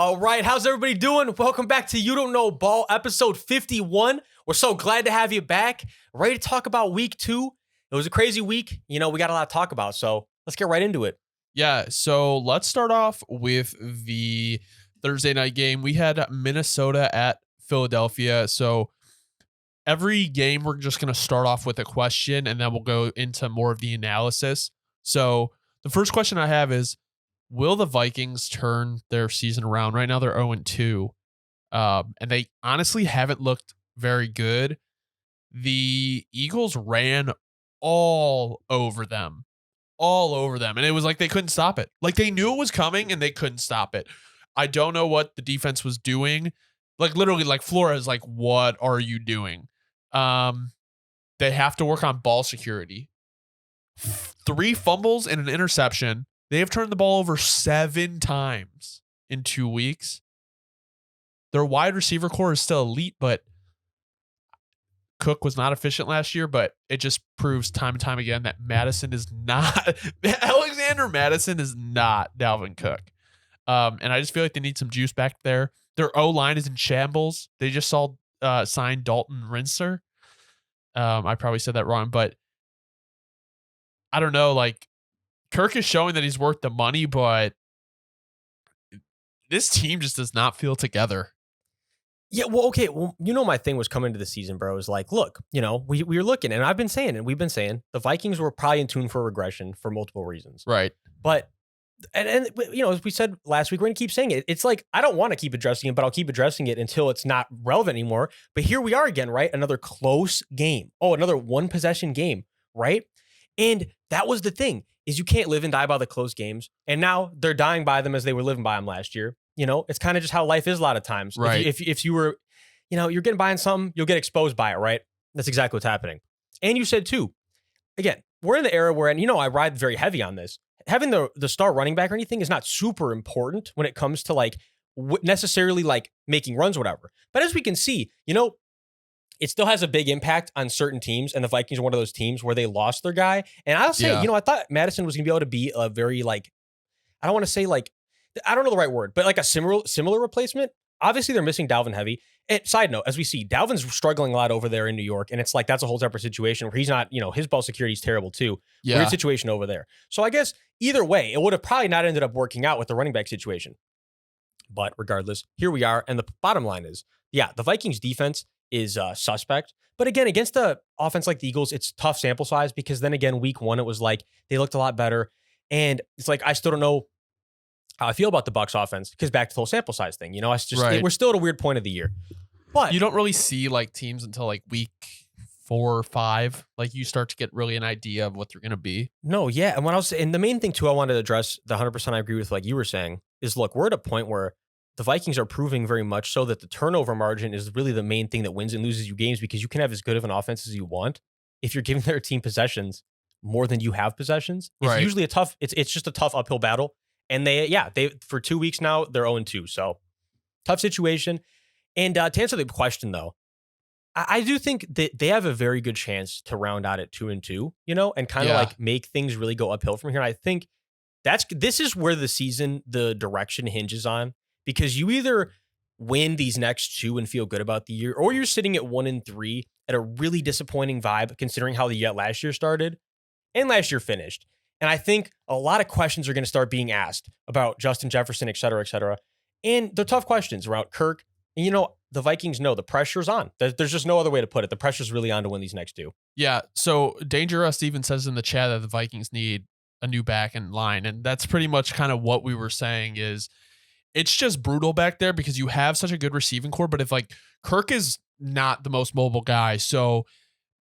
All right, how's everybody doing? Welcome back to You Don't Know Ball, episode 51. We're so glad to have you back. Ready to talk about week 2. It was a crazy week. You know, we got a lot to talk about, so let's get right into it. Yeah, so let's start off with the Thursday night game. We had Minnesota at Philadelphia. So every game, we're just going to start off with a question, and then we'll go into more of the analysis. So the first question I have is, will the Vikings turn their season around? Right now, they're 0-2, and they honestly haven't looked very good. The Eagles ran all over them, and it was like they couldn't stop it. Like they knew it was coming, and they couldn't stop it. I don't know what the defense was doing. Like literally, like Flores, like, what are you doing? They have to work on ball security. 3 fumbles and an interception. They have turned the ball over 7 times in 2 weeks. Their wide receiver core is still elite, but Cook was not efficient last year, but it just proves time and time again that Madison is not Alexander Madison is not Dalvin Cook. And I just feel like they need some juice back there. Their O-line is in shambles. They just signed Dalton Rinser. I probably said that wrong, but I don't know, like Kirk is showing that he's worth the money, but this team just does not feel together. Yeah, well, okay. Well, you know, my thing was coming into the season, bro, is like, look, you know, we were looking, and I've been saying, and we've been saying, the Vikings were probably in tune for regression for multiple reasons. Right. But, and you know, as we said last week, we're going to keep saying it. It's like, I don't want to keep addressing it, but I'll keep addressing it until it's not relevant anymore. But here we are again, right? Another close game. Oh, another one possession game, right? And that was the thing, is you can't live and die by the close games. And now they're dying by them as they were living by them last year. You know, it's kind of just how life is a lot of times. Right. If you were, you know, you're getting by on something, you'll get exposed by it, right? That's exactly what's happening. And you said too, again, we're in the era where, and you know, I ride very heavy on this. Having the star running back or anything is not super important when it comes to like necessarily like making runs or whatever. But as we can see, you know, it still has a big impact on certain teams, and the Vikings are one of those teams where they lost their guy. And I'll say, you know, I thought Madison was going to be able to be a very like, I don't want to say like, I don't know the right word, but like a similar replacement. Obviously, they're missing Dalvin heavy. And side note, as we see, Dalvin's struggling a lot over there in New York, and it's like that's a whole separate situation where he's not, you know, his ball security is terrible too. Yeah. Weird situation over there. So I guess either way, it would have probably not ended up working out with the running back situation. But regardless, here we are, and the bottom line is, yeah, the Vikings defense is suspect. But again, against the offense like the Eagles, it's tough sample size because then again, week 1, it was like they looked a lot better, and it's like I still don't know how I feel about the Bucs offense because back to the whole sample size thing, you know, it's just we're still at a weird point of the year. But you don't really see like teams until like week 4 or 5. Like you start to get really an idea of what they're going to be. No, yeah, and the main thing too, I wanted to address the 100% I agree with, like you were saying, is look, we're at a point where the Vikings are proving very much so that the turnover margin is really the main thing that wins and loses you games, because you can have as good of an offense as you want if you're giving their team possessions more than you have possessions. It's usually a tough. It's just a tough uphill battle. And they for 2 weeks now, they're 0-2. So tough situation. And to answer the question, though, I do think that they have a very good chance to round out at 2-2, you know, and kind of like make things really go uphill from here. And I think this is where the season, the direction hinges on, because you either win these next 2 and feel good about the year, or you're sitting at 1-3 at a really disappointing vibe, considering how the last year started and last year finished. And I think a lot of questions are going to start being asked about Justin Jefferson, et cetera, et cetera. And they're tough questions around Kirk. And, you know, the Vikings know the pressure's on. There's just no other way to put it. The pressure's really on to win these next 2. Yeah. So Dangerous Steven says in the chat that the Vikings need a new back in line. And that's pretty much kind of what we were saying is it's just brutal back there because you have such a good receiving core. But if like Kirk is not the most mobile guy, so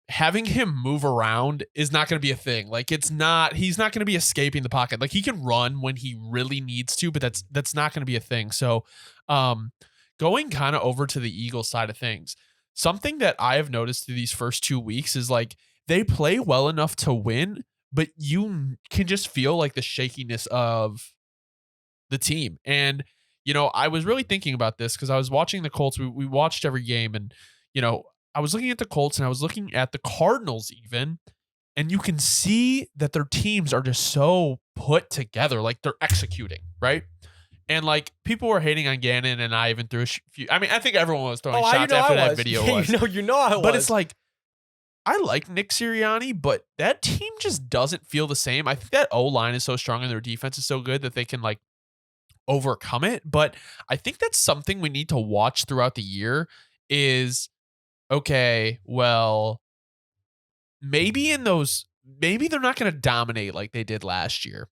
having him move around is not going to be a thing. Like he's not going to be escaping the pocket. Like he can run when he really needs to, but that's not going to be a thing. So, going kind of over to the Eagles side of things, something that I have noticed through these first 2 weeks is like they play well enough to win, but you can just feel like the shakiness of the team. And, you know, I was really thinking about this because I was watching the Colts. We watched every game, and, you know, I was looking at the Colts and I was looking at the Cardinals even, and you can see that their teams are just so put together, like they're executing, right? And like people were hating on Gannon, and I even threw a few. I mean, I think everyone was throwing Oh, shots after that video. Yeah, you know I was. But it's like, I like Nick Sirianni, but that team just doesn't feel the same. I think that O-line is so strong and their defense is so good that they can like overcome it. But I think that's something we need to watch throughout the year is, okay, well, maybe they're not going to dominate like they did last year.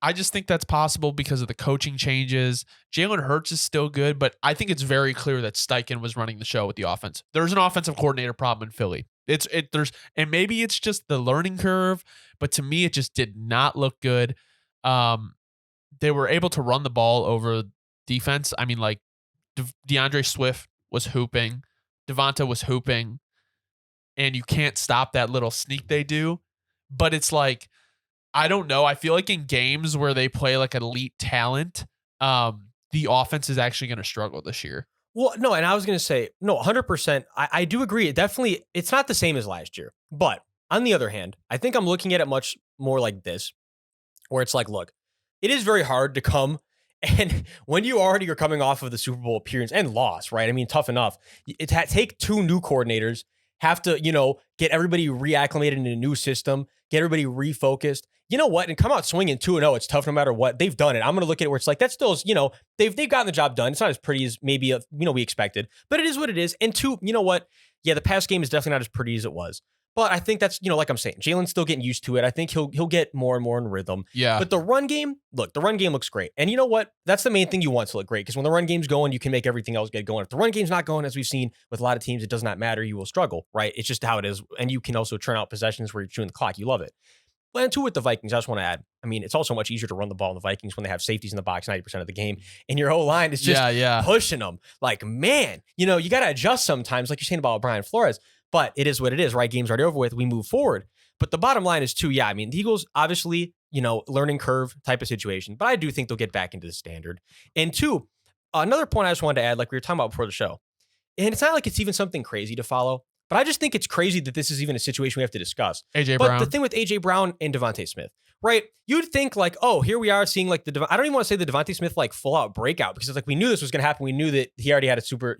I just think that's possible because of the coaching changes. Jalen Hurts is still good, but I think it's very clear that Steichen was running the show with the offense. There's an offensive coordinator problem in Philly. And maybe it's just the learning curve, but to me, it just did not look good. They were able to run the ball over defense. I mean, like DeAndre Swift was hooping, Devonta was hooping, and you can't stop that little sneak they do. But it's like, I don't know. I feel like in games where they play like elite talent, the offense is actually going to struggle this year. Well, no, and I was going to say, no, 100%. I do agree. It's not the same as last year. But on the other hand, I think I'm looking at it much more like this, where it's like, look, it is very hard to come, and when you already are coming off of the Super Bowl appearance and loss, right? I mean, tough enough. Take two new coordinators, have to, get everybody reacclimated in a new system, get everybody refocused. You know what? And come out swinging 2-0. It's tough no matter what. They've done it. I'm going to look at it where it's like, that's still, they've gotten the job done. It's not as pretty as maybe, we expected, but it is what it is. And two, you know what? Yeah, the past game is definitely not as pretty as it was. But I think that's, like I'm saying, Jalen's still getting used to it. I think he'll get more and more in rhythm. Yeah. But the run game looks great. And you know what? That's the main thing you want to look great, because when the run game's going, you can make everything else get going. If the run game's not going, as we've seen with a lot of teams, it does not matter. You will struggle, right? It's just how it is. And you can also turn out possessions where you're chewing the clock. You love it. And two, with the Vikings, I just want to add, I mean, it's also much easier to run the ball in the Vikings when they have safeties in the box 90% of the game, and your whole line is just pushing them. Like, man, you got to adjust sometimes, like you're saying about Brian Flores, but it is what it is, right? Game's already over with. We move forward. But the bottom line is, too, I mean, the Eagles, obviously, learning curve type of situation, but I do think they'll get back into the standard. And two, another point I just wanted to add, like we were talking about before the show, and it's not like it's even something crazy to follow, but I just think it's crazy that this is even a situation we have to discuss. AJ But Brown. the thing with AJ Brown and Devontae Smith, right? You'd think like, oh, here we are seeing like I don't even want to say the Devontae Smith like full out breakout, because it's like we knew this was going to happen. We knew that he already had a super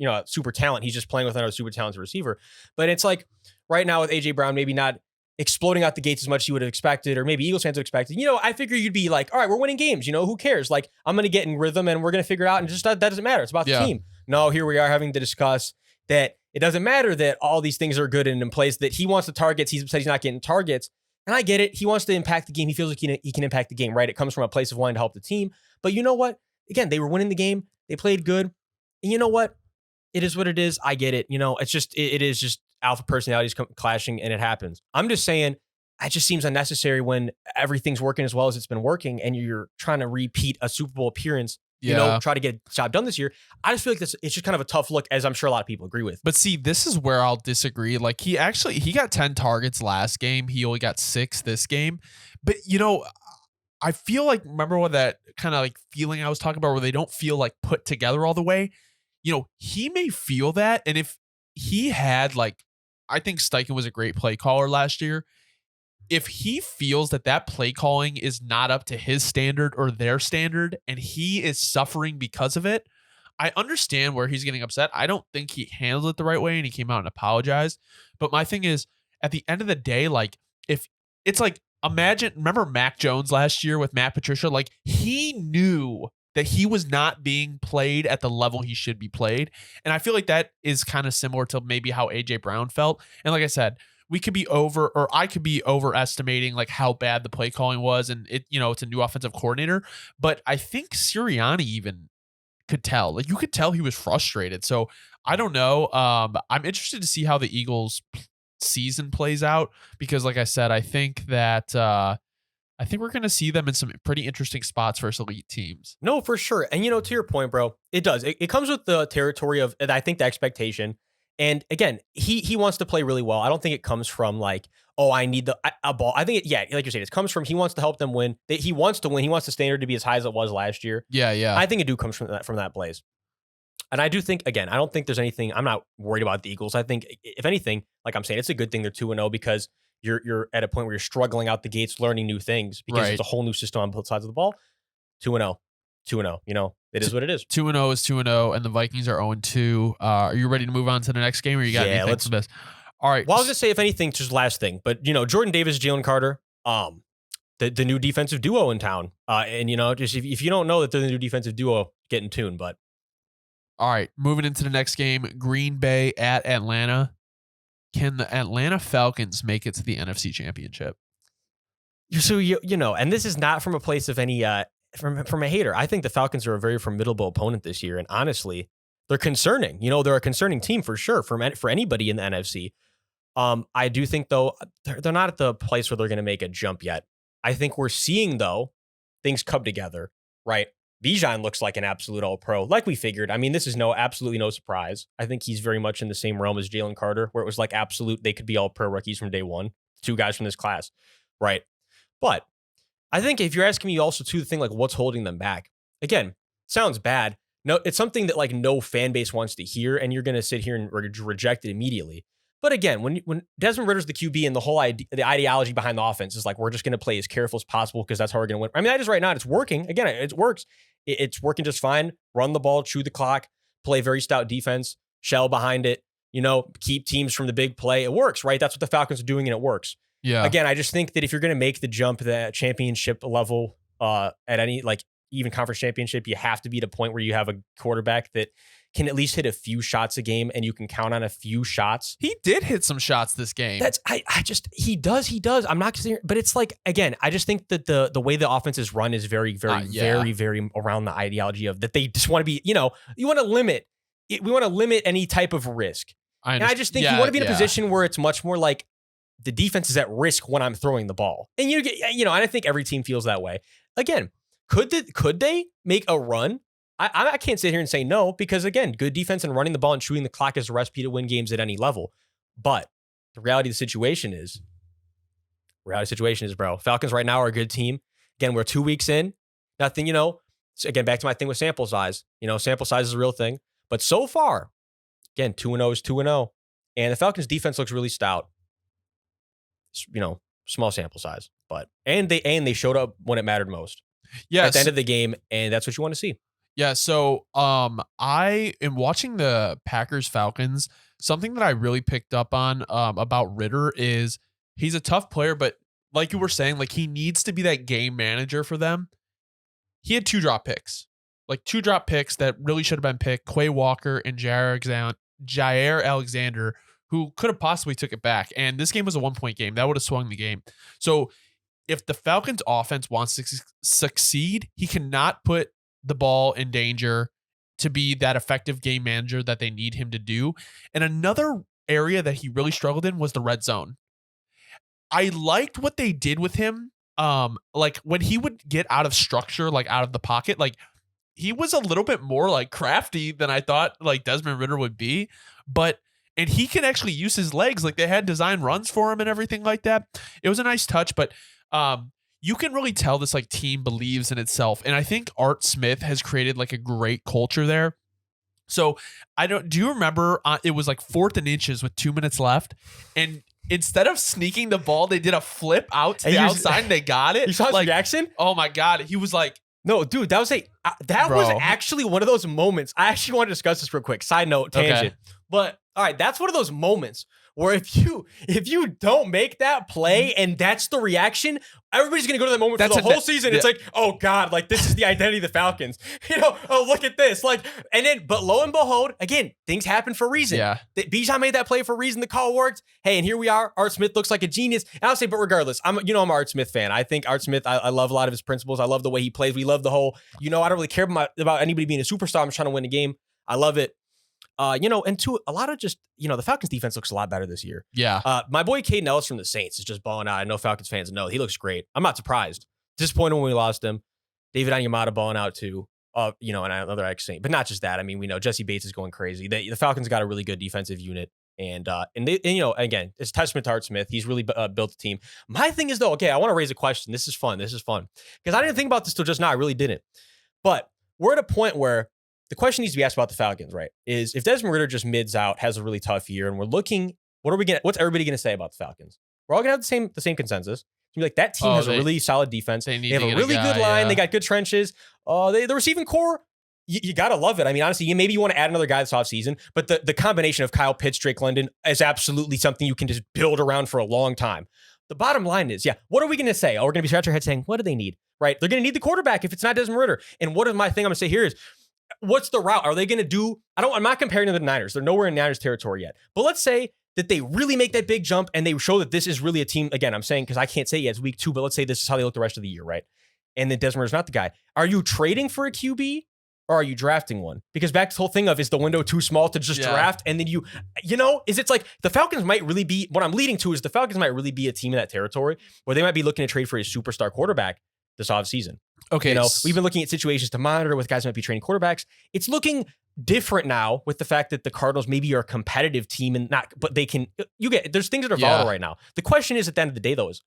talent. He's just playing with another super talented receiver. But it's like right now with AJ Brown, maybe not exploding out the gates as much as you would have expected, or maybe Eagles fans would have expected. I figure you'd be like, all right, we're winning games. Who cares? Like, I'm going to get in rhythm and we're going to figure it out. And just that doesn't matter. It's about the team. No, here we are having to discuss that it doesn't matter that all these things are good and in place, that he wants the targets. He said he's not getting targets. And I get it. He wants to impact the game. He feels like he can impact the game, right? It comes from a place of wanting to help the team. But you know what? Again, they were winning the game. They played good. And you know what? It is what it is. I get it. It's just, it is just alpha personalities clashing, and it happens. I'm just saying, it just seems unnecessary when everything's working as well as it's been working, and you're trying to repeat a Super Bowl appearance, try to get a job done this year. I just feel like it's just kind of a tough look, as I'm sure a lot of people agree with. But see, this is where I'll disagree. Like he got 10 targets last game. He only got 6 this game. But I feel like, remember what that kind of like feeling I was talking about where they don't feel like put together all the way? He may feel that. And if he had I think Steichen was a great play caller last year. If he feels that play calling is not up to his standard or their standard, and he is suffering because of it, I understand where he's getting upset. I don't think he handled it the right way, and he came out and apologized. But my thing is, at the end of the day, if it's remember Mac Jones last year with Matt Patricia? He knew that he was not being played at the level he should be played. And I feel like that is kind of similar to maybe how AJ Brown felt. And like I said, I could be overestimating how bad the play calling was, and it's a new offensive coordinator. But I think Sirianni even could tell. You could tell he was frustrated. So I don't know. I'm interested to see how the Eagles season plays out, because like I said, I think that we're going to see them in some pretty interesting spots versus elite teams. No, for sure. And to your point, bro, it does. It comes with the territory of, I think, the expectation. And again, he wants to play really well. I don't think it comes from I need a ball. I think like you're saying, it comes from he wants to help them win. He wants to win. He wants the standard to be as high as it was last year. Yeah. I think it comes from that place. And I do think, again, I don't think there's anything. I'm not worried about the Eagles. I think if anything, like I'm saying, it's a good thing they're 2-0, because you're at a point where you're struggling out the gates, learning new things, because it's a whole new system on both sides of the ball. 2-0. 2-0. It is what it is. 2-0 is 2-0, and the Vikings are 0-2. Are you ready to move on to the next game, or you got anything from this? All right. Well, I was going to say, if anything, just last thing. But, Jordan Davis, Jalen Carter, the new defensive duo in town. And, just if you don't know that they're the new defensive duo, get in tune. But all right, moving into the next game, Green Bay at Atlanta. Can the Atlanta Falcons make it to the NFC Championship? So, and this is not from a place of any, from a hater. I think the Falcons are a very formidable opponent this year. And honestly, they're concerning. They're a concerning team for sure for anybody in the NFC. I do think, though, they're not at the place where they're going to make a jump yet. I think we're seeing, though, things come together, right? Bijan looks like an absolute all-pro, like we figured. I mean, this is absolutely no surprise. I think he's very much in the same realm as Jalen Carter, where it was like absolute, they could be all-pro rookies from day one. 2 guys from this class, right? But I think if you're asking me also, too, the thing, like, what's holding them back? Again, sounds bad. No, it's something that, like, no fan base wants to hear, and you're going to sit here and reject it immediately. But again, when Desmond Ritter's the QB and the whole the ideology behind the offense is like, we're just going to play as careful as possible because that's how we're going to win. I mean, that is right now. It's working. Again, it works. It's working just fine. Run the ball, chew the clock, play very stout defense, shell behind it, keep teams from the big play. It works, right? That's what the Falcons are doing, and it works. Yeah. Again, I just think that if you're going to make the jump to the championship level at any, like, even conference championship, you have to be at a point where you have a quarterback that can at least hit a few shots a game, and you can count on a few shots. He did hit some shots this game. He does. I'm not considering, but it's like, again, I just think that the way the offense is run is very, very, very, very around the ideology of that they just want to be, you want to limit it. We want to limit any type of risk. And I just think you want to be in a position where it's much more like the defense is at risk when I'm throwing the ball. And and I think every team feels that way. Again, could they make a run? I can't sit here and say no, because again, good defense and running the ball and chewing the clock is a recipe to win games at any level. But the reality of the situation is, bro, Falcons right now are a good team. Again, we're 2 weeks in. Nothing, so again, back to my thing with sample size. Sample size is a real thing. But so far, again, 2-0 is 2-0. And the Falcons defense looks really stout. Small sample size. But and they showed up when it mattered most. Yeah. At the end of the game, and that's what you want to see. Yeah, so I am watching the Packers Falcons. Something that I really picked up on about Ritter is he's a tough player, but like you were saying, like he needs to be that game manager for them. He had 2 drop picks, that really should have been picked. Quay Walker and Jair Alexander, who could have possibly took it back. And this game was a 1-point game. That would have swung the game. So if the Falcons offense wants to succeed, he cannot put the ball in danger to be that effective game manager that they need him to do. And another area that he really struggled in was the red zone. I liked what they did with him. Like when he would get out of structure, like out of the pocket, like he was a little bit more like crafty than I thought like Desmond Ridder would be. And he can actually use his legs. Like they had design runs for him and everything like that. It was a nice touch, but you can really tell this like team believes in itself. And I think Art Smith has created like a great culture there. So do you remember it was like 4th and inches with 2 minutes left. And instead of sneaking the ball, they did a flip out to the outside and they got it. You saw his reaction? Oh my God. He was like, no, dude, that was actually one of those moments. I actually want to discuss this real quick. Side note, tangent. Okay. But all right, that's one of those moments where if you don't make that play and that's the reaction, everybody's going to go to that moment for the whole season. Yeah. It's like, oh God, like this is the identity of the Falcons. Oh, look at this. But lo and behold, again, things happen for a reason. Yeah. Bijan made that play for a reason. The call worked. Hey, and here we are. Art Smith looks like a genius. And I'll say, but regardless, I'm an Art Smith fan. I think Art Smith, I love a lot of his principles. I love the way he plays. We love the whole, I don't really care about anybody being a superstar. I'm just trying to win a game. I love it. And to a lot of just, the Falcons defense looks a lot better this year. Yeah. My boy Caden Ellis from the Saints is just balling out. I know Falcons fans know he looks great. I'm not surprised. Disappointed when we lost him. David Onyemata balling out too. And another ex-Saint. But not just that. I mean, we know Jesse Bates is going crazy. The Falcons got a really good defensive unit. And again, it's testament to Art Smith. He's really built the team. My thing is though, okay, I want to raise a question. This is fun. Because I didn't think about this till just now. I really didn't. But we're at a point where the question needs to be asked about the Falcons, right? Is if Desmond Ridder just mids out, has a really tough year, and we're looking, what's everybody going to say about the Falcons? We're all going to have the same consensus. You're like, that team has a really solid defense. They have a really good line. They got good trenches. The receiving core, you got to love it. I mean, honestly, maybe you want to add another guy this offseason, but the combination of Kyle Pitts, Drake London is absolutely something you can just build around for a long time. The bottom line is, what are we going to say? Oh, we're going to be scratching our head saying, what do they need? Right? They're going to need the quarterback if it's not Desmond Ridder. And what is my thing I'm going to say here is, what's the route? Are they going to do? I'm not comparing to the Niners. They're nowhere in Niners territory yet. But let's say that they really make that big jump and they show that this is really a team. Again, I'm saying because I can't say yet it's week 2, but let's say this is how they look the rest of the year, right? And then Desmond Ridder's not the guy. Are you trading for a QB or are you drafting one? Because back to the whole thing of, is the window too small to just draft? And then it's like the Falcons might really be, what I'm leading to is the Falcons might really be a team in that territory where they might be looking to trade for a superstar quarterback this offseason. Okay. We've been looking at situations to monitor with guys who might be training quarterbacks. It's looking different now with the fact that the Cardinals maybe are a competitive team and not, but they can, there's things that are volatile right now. The question is, at the end of the day, though, is,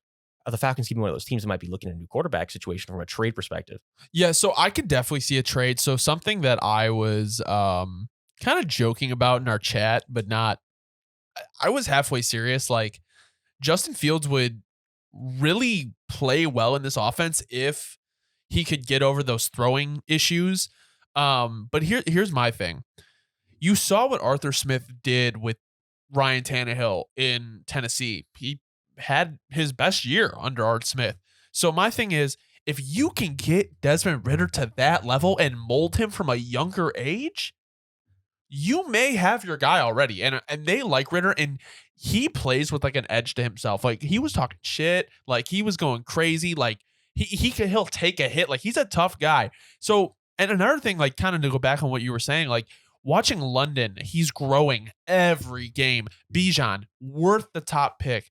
are the Falcons keeping one of those teams that might be looking at a new quarterback situation from a trade perspective? Yeah, so I could definitely see a trade. So something that I was kind of joking about in our chat, but not, I was halfway serious. Like, Justin Fields would really play well in this offense if he could get over those throwing issues. But here's my thing. You saw what Arthur Smith did with Ryan Tannehill in Tennessee. He had his best year under Art Smith. So my thing is, if you can get Desmond Ridder to that level and mold him from a younger age, you may have your guy already. And they like Ridder, and he plays with like an edge to himself. Like, he was talking shit, like he was going crazy, like he'll take a hit, like he's a tough guy. So, and another thing, like, kind of to go back on what you were saying, like, watching London, he's growing every game. Bijan, worth the top pick.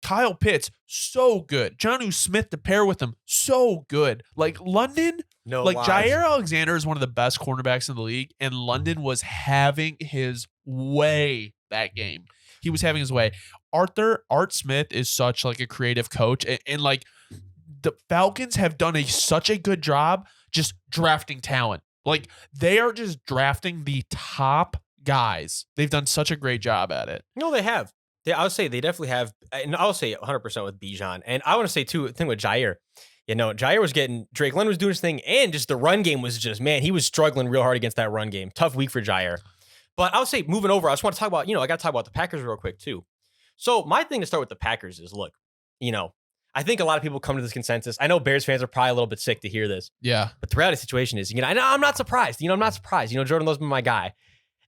Kyle Pitts, so good. Jonnu Smith to pair with him, so good. Like, London, Jair Alexander is one of the best cornerbacks in the league, and London was having his way that game. He was having his way. Art Smith is such like a creative coach, and like, the Falcons have done such a good job just drafting talent. Like, they are just drafting the top guys. They've done such a great job at it. No, they have. I would say they definitely have, and I'll say 100% with Bijan. And I want to say, too, the thing with Jair. Jair was getting, Drake London was doing his thing, and just the run game was just, man, he was struggling real hard against that run game. Tough week for Jair. But I would say, moving over, I just want to talk about, I got to talk about the Packers real quick, too. So my thing to start with the Packers is, look, I think a lot of people come to this consensus. I know Bears fans are probably a little bit sick to hear this. Yeah. But the reality of the situation is, I'm not surprised. I'm not surprised. Jordan Love's been my guy.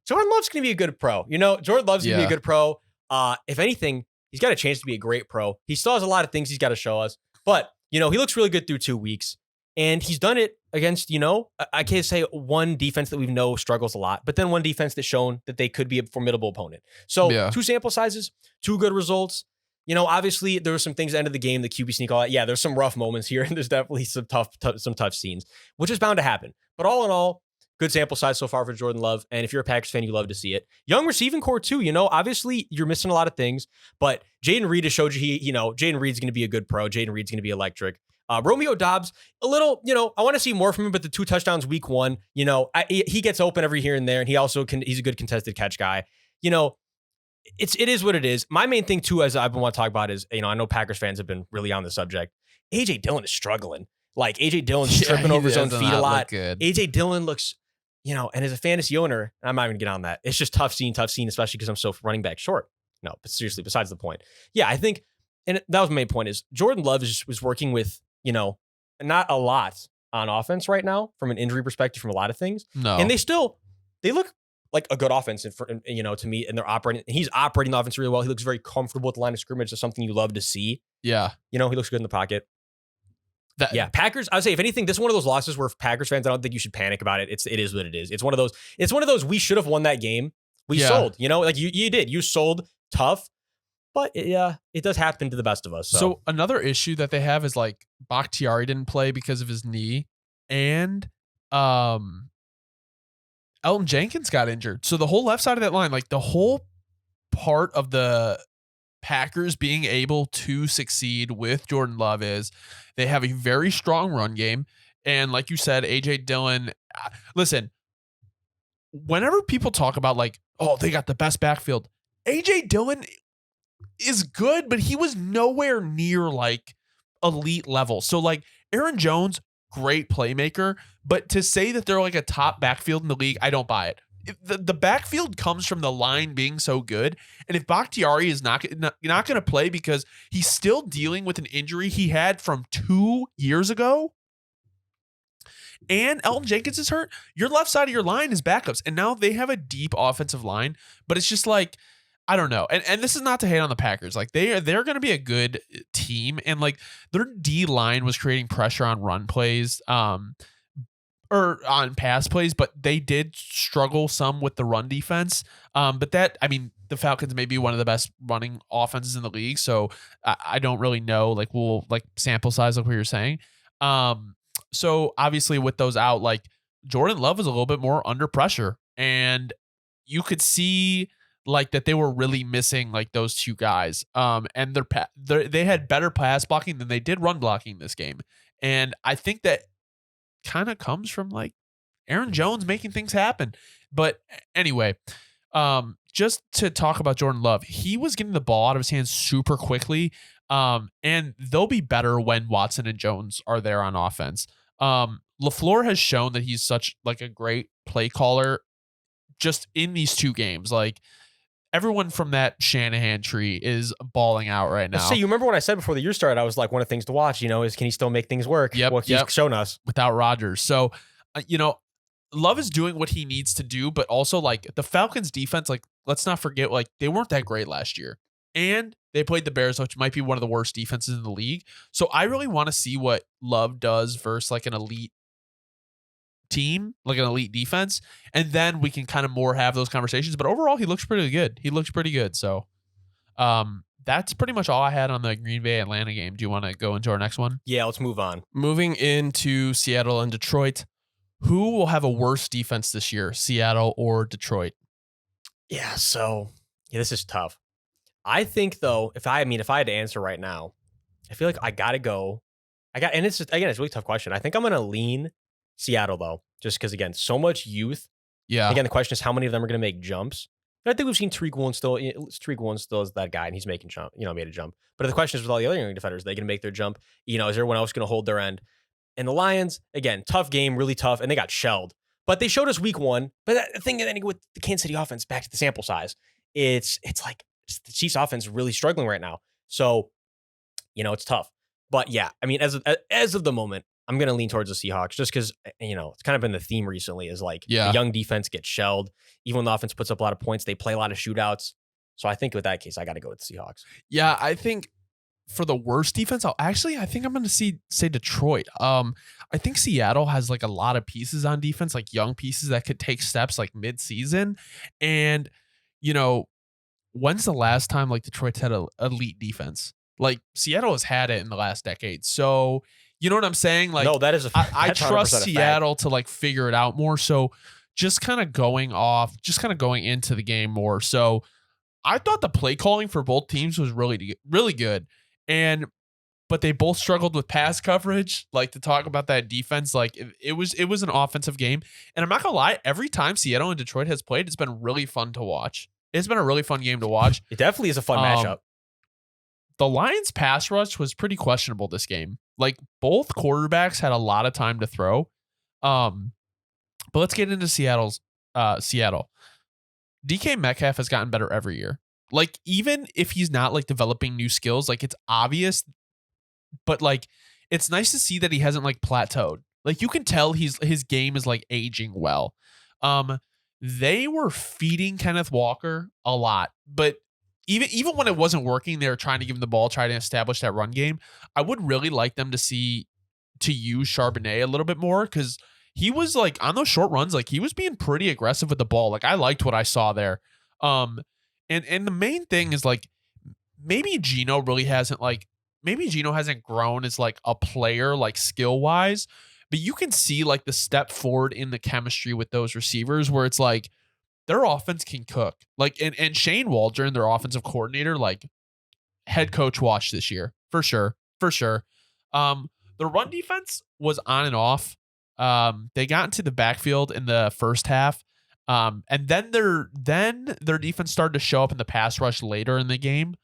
Jordan Love's going to be a good pro. Jordan Love's going to be a good pro. If anything, he's got a chance to be a great pro. He still has a lot of things he's got to show us. But, he looks really good through 2 weeks. And he's done it against, I can't say one defense that we struggles a lot, but then one defense that's shown that they could be a formidable opponent. So 2 sample sizes, 2 good results. Obviously there were some things at the end of the game, the QB sneak, all that. Yeah, there's some rough moments here, and there's definitely some tough scenes, which is bound to happen. But all in all, good sample size so far for Jordan Love. And if you're a Packers fan, you love to see it. Young receiving core too. Obviously you're missing a lot of things, but Jaden Reed has showed you Jaden Reed's going to be a good pro. Jaden Reed's going to be electric. Romeo Doubs, a little, I want to see more from him, but the 2 touchdowns week 1, he gets open every here and there, and he also he's a good contested catch guy. It is what it is. My main thing too, as I've been want to talk about is, I know Packers fans have been really on the subject. AJ Dillon is struggling. Like, AJ Dillon's tripping over his own feet a lot. AJ Dillon looks, and as a fantasy owner, I'm not even gonna get on that. It's just tough scene, especially because I'm so running back short. No, but seriously, besides the point. Yeah, I think, and that was my main point, is Jordan Love was working with, not a lot on offense right now from an injury perspective, from a lot of things. No. And they look like a good offense, to me, and they're operating. He's operating the offense really well. He looks very comfortable at the line of scrimmage. That's something you love to see. Yeah. He looks good in the pocket. Packers, I would say, if anything, this is one of those losses where Packers fans, I don't think you should panic about it. It is what it is. It's one of those, we should have won that game. We sold, like you did. You sold tough, but it does happen to the best of us. So another issue that they have is, like, Bakhtiari didn't play because of his knee, and Elton Jenkins got injured. So the whole left side of that line, like the whole part of the Packers being able to succeed with Jordan Love, is they have a very strong run game. And like you said, AJ Dillon, listen, whenever people talk about, like, oh, they got the best backfield, AJ Dillon is good, but he was nowhere near like elite level. So like Aaron Jones, great playmaker, but to say that they're like a top backfield in the league, I don't buy it. The backfield comes from the line being so good, and if Bakhtiari is not going to play because he's still dealing with an injury he had from 2 years ago, and Elton Jenkins is hurt, your left side of your line is backups, and now they have a deep offensive line, but it's just like, I don't know. And this is not to hate on the Packers. Like they're going to be a good team, and like their D line was creating pressure on run plays, or on pass plays, but they did struggle some with the run defense. But that, I mean, the Falcons may be one of the best running offenses in the league. So I don't really know, like, we'll like sample size, like what you're saying. So obviously with those out, like Jordan Love was a little bit more under pressure, and you could see like that they were really missing like those two guys. And they had better pass blocking than they did run blocking this game. And I think that kind of comes from like Aaron Jones making things happen. But anyway, just to talk about Jordan Love, he was getting the ball out of his hands super quickly. And they'll be better when Watson and Jones are there on offense. LaFleur has shown that he's such like a great play caller just in these two games. Like everyone from that Shanahan tree is balling out right now. So you remember when I said before the year started, I was like, one of the things to watch, is can he still make things work? Yep. Well, he's shown us without Rodgers. So, Love is doing what he needs to do, but also like the Falcons defense, like let's not forget, like they weren't that great last year, and they played the Bears, which might be one of the worst defenses in the league. So I really want to see what Love does versus like an elite team, like an elite defense, and then we can kind of more have those conversations. But overall, he looks pretty good. So that's pretty much all I had on the Green Bay Atlanta game. Do you want to go into our next one? Yeah, let's move on. Moving into Seattle and Detroit. Who will have a worse defense this year, Seattle or Detroit? Yeah, this is tough. I think though, if I had to answer right now, I feel like I gotta go. And it's just, again, it's a really tough question. I think I'm gonna lean Seattle though, just because again, so much youth. Yeah. Again, the question is how many of them are gonna make jumps. And I think we've seen Tariq Woolen still is that guy, and he's making made a jump. But the question is with all the other young defenders, are they gonna make their jump? Is everyone else gonna hold their end? And the Lions, again, tough game, really tough, and they got shelled. But they showed us week one. But the thing with the Kansas City offense, back to the sample size, it's like the Chiefs offense is really struggling right now. So, it's tough. But yeah, I mean, as of the moment, I'm going to lean towards the Seahawks just because, it's kind of been the theme recently is like the young defense gets shelled. Even when the offense puts up a lot of points, they play a lot of shootouts. So I think with that case, I got to go with the Seahawks. Yeah, I think for the worst defense, I think I'm going to say Detroit. I think Seattle has like a lot of pieces on defense, like young pieces that could take steps like mid-season. And, when's the last time like Detroit's had an elite defense? Like Seattle has had it in the last decade. So, you know what I'm saying? Like, no, that is I trust Seattle to like figure it out more. So just kind of going into the game more. So I thought the play calling for both teams was really, really good. But they both struggled with pass coverage. Like to talk about that defense, like it was an offensive game. And I'm not gonna lie, every time Seattle and Detroit has played, it's been really fun to watch. It's been a really fun game to watch. It definitely is a fun matchup. The Lions pass rush was pretty questionable this game. Like both quarterbacks had a lot of time to throw. But let's get into Seattle. DK Metcalf has gotten better every year. Like, even if he's not like developing new skills, like it's obvious, but like, it's nice to see that he hasn't like plateaued. Like you can tell his game is like aging well. They were feeding Kenneth Walker a lot, but even when it wasn't working, they were trying to give him the ball, trying to establish that run game. I would really like them to use Charbonnet a little bit more, because he was like on those short runs, like he was being pretty aggressive with the ball. Like I liked what I saw there. And the main thing is like maybe Geno hasn't grown as like a player, like skill wise, but you can see like the step forward in the chemistry with those receivers where it's like their offense can cook. Like and Shane Waldron, their offensive coordinator, like head coach watch this year for sure. The run defense was on and off. They got into the backfield in the first half. And then their defense started to show up in the pass rush later in the game.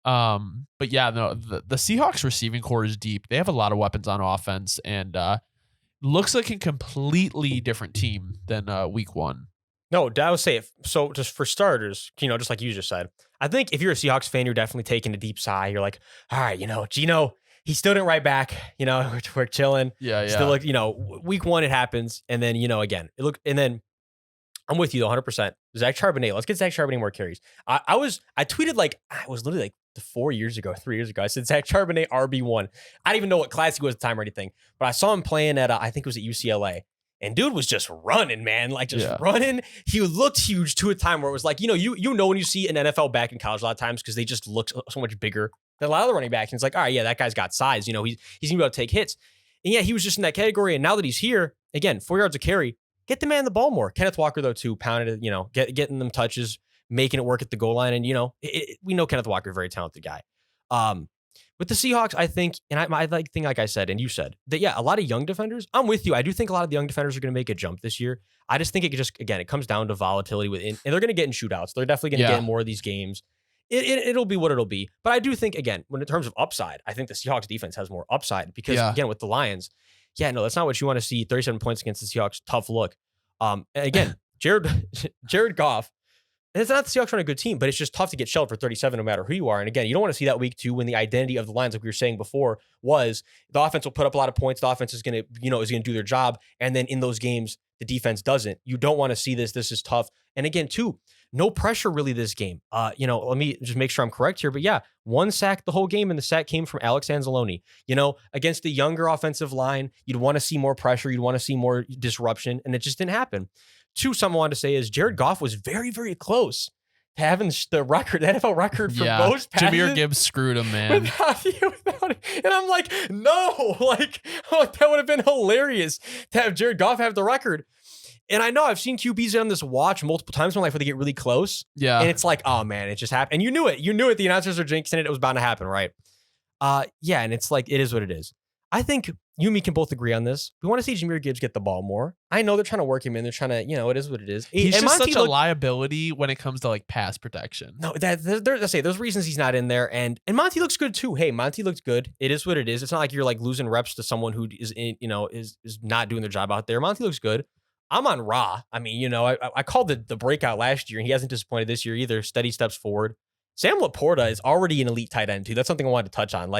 But yeah, no, the Seahawks receiving core is deep. They have a lot of weapons on offense, and looks like a completely different team than week 1. No, I would say, so just for starters, just like you just said, I think if you're a Seahawks fan, you're definitely taking a deep sigh. You're like, all right, Gino, he still didn't write back. We're chilling. Yeah. Still look, week 1, it happens. And then, again, and then I'm with you though, 100%. Zach Charbonnet, let's get Zach Charbonnet more carries. I tweeted I was literally 3 years ago. I said Zach Charbonnet RB1. I didn't even know what class he was at the time or anything, but I saw him playing at, I think it was at UCLA. And dude was just running, man, running. He looked huge to a time where it was like, when you see an NFL back in college a lot of times because they just look so much bigger than a lot of the running backs. And it's like, all right, yeah, that guy's got size. He's gonna be able to take hits. And yeah, he was just in that category. And now that he's here, again, 4 yards of carry, get the man the ball more. Kenneth Walker though too, pounded it, getting them touches, making it work at the goal line. And we know Kenneth Walker, a very talented guy. With the Seahawks, I think, and I think, like I said, and you said, that, yeah, a lot of young defenders, I'm with you. I do think a lot of the young defenders are going to make a jump this year. I just think it comes down to volatility within, and they're going to get in shootouts. They're definitely going to get in more of these games. It'll be what it'll be. But I do think, again, when in terms of upside, I think the Seahawks defense has more upside because, again, with the Lions, that's not what you want to see. 37 points against the Seahawks, tough look. And again, Jared Goff, and it's not the Seahawks are a good team, but it's just tough to get shelled for 37 no matter who you are. And again, you don't want to see that week 2 when the identity of the Lions, like we were saying before, was the offense will put up a lot of points. The offense is going to do their job. And then in those games, the defense doesn't. You don't want to see this. This is tough. And again, too, no pressure really this game. Let me just make sure I'm correct here. But yeah, 1 sack the whole game, and the sack came from Alex Anzalone. Against the younger offensive line, you'd want to see more pressure. You'd want to see more disruption. And it just didn't happen. 2, something I wanted to say is Jared Goff was very, very close to having the NFL record for most passes. Jahmyr Gibbs screwed him, man. Without it. And I'm like, no, that would have been hilarious to have Jared Goff have the record. And I know I've seen QBs on this watch multiple times in my life where they get really close. Yeah. And it's like, oh man, it just happened. And you knew it. The announcers are jinxing it. It was bound to happen, right? Yeah. And it's like, it is what it is. I think you and me can both agree on this. We want to see Jahmyr Gibbs get the ball more. I know they're trying to work him in. They're trying to, it is what it is. He's just such a liability when it comes to pass protection. No, there's reasons he's not in there. And Monty looks good too. Hey, Monty looked good. It is what it is. It's not like you're losing reps to someone who is is not doing their job out there. Monty looks good. I'm on Ra. I mean, I called the breakout last year and he hasn't disappointed this year either. Steady steps forward. Sam Laporta is already an elite tight end too. That's something I wanted to touch on.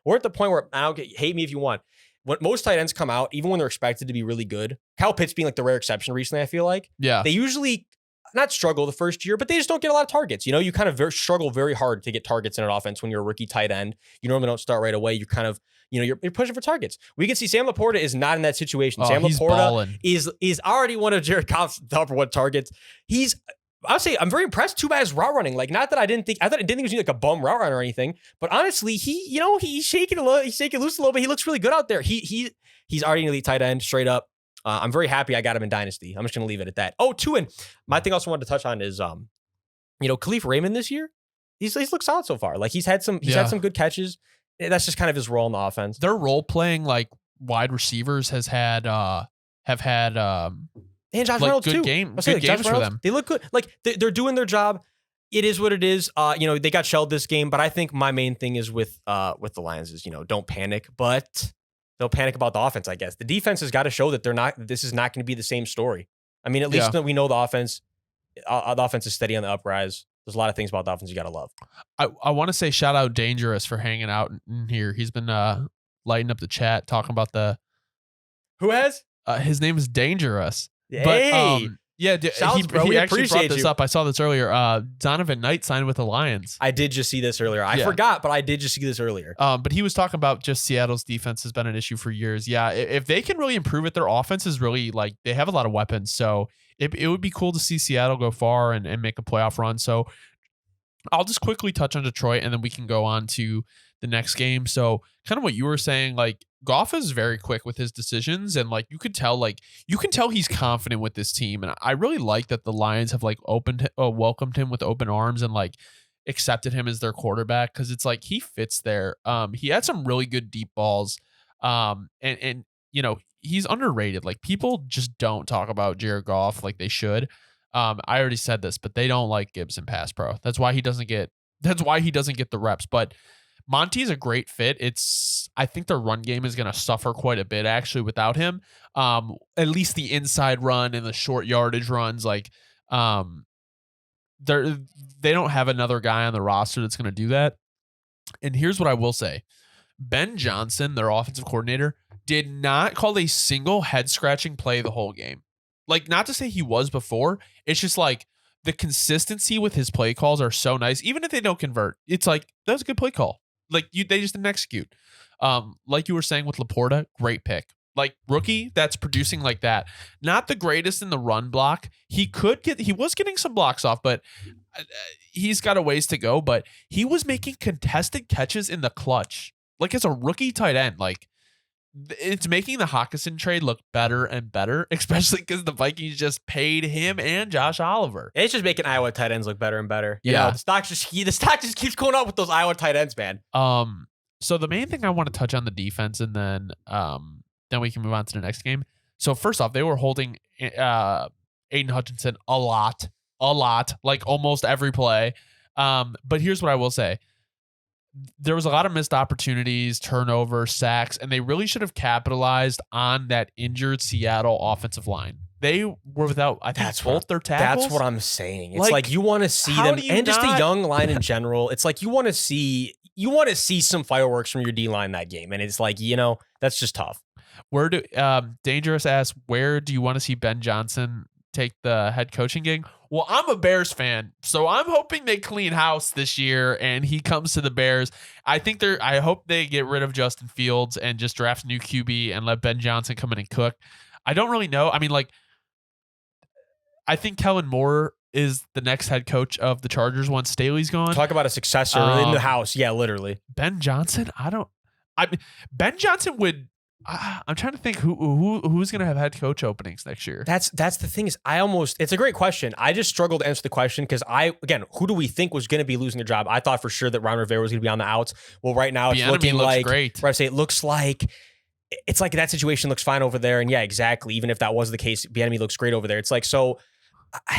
We're at the point where hate me if you want. When most tight ends come out, even when they're expected to be really good, Kyle Pitts being the rare exception recently, I feel like. Yeah. They usually not struggle the first year, but they just don't get a lot of targets. You kind of struggle very hard to get targets in an offense when you're a rookie tight end. You normally don't start right away. You kind of, you're pushing for targets. We can see Sam Laporta is not in that situation. Sam Laporta is already one of Jared Goff's number 1 targets. I would say I'm very impressed too by his route running. Not that I didn't think he was a bum route runner or anything, but honestly, he's shaking loose a little bit. He looks really good out there. He's already an elite tight end, straight up. I'm very happy I got him in Dynasty. I'm just gonna leave it at that. Oh, 2, and my thing I also wanted to touch on is Khalif Raymond this year. He's looked solid so far. He's had some good catches. That's just kind of his role in the offense. Their role playing wide receivers have had and Josh Reynolds good too. Games Reynolds, for them. They look good. They're doing their job. It is what it is. They got shelled this game, but I think my main thing is with the Lions is don't panic, but they'll panic about the offense. I guess the defense has got to show that they're not. This is not going to be the same story. I mean, at least we know the offense. The offense is steady on the uprise. There's a lot of things about the offense you got to love. I want to say shout out Dangerous for hanging out in here. He's been lighting up the chat, talking about who has his name is Dangerous. Hey. But he actually brought this up. I saw this earlier. Donovan Knight signed with the Lions. I did just see this earlier. I forgot, but I did just see this earlier. But he was talking about just Seattle's defense has been an issue for years. Yeah, if they can really improve it, their offense is really they have a lot of weapons. So it would be cool to see Seattle go far and make a playoff run. So I'll just quickly touch on Detroit and then we can go on to the next game. So kind of what you were saying, Goff is very quick with his decisions, and you can tell he's confident with this team. And I really like that the Lions have welcomed him with open arms and accepted him as their quarterback, because it's he fits there. He had some really good deep balls, and he's underrated. People just don't talk about Jared Goff like they should. I already said this, but they don't like Gibbs in pass pro. That's why he doesn't get That's why he doesn't get the reps. But Monty's a great fit. I think their run game is going to suffer quite a bit actually without him. At least the inside run and the short yardage runs, like they don't have another guy on the roster that's going to do that. And here's what I will say. Ben Johnson, their offensive coordinator, did not call a single head scratching play the whole game. Like, not to say he was before. It's just like the consistency with his play calls are so nice. Even if they don't convert, it's like, that was a good play call. Like, they just didn't execute. Like you were saying with Laporta, great pick. Like, rookie that's producing like that. Not the greatest in the run block. He was getting some blocks off, but he's got a ways to go. But he was making contested catches in the clutch. Like, as a rookie tight end, like, it's making the Hawkinson trade look better and better, especially because the Vikings just paid him and Josh Oliver. It's just making Iowa tight ends look better and better. You Yeah. know, the stock just keeps going up with those Iowa tight ends, man. So the main thing I want to touch on the defense, and then we can move on to the next game. So first off, they were holding Aiden Hutchinson a lot, like almost every play. But here's what I will say. There was a lot of missed opportunities, turnovers, sacks, and they really should have capitalized on that injured Seattle offensive line. They were without, I think, both their tackles. That's what I'm saying. It's like you want to see them, and just a young line in general. It's like you want to see some fireworks from your D line that game, and it's like, that's just tough. Dangerous asks, where do you want to see Ben Johnson take the head coaching gig? Well, I'm a Bears fan, so I'm hoping they clean house this year and he comes to the Bears. I hope they get rid of Justin Fields and just draft a new QB and let Ben Johnson come in and cook. I don't really know. I mean, like, I think Kellen Moore is the next head coach of the Chargers once Staley's gone. Talk about a successor in the house. Yeah, literally. Ben Johnson, Ben Johnson would. I'm trying to think who's going to have head coach openings next year. That's the thing is it's a great question. I just struggled to answer the question because who do we think was going to be losing their job? I thought for sure that Ron Rivera was going to be on the outs. Well, right now it's looking like great. Right, I say it looks like it's like that situation looks fine over there. And yeah, exactly. Even if that was the case, Bieniemy looks great over there. It's like, so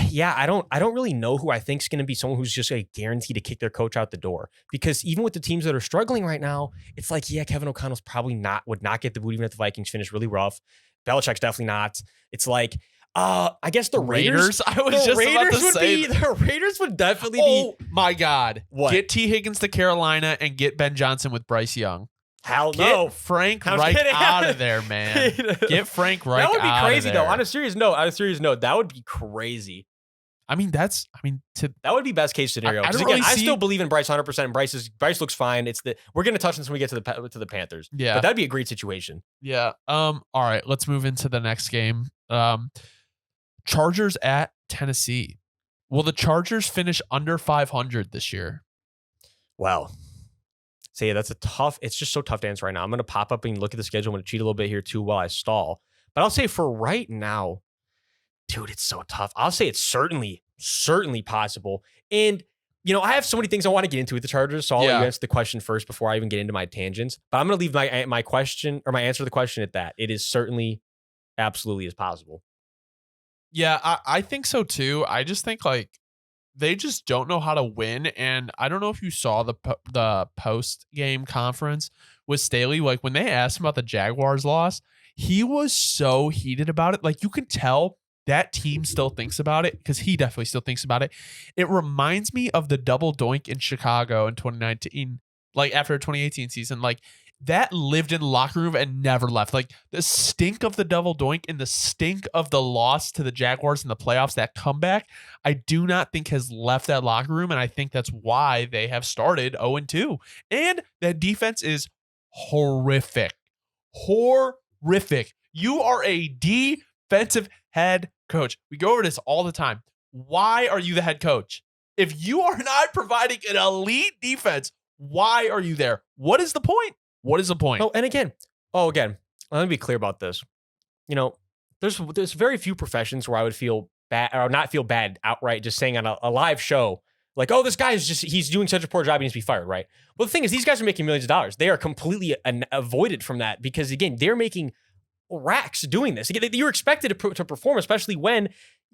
yeah, I don't really know who I think is going to be someone who's just a guarantee to kick their coach out the door. Because even with the teams that are struggling right now, it's like, yeah, Kevin O'Connell's probably would not get the boot even if the Vikings finish really rough. Belichick's definitely not. It's like, I guess the Raiders. I was just about to say the Raiders would definitely be. Oh my God! What? Get T. Higgins to Carolina and get Ben Johnson with Bryce Young. Hell no. Get Frank Reich out of there, man. Get Frank Reich out of there. That would be crazy, though. On a serious note, that would be crazy. I mean, that would be best case scenario. Because again, I still believe in Bryce 100%. And Bryce looks fine. We're gonna touch this when we get to the Panthers. Yeah, but that'd be a great situation. Yeah. All right, let's move into the next game. Chargers at Tennessee. Will the Chargers finish under 500 this year? Well, so yeah, it's just so tough to answer right now. I'm gonna pop up and look at the schedule. I'm gonna cheat a little bit here too while I stall. But I'll say for right now, dude, it's so tough. I'll say it's certainly possible. And, I have so many things I want to get into with the Chargers, so I'll let you answer the question first before I even get into my tangents. But I'm going to leave my question or my answer to the question at that. It is certainly absolutely is possible. Yeah, I think so too. I just think like they just don't know how to win. And I don't know if you saw the post-game conference with Staley. Like when they asked him about the Jaguars loss, he was so heated about it. Like you can tell that team still thinks about it because he definitely still thinks about it. It reminds me of the double doink in Chicago in 2019, like after the 2018 season. Like that lived in the locker room and never left. Like the stink of the double doink and the stink of the loss to the Jaguars in the playoffs, that comeback, I do not think has left that locker room. And I think that's why they have started 0-2. And that defense is horrific. Horrific. You are a defensive head coach. We go over this all the time. Why are you the head coach? If you are not providing an elite defense, why are you there? What is the point? What is the point? Oh, and again, let me be clear about this. There's very few professions where I would feel bad or not feel bad outright just saying on a live show, like, oh, this guy he's doing such a poor job, he needs to be fired, right? Well, the thing is, these guys are making millions of dollars. They are completely avoided from that because, again, they're making racks doing this. Again, you're expected to perform, especially when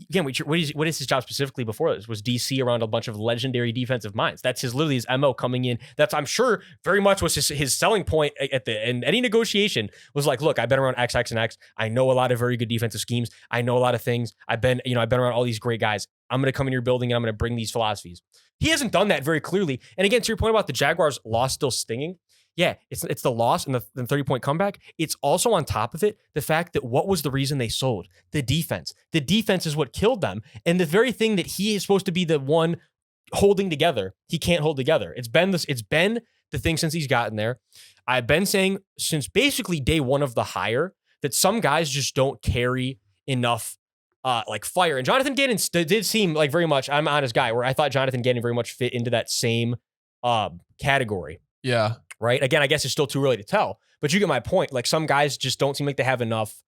again, what is his job specifically before this? Was DC around a bunch of legendary defensive minds. That's literally his MO coming in. That's, I'm sure, very much was his selling point in any negotiation was like, look, I've been around X, X, and X. I know a lot of very good defensive schemes. I know a lot of things. I've been around all these great guys. I'm going to come in your building and I'm going to bring these philosophies. He hasn't done that very clearly. And again, to your point about the Jaguars' loss still stinging, yeah, it's the loss and the 30-point comeback. It's also on top of it, the fact that what was the reason they sold? The defense. The defense is what killed them. And the very thing that he is supposed to be the one holding together, he can't hold together. It's been the thing since he's gotten there. I've been saying since basically day one of the hire that some guys just don't carry enough like fire. And Jonathan Gannon did seem like very much, I'm on his guy, where I thought Jonathan Gannon very much fit into that same category. Yeah. Right. Again, I guess it's still too early to tell, but you get my point. Like some guys just don't seem like they have enough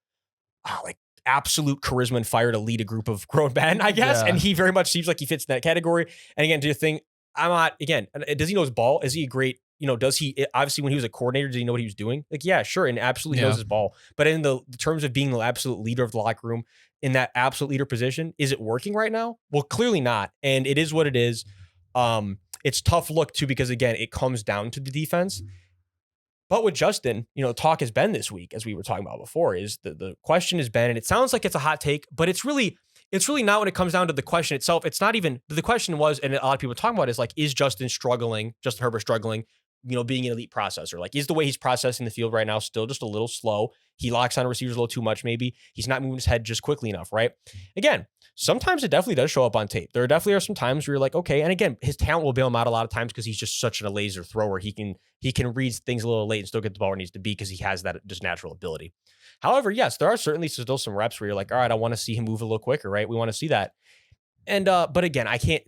like absolute charisma and fire to lead a group of grown men, I guess. Yeah. And he very much seems like he fits in that category. And again, do you think does he know his ball? Is he a great, does he, obviously when he was a coordinator, did he know what he was doing? Like, yeah, sure. And absolutely knows his ball. But in the terms of being the absolute leader of the locker room in that absolute leader position, is it working right now? Well, clearly not. And it is what it is. It's tough look too, because again, it comes down to the defense. But with Justin, talk has been this week, as we were talking about before, is the question has been, and it sounds like it's a hot take, but it's really not when it comes down to the question itself. It's not even, the question was, and a lot of people talking about it, is like, is Justin Herbert struggling, being an elite processor? Like, is the way he's processing the field right now still just a little slow? He locks on receivers a little too much, maybe. He's not moving his head just quickly enough, right? Again, sometimes it definitely does show up on tape. There definitely are some times where you're like, okay, and again, his talent will bail him out a lot of times because he's just such a laser thrower. He can read things a little late and still get the ball where it needs to be because he has that just natural ability. However, yes, there are certainly still some reps where you're like, all right, I want to see him move a little quicker, right? We want to see that. And but again, I can't,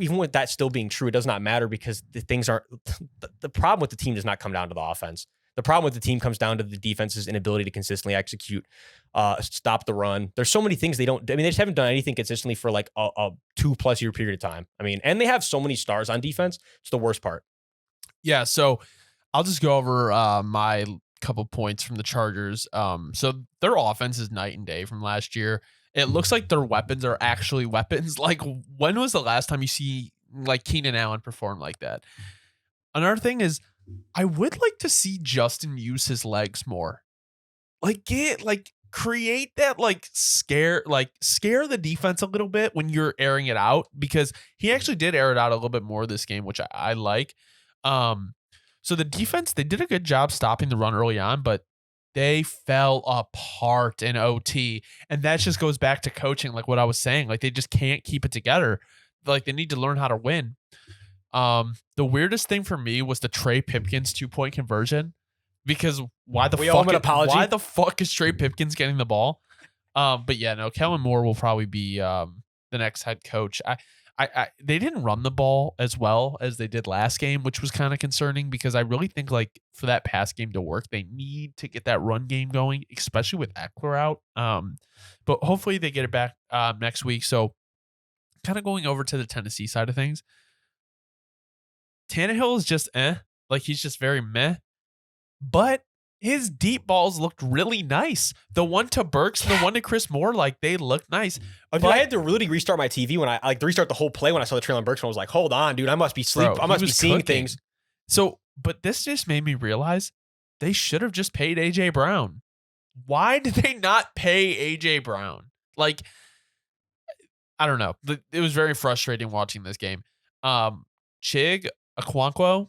even with that still being true, it does not matter because the problem with the team does not come down to the offense. The problem with the team comes down to the defense's inability to consistently execute, stop the run. There's so many things they just haven't done anything consistently for like a 2+ year period of time. And they have so many stars on defense. It's the worst part. Yeah. So I'll just go over my couple points from the Chargers. So their offense is night and day from last year. It looks like their weapons are actually weapons. Like, when was the last time you see like Keenan Allen perform like that? Another thing is, I would like to see Justin use his legs more. Create that scare the defense a little bit when you're airing it out, because he actually did air it out a little bit more this game, which I like. So the defense, they did a good job stopping the run early on, but they fell apart in OT. And that just goes back to coaching, like what I was saying. Like, they just can't keep it together. Like, they need to learn how to win. The weirdest thing for me was the Trey Pipkins 2-point conversion, because why the fuck is Trey Pipkins getting the ball? But yeah, no, Kellen Moore will probably be the next head coach. They didn't run the ball as well as they did last game, which was kind of concerning, because I really think like for that pass game to work, they need to get that run game going, especially with Eckler out. But hopefully they get it back next week. So kind of going over to the Tennessee side of things, Tannehill is just like, he's just very meh, but his deep balls looked really nice. The one to Burks and the one to Chris Moore, like, they looked nice. But I had to really restart my TV when I restart the whole play when I saw the Traylon Burks one. I was like, hold on, dude, I must be seeing things. So, but this just made me realize they should have just paid AJ Brown. Why did they not pay AJ Brown? Like, I don't know. It was very frustrating watching this game. Chig Okonkwo,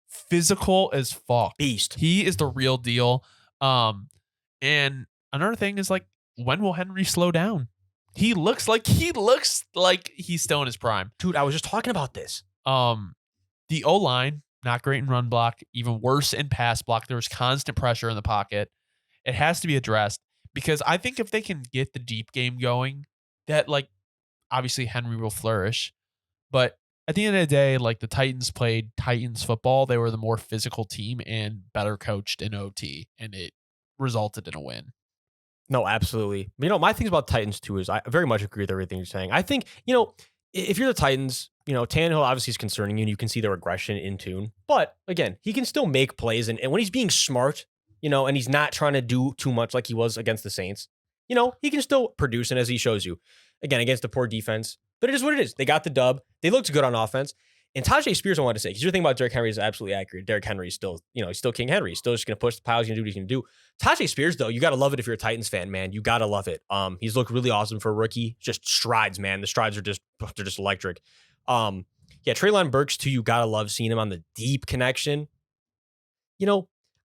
physical as fuck. Beast. He is the real deal. And another thing is, like, when will Henry slow down? He looks like he's still in his prime. Dude, I was just talking about this. The O-line, not great in run block, even worse in pass block. There was constant pressure in the pocket. It has to be addressed, because I think if they can get the deep game going, that, like, obviously Henry will flourish. But at the end of the day, like, the Titans played Titans football. They were the more physical team and better coached in OT, and it resulted in a win. No, absolutely. My things about Titans too is I very much agree with everything you're saying. I think, if you're the Titans, Tannehill obviously is concerning you, and you can see the regression in tune. But again, he can still make plays, and when he's being smart, and he's not trying to do too much like he was against the Saints, he can still produce, and as he shows you, again, against a poor defense. But it is what it is. They got the dub. They looked good on offense. And Tajay Spears, I wanted to say, because your thing about Derrick Henry is absolutely accurate. Derrick Henry is still, he's still King Henry. He's still just going to push the piles. He's going to do what he's going to do. Tajay Spears, though, you got to love it if you're a Titans fan, man. You got to love it. He's looked really awesome for a rookie. Just strides, man. The strides are they're just electric. Yeah, Treylon Burks, too, you got to love seeing him on the deep connection.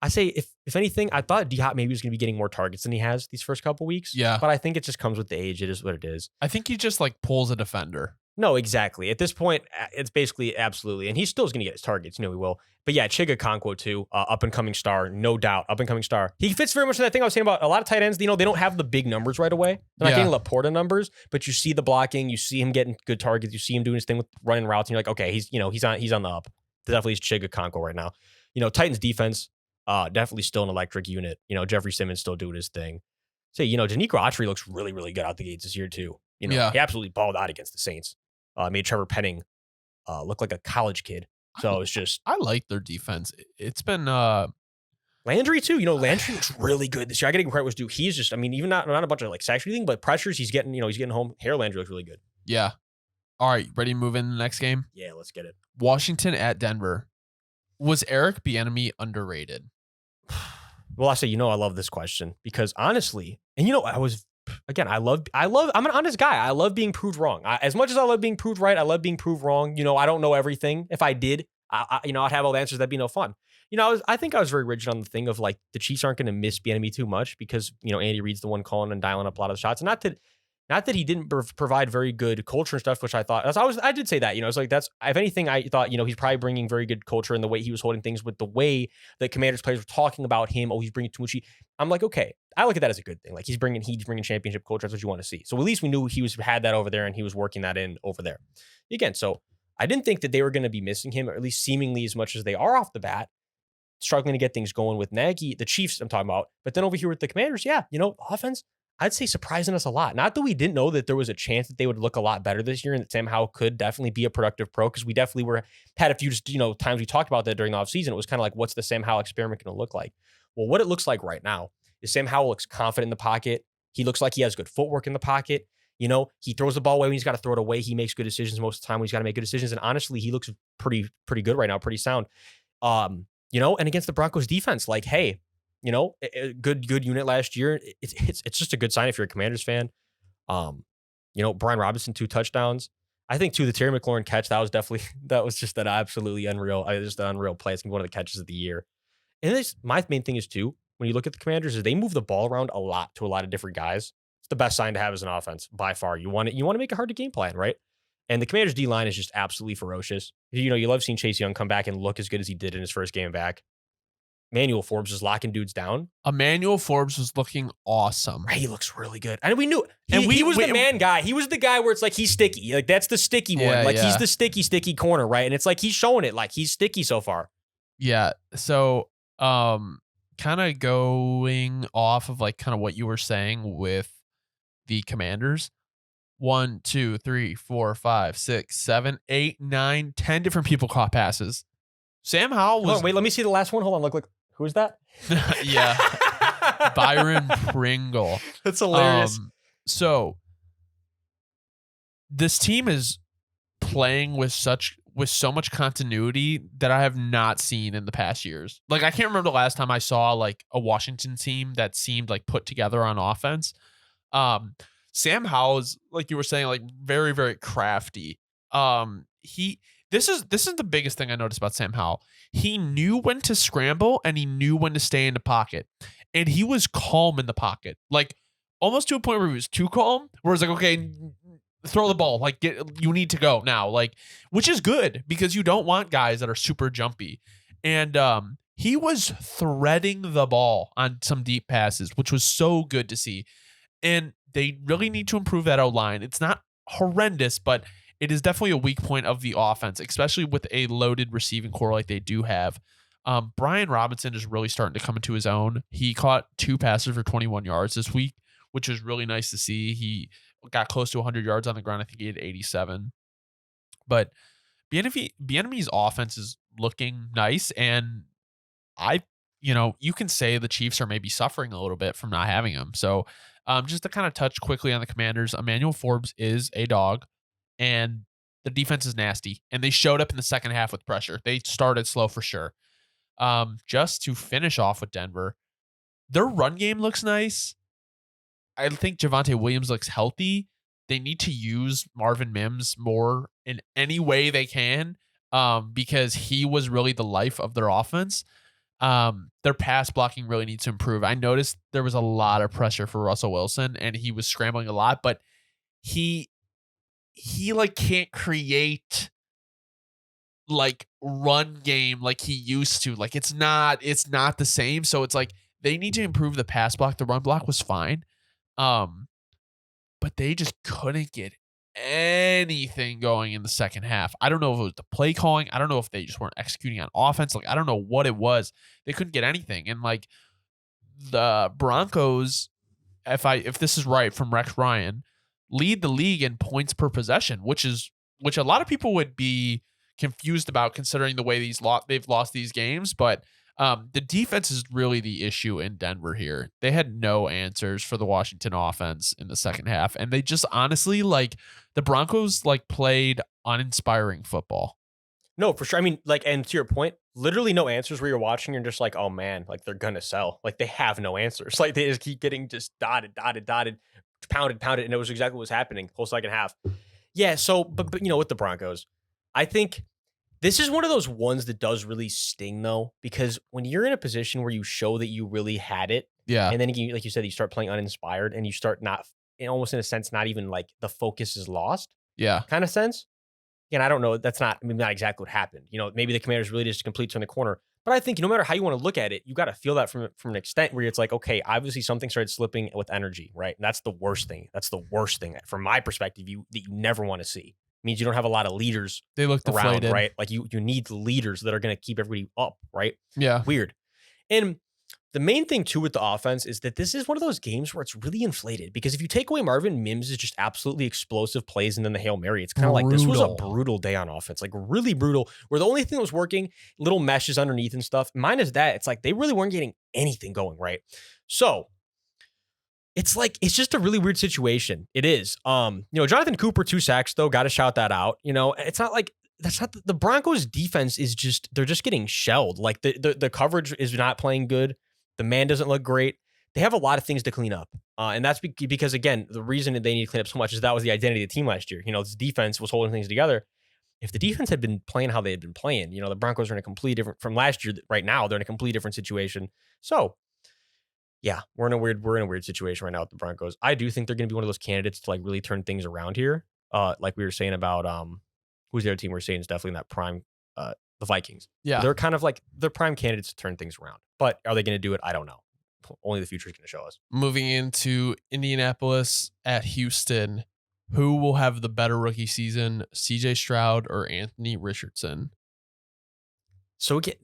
I say, if anything, I thought D-Hop maybe was going to be getting more targets than he has these first couple weeks. Yeah. But I think it just comes with the age. It is what it is. I think he just pulls a defender. No, exactly. At this point, it's basically absolutely. And he still is going to get his targets. He will. But yeah, Chiga Okonkwo too, up-and-coming star, no doubt, up-and-coming star. He fits very much in that thing I was saying about a lot of tight ends. They don't have the big numbers right away. They're not getting Laporta numbers, but you see the blocking, you see him getting good targets, you see him doing his thing with running routes, and you're like, okay, he's on the up. Definitely is Chiga Okonkwo right now. Titans defense, definitely still an electric unit. Jeffrey Simmons still doing his thing. So, Danico Autry looks really, really good out the gates this year too. He absolutely balled out against the Saints. Made Trevor Penning look like a college kid. So it's just... I like their defense. It's been... Landry, too. Landry looks really good this year. I got to give credit was due. He's just... even not a bunch of sacks or anything, but pressures he's getting, he's getting home. Hair Landry looks really good. Yeah. All right. Ready to move in the next game? Yeah, let's get it. Washington at Denver. Was Eric Bieniemy underrated? Well, I say, I love this question because honestly, and I was... Again, I'm an honest guy. I love being proved wrong. As much as I love being proved right, I love being proved wrong. I don't know everything. If I did, I'd have all the answers. That'd be no fun. I think I was very rigid on the thing of the Chiefs aren't going to miss Bieniemy too much because, Andy Reid's the one calling and dialing up a lot of the shots. And not that he didn't provide very good culture and stuff, which I thought I did say that, it's that's, if anything, I thought, he's probably bringing very good culture in the way he was holding things with the way the Commanders players were talking about him. Oh, he's bringing too much. I'm like, okay, I look at that as a good thing. He's bringing championship culture. That's what you want to see. So at least we knew he had that over there and he was working that in over there. Again, so I didn't think that they were going to be missing him, or at least seemingly as much as they are off the bat, struggling to get things going with Nagy, the Chiefs I'm talking about. But then over here with the Commanders, offense, I'd say surprising us a lot. Not that we didn't know that there was a chance that they would look a lot better this year and that Sam Howell could definitely be a productive pro, because we definitely had a few times we talked about that during the offseason. It was kind of like, what's the Sam Howell experiment going to look like? Well, what it looks like right now is Sam Howell looks confident in the pocket. He looks like he has good footwork in the pocket. He throws the ball away when he's got to throw it away. He makes good decisions most of the time when he's got to make good decisions. And honestly, he looks pretty good right now, pretty sound. And against the Broncos defense, hey, a good unit last year. It's just a good sign if you're a Commanders fan. Brian Robinson, 2 touchdowns. I think too, the Terry McLaurin catch, that was just an absolutely unreal, just an unreal play. It's gonna be one of the catches of the year. And my main thing is too, when you look at the Commanders, is they move the ball around a lot to a lot of different guys. It's the best sign to have as an offense by far. You want to make it hard to game plan, right? And the Commanders D line is just absolutely ferocious. You love seeing Chase Young come back and look as good as he did in his first game back. Emmanuel Forbes is locking dudes down. Emmanuel Forbes was looking awesome. He looks really good. And we knew he was the man guy. He was the guy where it's he's sticky. That's the sticky one. He's the sticky corner, right? And it's he's showing it. He's sticky so far. Yeah. So kind of going off of kind of what you were saying with the Commanders. 1, 2, 3, 4, 5, 6, 7, 8, 9, 10 different people caught passes. Sam Howell was... wait, let me see the last one. Hold on. Look, who is that? Yeah. Byron Pringle. That's hilarious. So this team is playing with so much continuity that I have not seen in the past years. I can't remember the last time I saw a Washington team that seemed put together on offense. Sam Howell is, like you were saying, very, very crafty. This is the biggest thing I noticed about Sam Howell. He knew when to scramble and he knew when to stay in the pocket. And he was calm in the pocket. Almost to a point where he was too calm. Where it's okay, throw the ball. You need to go now. Which is good because you don't want guys that are super jumpy. And he was threading the ball on some deep passes, which was so good to see. And they really need to improve that O-line. It's not horrendous, but it is definitely a weak point of the offense, especially with a loaded receiving core like they do have. Brian Robinson is really starting to come into his own. He caught 2 passes for 21 yards this week, which was really nice to see. He got close to 100 yards on the ground. I think he had 87. But Bieniemy's offense is looking nice, and I you can say the Chiefs are maybe suffering a little bit from not having him. So just to kind of touch quickly on the Commanders, Emmanuel Forbes is a dog, and the defense is nasty. And they showed up in the second half with pressure. They started slow for sure. Just to finish off with Denver, their run game looks nice. I think Javonte Williams looks healthy. They need to use Marvin Mims more in any way they can, because he was really the life of their offense. Their pass blocking really needs to improve. I noticed there was a lot of pressure for Russell Wilson, and he was scrambling a lot, but he like can't create like run game like he used to. Like it's not the same. So it's like they need to improve the pass block. The run block was fine. But they just couldn't get anything going in the second half. I don't know if it was the play calling. I don't know if they just weren't executing on offense. Like, I don't know what it was. They couldn't get anything. And like the Broncos, if this is right from Rex Ryan, lead the league in points per possession, which a lot of people would be confused about considering the way they've lost these games. But the defense is really the issue in Denver here. They had no answers for the Washington offense in the second half. And they just honestly, like, the Broncos like played uninspiring football. No, for sure. I mean, like, and to your point, literally no answers where you're watching. You're just like, oh man, like they're going to sell. Like they have no answers. Like they just keep getting just dotted, pounded. And it was exactly what was happening whole second half. Yeah. So, but with the Broncos, I think this is one of those ones that does really sting though, because when you're in a position where you show that you really had it, yeah, and then like you said, you start playing uninspired and you start almost in a sense, not even like the focus is lost. Yeah. Kind of sense. And I don't know. That's not exactly what happened. Maybe the Commanders really just complete turn the corner. But I think no matter how you want to look at it, you got to feel that from an extent where it's like, okay, obviously something started slipping with energy, right? And that's the worst thing. That's the worst thing from my perspective. That you never want to see. Means you don't have a lot of leaders. They look around, deflated, right? Like you need leaders that are going to keep everybody up, right? Yeah. Weird. And the main thing too with the offense is that this is one of those games where it's really inflated, because if you take away Marvin Mims' just absolutely explosive plays and then the Hail Mary, it's kind of like this was a brutal day on offense, like really brutal, where the only thing that was working, little meshes underneath and stuff. Minus that, it's like they really weren't getting anything going, right? So it's like, it's just a really weird situation. It is. Jonathan Cooper, 2 sacks though, got to shout that out. It's not like, that's not the Broncos defense is just, they're just getting shelled. Like the coverage is not playing good. The man doesn't look great. They have a lot of things to clean up. And that's because, again, the reason that they need to clean up so much is that was the identity of the team last year. This defense was holding things together. If the defense had been playing how they had been playing, the Broncos are in a completely different from last year. Right now, they're in a completely different situation. So, yeah, we're in a weird situation right now with the Broncos. I do think they're going to be one of those candidates to like really turn things around here. Like we were saying about who's the other team we're saying is definitely in that prime, the Vikings. Yeah. They're kind of like they're prime candidates to turn things around. But are they going to do it? I don't know. Only the future is going to show us. Moving into Indianapolis at Houston, who will have the better rookie season, CJ Stroud or Anthony Richardson? So again,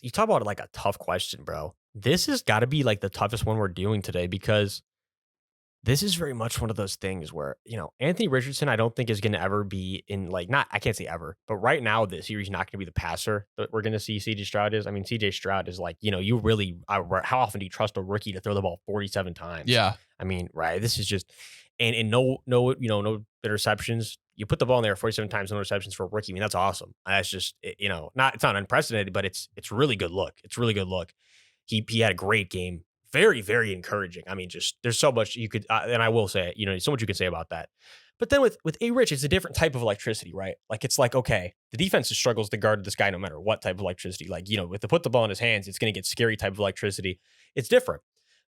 you talk about like a tough question, bro. This has got to be like the toughest one we're doing today, because this is very much one of those things where, Anthony Richardson, I don't think is going to ever be in like, I can't say ever, but right now this year, he's not going to be the passer that we're going to see CJ Stroud is. I mean, CJ Stroud is like, you really, how often do you trust a rookie to throw the ball 47 times? Yeah. I mean, right. This is just, and no interceptions. You put the ball in there 47 times, no interceptions for a rookie. I mean, that's awesome. That's just, it's not unprecedented, but it's really good look. It's really good look. He had a great game. Very, very encouraging. I mean, just there's so much you could, and I will say, so much you can say about that. But then with A. Rich, it's a different type of electricity, right? Like it's like, okay, the defense just struggles to guard this guy no matter what type of electricity. Like, with to put the ball in his hands, it's going to get scary type of electricity. It's different.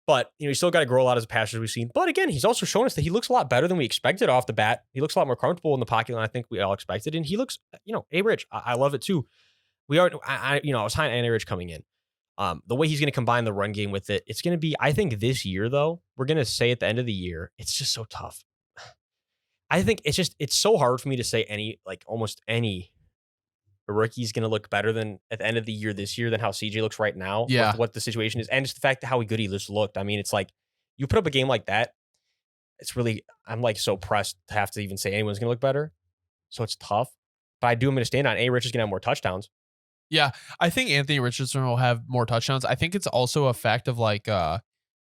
But, he's still got to grow a lot as a passer we've seen. But again, he's also shown us that he looks a lot better than we expected off the bat. He looks a lot more comfortable in the pocket than I think we all expected. And he looks, A. Rich, I love it too. I was high on A. Rich coming in. The way he's going to combine the run game with it, it's going to be, I think this year, though, we're going to say at the end of the year, it's just so tough. I think it's so hard for me to say almost any rookie's going to look better than at the end of the year this year than how CJ looks right now. Yeah. With what the situation is. And just the fact that how good he just looked. I mean, it's like you put up a game like that. It's really, I'm like so pressed to have to even say anyone's going to look better. So it's tough. But I do, I'm going to stand on A. Rich is going to have more touchdowns. Yeah, I think Anthony Richardson will have more touchdowns. I think it's also a fact of like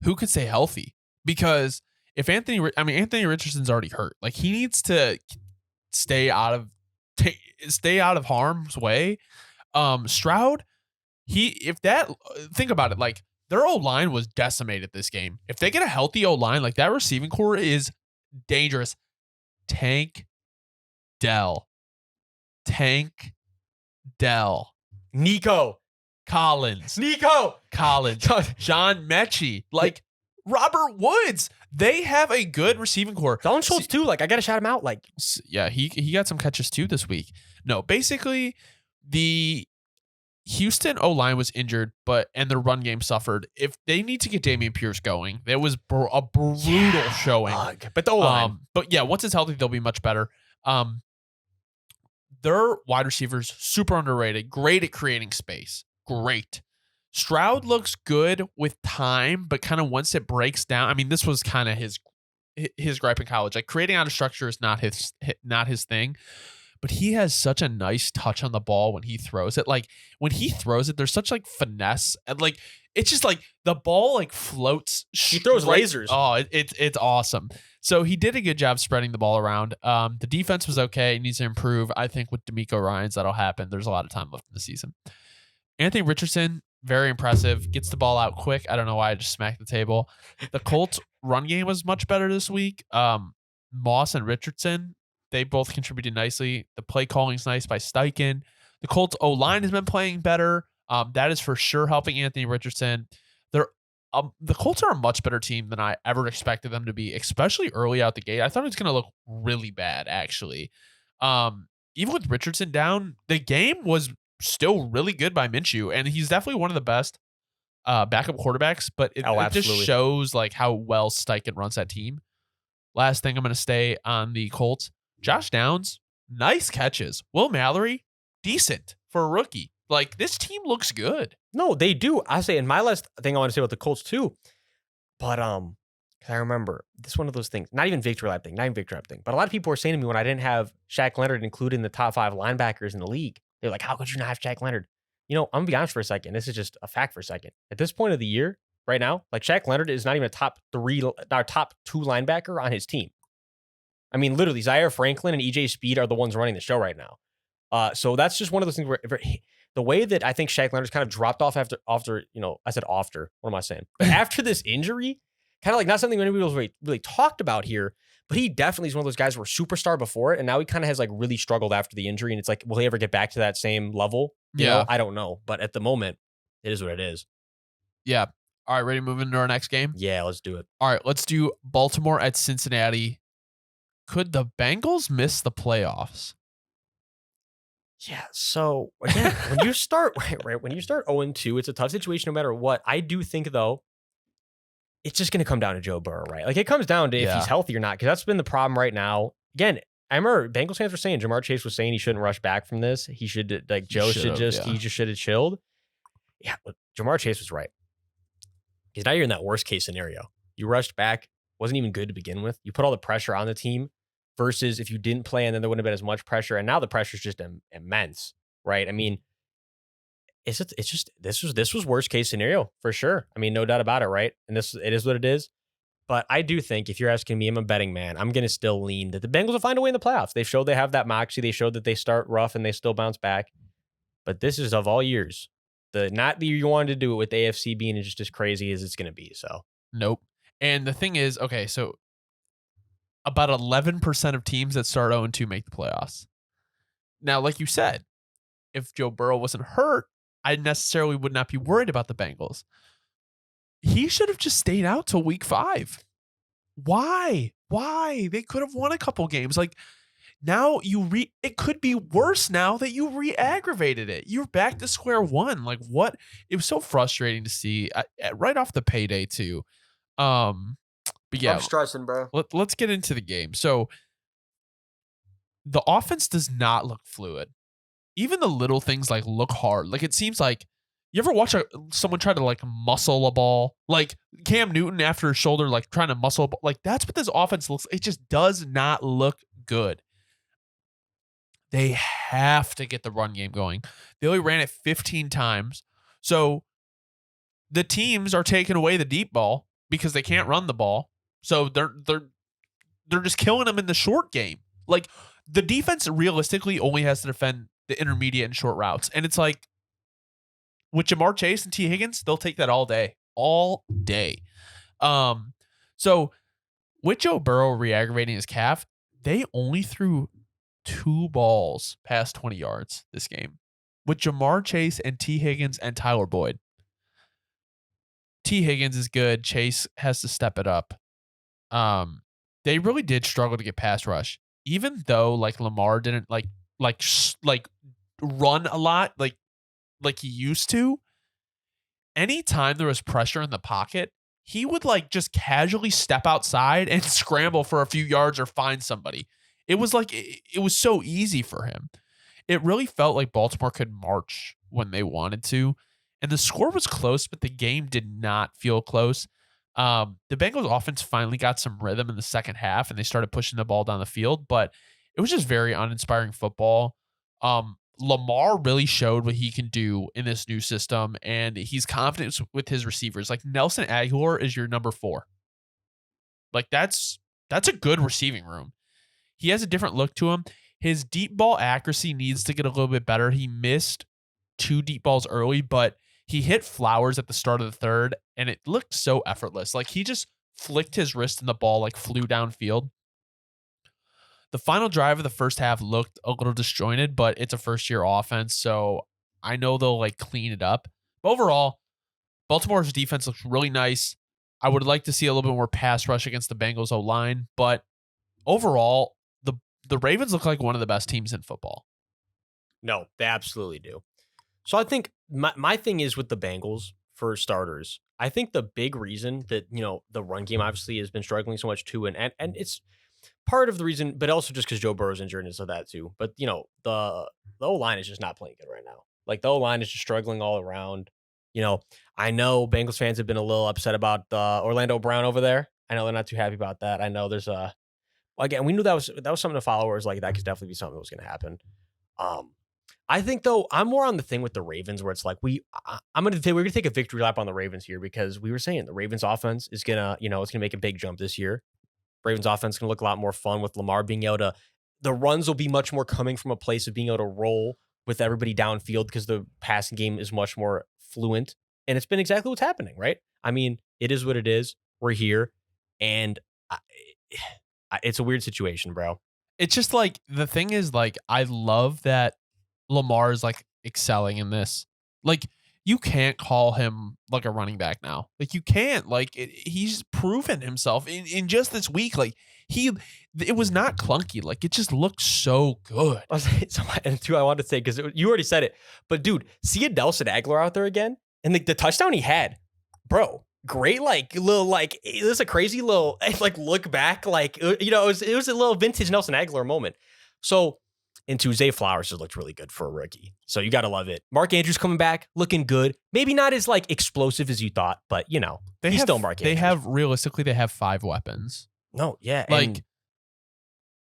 who could stay healthy, because if Anthony Richardson's already hurt. Like he needs to stay out of stay out of harm's way. Stroud, think about it, like their O-line was decimated this game. If they get a healthy O-line, like that receiving core is dangerous. Tank Dell. Nico Collins. John Mechie. Like Robert Woods. They have a good receiving core. Dalton Schultz too. Like I gotta shout him out. Like yeah, he got some catches too this week. No, basically the Houston O-line was injured, and their run game suffered. If they need to get Dameon Pierce going, there was a brutal showing. But the O-line. But yeah, once it's healthy, they'll be much better. Their wide receivers, super underrated, great at creating space. Great. Stroud looks good with time, but kind of once it breaks down, I mean, this was kind of his gripe in college. Like creating out of structure is not his thing. But he has such a nice touch on the ball when he throws it. Like when he throws it, there's such like finesse, and like it's just like the ball like floats. He throws lasers. Oh, it's awesome. So he did a good job spreading the ball around. The defense was okay. It needs to improve. I think with D'Amico Ryans that'll happen. There's a lot of time left in the season. Anthony Richardson, very impressive. Gets the ball out quick. I don't know why I just smacked the table. The Colts run game was much better this week. Moss and Richardson, they both contributed nicely. The play calling is nice by Steichen. The Colts O-line has been playing better. That is for sure helping Anthony Richardson. The Colts are a much better team than I ever expected them to be, especially early out the gate. I thought it was going to look really bad, actually. Even with Richardson down, the game was still really good by Minshew, and he's definitely one of the best backup quarterbacks, but it just shows like how well Steichen runs that team. Last thing, I'm going to stay on the Colts. Josh Downs, nice catches. Will Mallory, decent for a rookie. Like, this team looks good. No, they do. I say, in my last thing I want to say about the Colts too, but I remember this is one of those things, not even victory lap thing, but a lot of people were saying to me when I didn't have Shaq Leonard included in the top 5 linebackers in the league, they're like, how could you not have Shaq Leonard? You know, I'm going to be honest for a second. This is just a fact for a second. At this point of the year, right now, like Shaq Leonard is not even a top 2 linebacker on his team. I mean, literally, Zaire Franklin and EJ Speed are the ones running the show right now. So that's just one of those things where the way that I think Shaq Leonard's kind of dropped off after, I said after, what am I saying? But after this injury, kind of like not something anybody really talked about here, but he definitely is one of those guys who were superstar before it, and now he kind of has like really struggled after the injury, and it's like, will he ever get back to that same level? You know, I don't know, but at the moment, it is what it is. Yeah. All right, ready to move into our next game? Yeah, let's do it. All right, let's do Baltimore at Cincinnati. Could the Bengals miss the playoffs? Yeah, so again, when you start when you start 0-2, it's a tough situation no matter what. I do think though, it's just going to come down to Joe Burrow, right? Like it comes down to if he's healthy or not, because that's been the problem right now. Again, I remember Bengals fans were saying Jamar Chase was saying he shouldn't rush back from this. He should he just should have chilled. Yeah, but Jamar Chase was right. Because now you're in that worst case scenario. You rushed back, wasn't even good to begin with. You put all the pressure on the team. Versus if you didn't play and then there wouldn't have been as much pressure. And now the pressure is just immense, right? I mean, this was worst case scenario for sure. I mean, no doubt about it, right? And it is what it is. But I do think if you're asking me, I'm a betting man. I'm going to still lean that the Bengals will find a way in the playoffs. They showed they have that moxie. They showed that they start rough and they still bounce back. But this is of all years, not the year you wanted to do it with the AFC being just as crazy as it's going to be. So nope. And the thing is, okay, so about 11% of teams that start 0-2 make the playoffs. Now, like you said, if Joe Burrow wasn't hurt, I necessarily would not be worried about the Bengals. He should have just stayed out till week 5. Why? They could have won a couple games. Like now it could be worse now that you re-aggravated it. You're back to square one. Like what? It was so frustrating to see right off the payday too. But yeah, I'm stressing, bro. Let's get into the game. So the offense does not look fluid. Even the little things like look hard. Like it seems like you ever watch someone try to like muscle a ball, like Cam Newton after his shoulder, like trying to muscle a ball. Like that's what this offense looks. It just does not look good. They have to get the run game going. They only ran it 15 times. So the teams are taking away the deep ball because they can't run the ball. So they're just killing them in the short game. Like, the defense realistically only has to defend the intermediate and short routes. And it's like, with Jamar Chase and T. Higgins, they'll take that all day. All day. So with Joe Burrow re-aggravating his calf, they only threw 2 balls past 20 yards this game. With Jamar Chase and T. Higgins and Tyler Boyd. T. Higgins is good. Chase has to step it up. They really did struggle to get pass rush. Even though like Lamar didn't like run a lot like he used to, anytime there was pressure in the pocket, he would like just casually step outside and scramble for a few yards or find somebody. It was like it was so easy for him. It really felt like Baltimore could march when they wanted to. And the score was close, but the game did not feel close. The Bengals offense finally got some rhythm in the second half, and they started pushing the ball down the field, but it was just very uninspiring football. Lamar really showed what he can do in this new system, and he's confident with his receivers. Like, Nelson Aguilar is your number 4. Like, that's a good receiving room. He has a different look to him. His deep ball accuracy needs to get a little bit better. He missed 2 deep balls early, but he hit Flowers at the start of the third, and it looked so effortless. Like, he just flicked his wrist and the ball like flew downfield. The final drive of the first half looked a little disjointed, but it's a first-year offense, so I know they'll like clean it up. But overall, Baltimore's defense looks really nice. I would like to see a little bit more pass rush against the Bengals O-line, but overall, the Ravens look like one of the best teams in football. No, they absolutely do. So I think my thing is with the Bengals, for starters, I think the big reason that, you know, the run game obviously has been struggling so much too, and it's part of the reason, but also just because Joe Burrow's injured and so that too. But, you know, the O-line is just not playing good right now. Like, the O-line is just struggling all around. You know, I know Bengals fans have been a little upset about Orlando Brown over there. I know they're not too happy about that. I know there's again, we knew that was something to followers like that could definitely be something that was going to happen. I think though I'm more on the thing with the Ravens where it's like we're gonna take a victory lap on the Ravens here, because we were saying the Ravens offense is gonna, you know, it's gonna make a big jump this year. Ravens offense is gonna look a lot more fun with Lamar being able to. The runs will be much more coming from a place of being able to roll with everybody downfield because the passing game is much more fluent, and it's been exactly what's happening, right? I mean, it is what it is. We're here, and it's a weird situation, bro. It's just like, the thing is, like, I love that Lamar is like excelling in this. Like, you can't call him like a running back now. Like, you can't. Like, he's proven himself in just this week. Like, it was not clunky. Like, it just looked so good. And two, I wanted to say, because you already said it, but dude, see a Nelson Aguilar out there again, and the touchdown he had, bro. Great, like little, like it was a crazy little like look back, like, you know, it was a little vintage Nelson Aguilar moment. So, into Zay Flowers just looked really good for a rookie, so you got to love it. Mark Andrews coming back, looking good. Maybe not as like explosive as you thought, but you know, he's still Mark Andrews. They have 5 weapons. No, yeah, like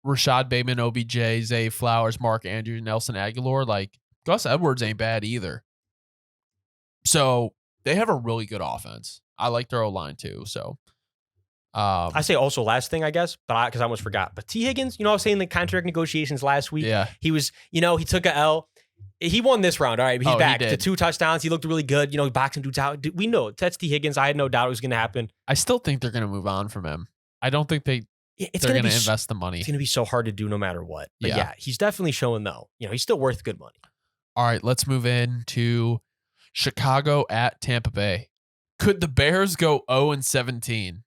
Rashad Bateman, OBJ, Zay Flowers, Mark Andrews, Nelson Aguilar. Like, Gus Edwards ain't bad either. So they have a really good offense. I like their O-line too. So I say also last thing, I guess, but because I almost forgot. But T. Higgins, you know, I was saying the contract negotiations last week. Yeah, he was, you know, he took a L. He won this round. All right, he's back to 2 touchdowns. He looked really good. You know, boxing dudes out. We know that's T. Higgins. I had no doubt it was going to happen. I still think they're going to move on from him. I don't think they're going to invest the money. It's going to be so hard to do no matter what. But yeah, he's definitely showing though. You know, he's still worth good money. All right, let's move into Chicago at Tampa Bay. Could the Bears go 0-17?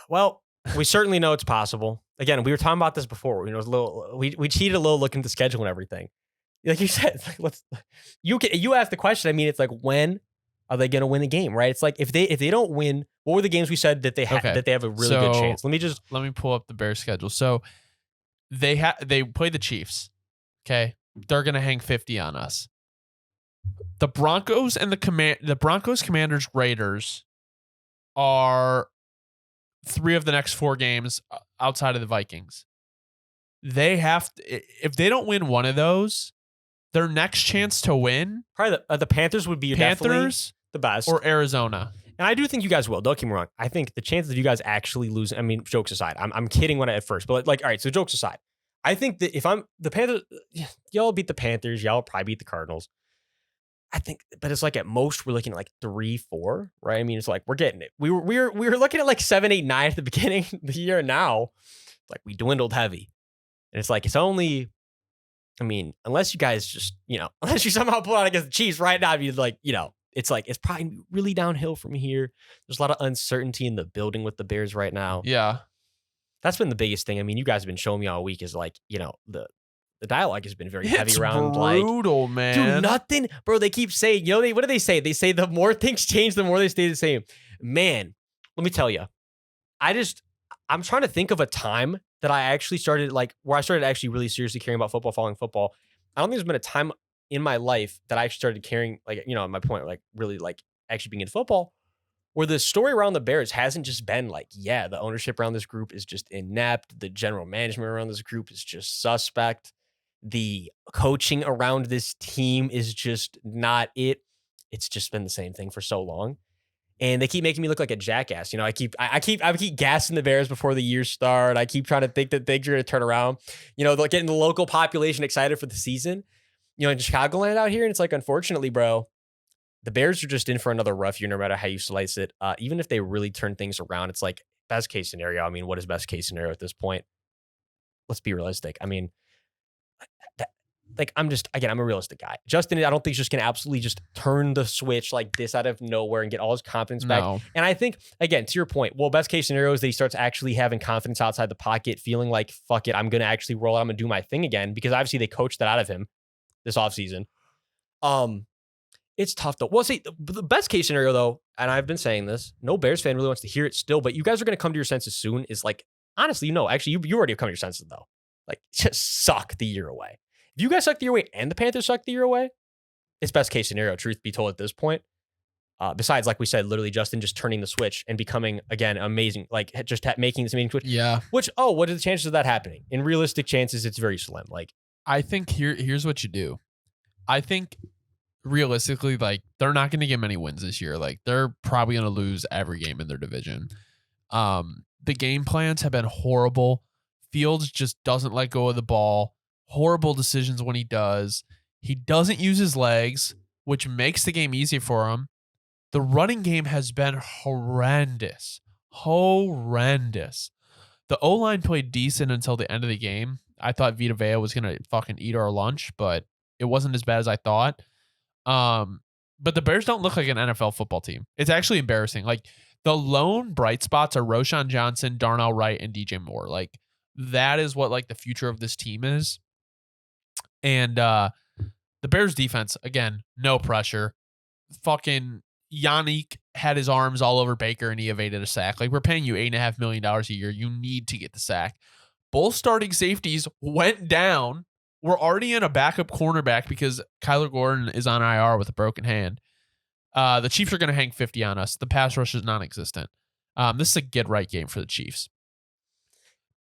Well, we certainly know it's possible. Again, we were talking about this before. You know, it was a little, we cheated a little looking at the schedule and everything. Like you said, like, you asked the question. I mean, it's like, when are they going to win the game, right? It's like if they don't win, what were the games we said that they that they have a really good chance? Let me pull up the Bears schedule. So they play the Chiefs. Okay, they're going to hang 50 on us. The Broncos and the Broncos, Commanders, Raiders are 3 of the next 4 games outside of the Vikings. They have to, if they don't win one of those, their next chance to win, Probably the Panthers would be definitely Panthers the best. or Arizona. And I do think you guys will. Don't get me wrong. I think the chances of you guys actually losing, I mean, jokes aside, I'm kidding when at first, but like, all right, so jokes aside, I think that if I'm the Panthers, y'all beat the Panthers, y'all probably beat the Cardinals. I think, but it's like at most we're looking at like 3-4, right? I mean, it's like we're getting it. We were looking at like 7, 8, 9 at the beginning of the year. Now, like we dwindled heavy, and it's like it's only. I mean, unless you guys just, unless you somehow pull out against the Chiefs right now, you'd like, it's like, it's probably really downhill from here. There's a lot of uncertainty in the building with the Bears right now. Yeah. That's been the biggest thing. I mean, you guys have been showing me all week is like, the dialogue has been very heavy around brutal, like, man. do nothing. Bro, they keep saying, what do they say? They say the more things change, the more they stay the same. Man, let me tell you, I'm trying to think of a time that I actually started where I started actually really seriously caring about football, following football. I don't think there's been a time in my life that I actually started caring, my point, really actually being in football, where the story around the Bears hasn't just been the ownership around this group is just inept. The general management around this group is just suspect. The coaching around this team is just not it. It's just been the same thing for so long. And they keep making me look like a jackass. I keep gassing the Bears before the year start. I keep trying to think that things are going to turn around. Getting the local population excited for the season. In Chicagoland out here, and it's like, unfortunately, bro, the Bears are just in for another rough year, no matter how you slice it. Even if they really turn things around, it's like best case scenario. I mean, what is best case scenario at this point? Let's be realistic. I mean, I'm a realistic guy. Justin, I don't think he's just going to absolutely just turn the switch like this out of nowhere and get all his confidence back. No. And I think, again, to your point, well, best case scenario is that he starts actually having confidence outside the pocket, feeling like, fuck it, I'm going to actually roll out. I'm going to do my thing again, because obviously they coached that out of him this offseason. It's tough, though. Well, see, the best case scenario, though, and I've been saying this, no Bears fan really wants to hear it still, but you guys are going to come to your senses soon, is like, honestly, actually, you already have come to your senses, though. Like, just suck the year away. If you guys suck the year away and the Panthers suck the year away, it's best case scenario, truth be told, at this point. Besides, like we said, literally Justin just turning the switch and becoming, again, amazing, making this amazing switch. Yeah. Which, what are the chances of that happening? In realistic chances, it's very slim. I think here's what you do. I think realistically, they're not going to get many wins this year. They're probably going to lose every game in their division. The game plans have been horrible. Fields just doesn't let go of the ball. Horrible decisions when he does. He doesn't use his legs, which makes the game easy for him. The running game has been horrendous. Horrendous. The O-line played decent until the end of the game. I thought Vita Vea was going to fucking eat our lunch, but it wasn't as bad as I thought. But the Bears don't look like an NFL football team. It's actually embarrassing. The lone bright spots are Roshan Johnson, Darnell Wright, and DJ Moore. That is what the future of this team is. And the Bears defense, again, no pressure. Fucking Yannick had his arms all over Baker and he evaded a sack. We're paying you $8.5 million a year. You need to get the sack. Both starting safeties went down. We're already in a backup cornerback because Kyler Gordon is on IR with a broken hand. The Chiefs are going to hang 50 on us. The pass rush is non-existent. This is a get-right game for the Chiefs.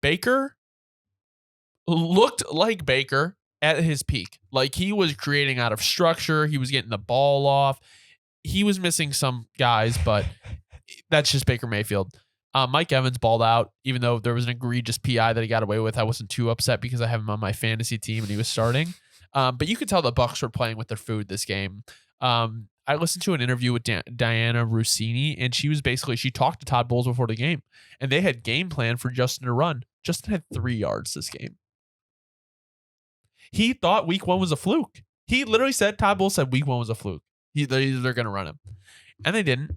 Baker looked like Baker at his peak. He was creating out of structure. He was getting the ball off. He was missing some guys, but that's just Baker Mayfield. Mike Evans balled out, even though there was an egregious PI that he got away with. I wasn't too upset because I have him on my fantasy team and he was starting. But you could tell the Bucs were playing with their food this game. I listened to an interview with Diana Rossini, and she talked to Todd Bowles before the game, and they had game plan for Justin to run. Justin had 3 yards this game. He thought week 1 was a fluke. He literally said, Todd Bowles said week 1 was a fluke. They're going to run him. And they didn't.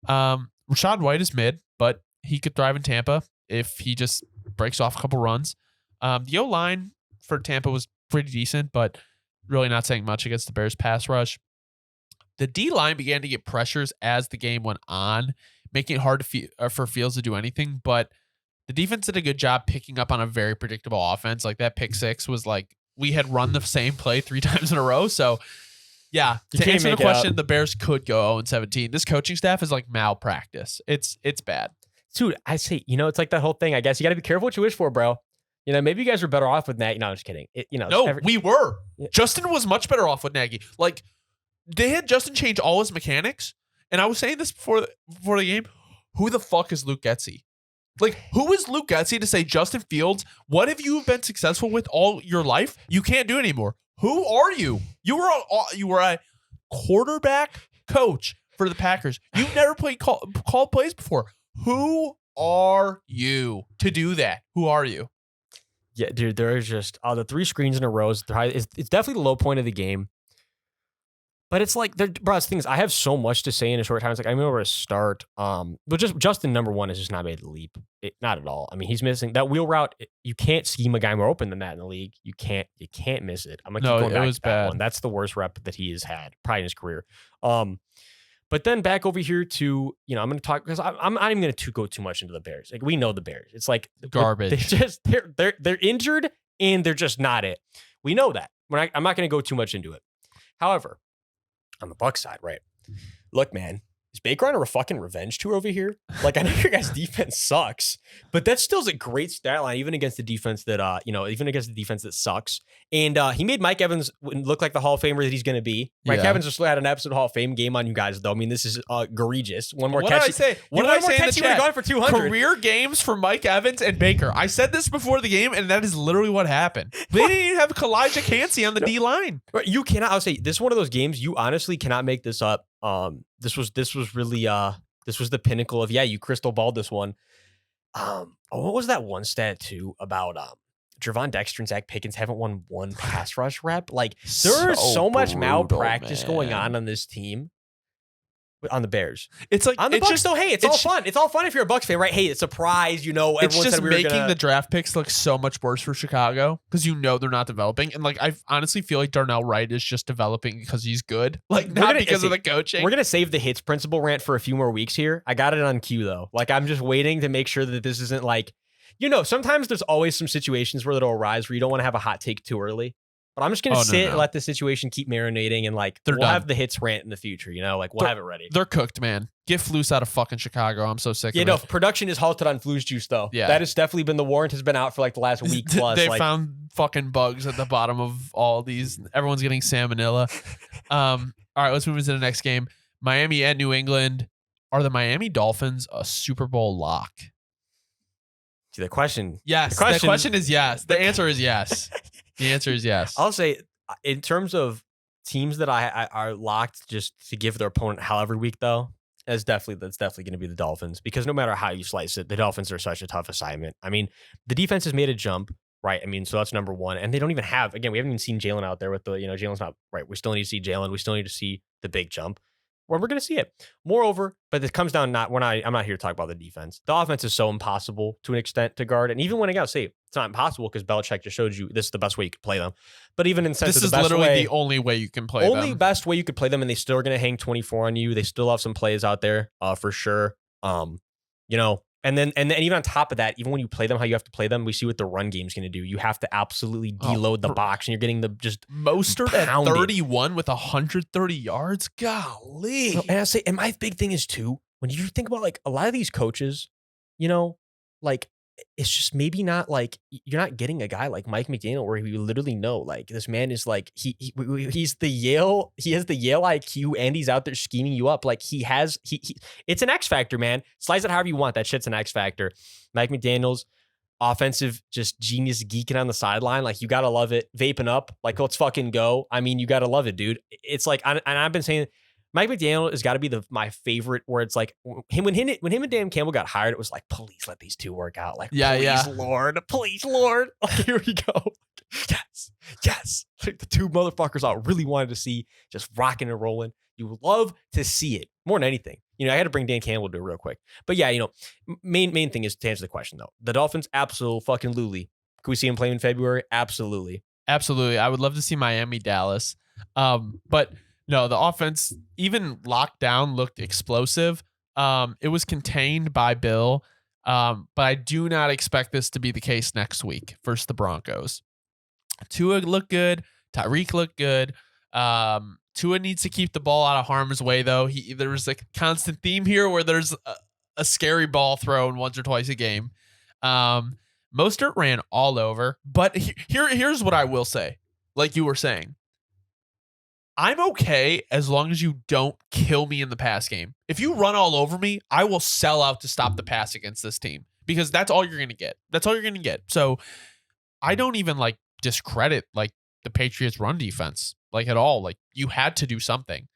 Rashad White is mid, but he could thrive in Tampa if he just breaks off a couple runs. The O-line for Tampa was pretty decent, but really not saying much against the Bears pass rush. The D-line began to get pressures as the game went on, making it hard for Fields to do anything, but the defense did a good job picking up on a very predictable offense. That pick six was we had run the same play 3 times in a row. So, yeah, to answer the question, the Bears could go 0-17. This coaching staff is malpractice. It's bad. dude, I say, it's like that whole thing. I guess you got to be careful what you wish for, bro. Maybe you guys were better off with that. I'm just kidding. No, we were. Yeah. Justin was much better off with Nagy. Like, they had Justin change all his mechanics, and I was saying this before the game. Who the fuck is Luke Getsy? Like, who is Luke Getsy to say, Justin Fields, what have you been successful with all your life? You can't do it anymore. Who are you? You were a quarterback coach for the Packers. You've never called plays before. Who are you to do that? Who are you? Yeah, dude, there is just the 3 screens in a row. It's definitely the low point of the game. But it's like, bro, it's things. I have so much to say in a short time. It's like, I don't know where to start. But just Justin, number one, has just not made the leap. Not at all. I mean, he's missing that wheel route. You can't scheme a guy more open than that in the league. You can't miss it. I'm gonna keep going back to that one. That's the worst rep that he has had probably in his career. But then back over here to, I'm going to talk, because I'm not even going to go too much into the Bears. Like, we know the Bears. It's like garbage. They're injured and they're just not it. We know that. I'm not going to go too much into it. However, on the Bucs side, right? Look, man, is Baker on a fucking revenge tour over here? Like, I know your guys' defense sucks, but that still is a great stat line, even against the defense that, even against the defense that sucks. And he made Mike Evans look like the Hall of Famer that he's going to be. Mike Evans just had an absolute Hall of Fame game on you guys, though. I mean, this is egregious. One more catch. What did I say? What did I say in the chat? Gone for 200. Career games for Mike Evans and Baker. I said this before the game, and that is literally what happened. They didn't even have Kalijah Cansey on the D line. You cannot. I'll say this is one of those games you honestly cannot make this up. This was really this was the pinnacle of you crystal balled this one. What was that one stat too about Javon Dexter and Zach Pickens haven't won one pass rush rep? Like, there is so much malpractice going on this team. On the Bears. It's like, on the Bucs, though, hey, it's all fun. It's all fun if you're a Bucs fan, right? Hey, it's a surprise, everyone it's just said we were making the draft picks look so much worse for Chicago because they're not developing. And like, I honestly feel like Darnell Wright is just developing because he's good. Like, not because of the coaching. We're going to save the hits principle rant for a few more weeks here. I got it on cue, though. Like, I'm just waiting to make sure that this isn't like, sometimes there's always some situations where it'll arise where you don't want to have a hot take too early. But I'm just going to sit and let the situation keep marinating, and like, we'll have the hits rant in the future, like we'll have it ready. They're cooked, man. Get Flus out of fucking Chicago. I'm so sick of it. Production is halted on Flus juice, though. Yeah. That has definitely been, the warrant has been out for like the last week plus. They found fucking bugs at the bottom of all these. Everyone's getting salmonella. All right, let's move into the next game. Miami at New England. Are the Miami Dolphins a Super Bowl lock? See, the question. Yes. The question is yes. The answer is yes. The answer is yes. I'll say, in terms of teams that I are locked just to give their opponent hell every week, though, that's definitely going to be the Dolphins, because no matter how you slice it, the Dolphins are such a tough assignment. I mean, the defense has made a jump, right? I mean, so that's number one, and they don't even have. Again, we haven't even seen Jalen out there with the. Jalen's not right. We still need to see Jalen. We still need to see the big jump. Well, we're going to see it. Moreover, but it comes down I'm not here to talk about the defense. The offense is so impossible to an extent to guard. And even when it's not impossible because Belichick just showed you this is the best way you could play them. But even in sense this of the best literally way, the only way you can play them. Only best way you could play them, and they still are going to hang 24 on you. They still have some plays out there for sure. And then even on top of that, even when you play them how you have to play them, we see what the run game's going to do. You have to absolutely deload the box, and you're getting the just Mostert at 31 with 130 yards. Golly. And I say, and my big thing is too, when you think about like a lot of these coaches, like it's just maybe not like you're not getting a guy like Mike McDaniel where you literally know like this man is like he's the Yale, he has the Yale IQ, and he's out there scheming you up. Like he it's an X factor, man. Slice it however you want. That shit's an X factor. Mike McDaniel's offensive just genius geeking on the sideline. Like, you gotta love it. Vaping up, like, let's fucking go. I mean, you gotta love it, dude. It's like, and I've been saying Mike McDaniel has got to be my favorite, where it's like when him and Dan Campbell got hired, it was like, please let these two work out. Like, please, Lord. Like, here we go. Yes. Like, the two motherfuckers I really wanted to see just rocking and rolling. You love to see it more than anything. I had to bring Dan Campbell to it real quick. But yeah, main thing is to answer the question though. The Dolphins, absolutely. Could we see them play in February? Absolutely. I would love to see Miami, Dallas. But no, the offense, even locked down, looked explosive. It was contained by Bill. But I do not expect this to be the case next week versus the Broncos. Tua looked good. Tyreek looked good. Tua needs to keep the ball out of harm's way, though. There's a constant theme here where there's a scary ball thrown once or twice a game. Mostert ran all over, but here's what I will say. Like you were saying, I'm okay as long as you don't kill me in the pass game. If you run all over me, I will sell out to stop the pass against this team because that's all you're going to get. That's all you're going to get. So I don't even like discredit like the Patriots run defense like at all. Like you had to do something.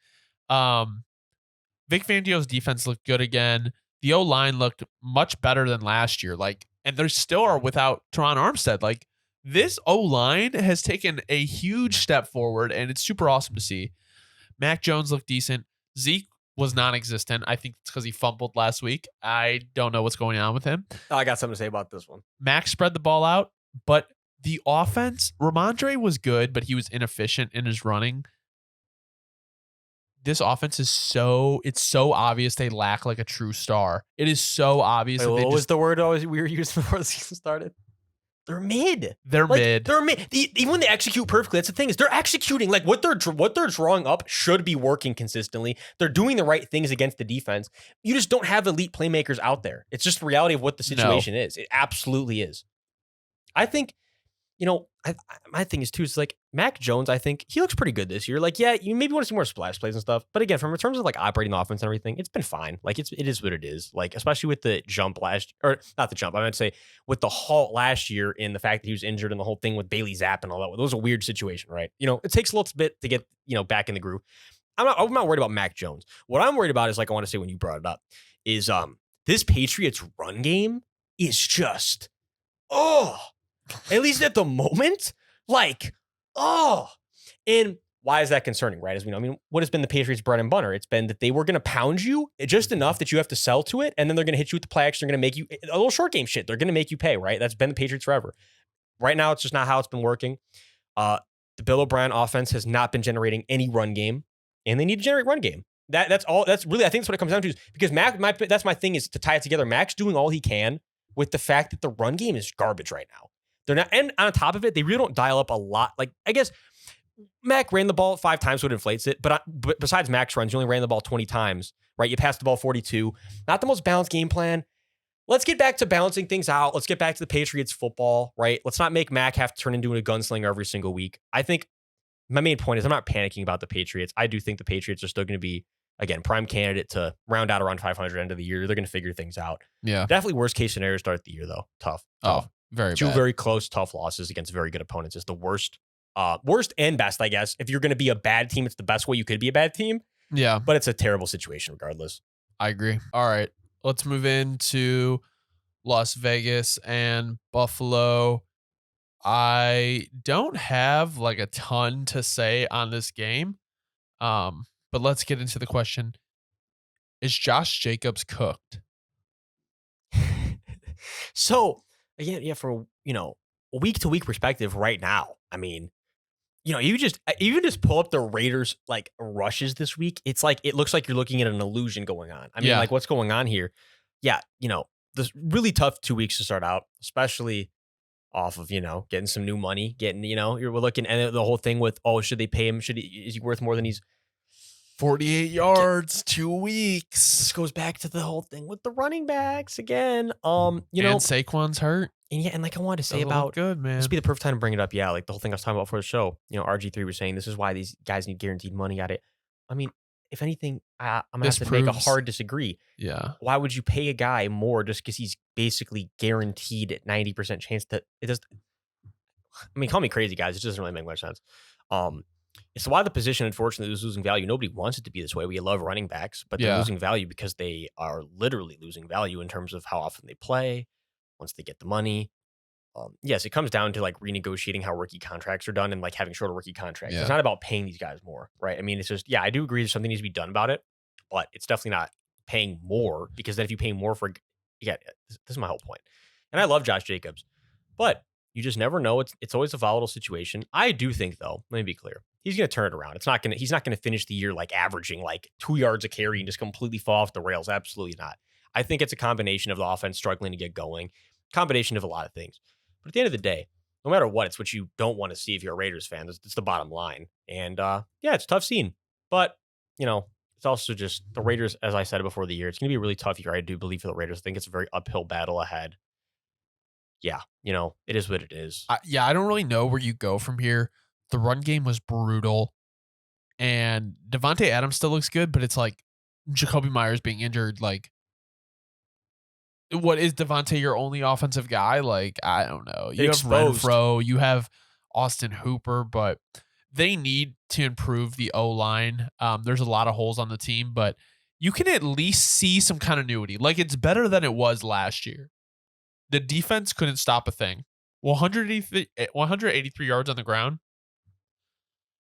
Vic Fangio's defense looked good again. The O-line looked much better than last year. Like, and they still are without Teron Armstead. Like, this O-line has taken a huge step forward, and it's super awesome to see. Mac Jones looked decent. Zeke was non-existent. I think it's because he fumbled last week. I don't know what's going on with him. I got something to say about this one. Mac spread the ball out, but the offense, Ramondre was good, but he was inefficient in his running. This offense is it's so obvious they lack like a true star. It is so obvious. Wait, what was the word we were using before the season started? They're mid. They're mid. They're mid. Even when they execute perfectly, that's the thing is they're executing like what they're drawing up should be working consistently. They're doing the right things against the defense. You just don't have elite playmakers out there. It's just the reality of what the situation is. It absolutely is. I think, my thing is too, is like Mac Jones, I think he looks pretty good this year. Like, yeah, you maybe want to see more splash plays and stuff. But again, from in terms of like operating the offense and everything, it's been fine. Like it is what it is. Like, especially with the jump not the jump. I meant to say with the halt last year in the fact that he was injured and the whole thing with Bailey Zapp and all that. That was a weird situation, right? It takes a little bit to get, back in the groove. I'm not worried about Mac Jones. What I'm worried about is like I want to say when you brought it up is this Patriots run game is just at least at the moment, like, and why is that concerning, right? As we know, I mean, what has been the Patriots' bread and butter? It's been that they were going to pound you just enough that you have to sell to it, and then they're going to hit you with the play action. They're going to make you a little short game shit. They're going to make you pay, right? That's been the Patriots forever. Right now, it's just not how it's been working. The Bill O'Brien offense has not been generating any run game, and they need to generate run game. That's all. That's really, I think that's what it comes down to. Is because Mac, that's my thing is to tie it together. Mac's doing all he can with the fact that the run game is garbage right now. They're not, and on top of it, they really don't dial up a lot. Like, I guess Mac ran the ball 5 times, so it inflates it. But besides Mac's runs, you only ran the ball 20 times, right? You passed the ball 42. Not the most balanced game plan. Let's get back to balancing things out. Let's get back to the Patriots football, right? Let's not make Mac have to turn into a gunslinger every single week. I think my main point is I'm not panicking about the Patriots. I do think the Patriots are still going to be, again, prime candidate to round out around 500 end of the year. They're going to figure things out. Yeah. Definitely worst case scenario start the year, though. Tough. Very Two bad. very close, tough losses against very good opponents is the worst and best, I guess. If you're going to be a bad team, it's the best way you could be a bad team. Yeah. But it's a terrible situation regardless. I agree. All right. Let's move into Las Vegas and Buffalo. I don't have like a ton to say on this game. But let's get into the question. Is Josh Jacobs cooked? So, again, yeah, for, a week-to-week perspective right now, I mean, you just pull up the Raiders, like, rushes this week. It's like, it looks like you're looking at an illusion going on. I mean, like, what's going on here? Yeah, this really tough 2 weeks to start out, especially off of, getting some new money, we're looking, and the whole thing with, should they pay him? Is he worth more than he's 48 yards, 2 weeks. This goes back to the whole thing with the running backs again. And Saquon's hurt. And like I wanted to say about good, man. This would be the perfect time to bring it up. Yeah, like the whole thing I was talking about for the show. RG3 was saying this is why these guys need guaranteed money at it. I mean, if anything, I'm gonna have to make a hard disagree. Yeah. Why would you pay a guy more just because he's basically guaranteed at 90% chance that it does? I mean, call me crazy, guys. It doesn't really make much sense. It's why the position, unfortunately, is losing value. Nobody wants it to be this way. We love running backs, but they're losing value because they are literally losing value in terms of how often they play once they get the money. Yes, it comes down to like renegotiating how rookie contracts are done and like having shorter rookie contracts. Yeah. It's not about paying these guys more, right? I mean, it's just, I do agree that something needs to be done about it, but it's definitely not paying more because then if you pay more for, this is my whole point. And I love Josh Jacobs, but you just never know. It's always a volatile situation. I do think, though, let me be clear, he's going to turn it around. He's not going to finish the year like averaging like 2 yards a carry and just completely fall off the rails. Absolutely not. I think it's a combination of the offense struggling to get going, combination of a lot of things. But at the end of the day, no matter what, it's what you don't want to see if you're a Raiders fan. It's the bottom line. And it's a tough scene. But, it's also just the Raiders, as I said before the year, it's going to be a really tough year. I do believe for the Raiders. I think it's a very uphill battle ahead. Yeah, it is what it is. I don't really know where you go from here. The run game was brutal, and Devontae Adams still looks good, but it's like Jacoby Myers being injured. Like, what is Devontae your only offensive guy? Like, I don't know. You have Renfro, you have Austin Hooper, but they need to improve the O-line. There's a lot of holes on the team, but you can at least see some continuity. Like, it's better than it was last year. The defense couldn't stop a thing. 183 yards on the ground.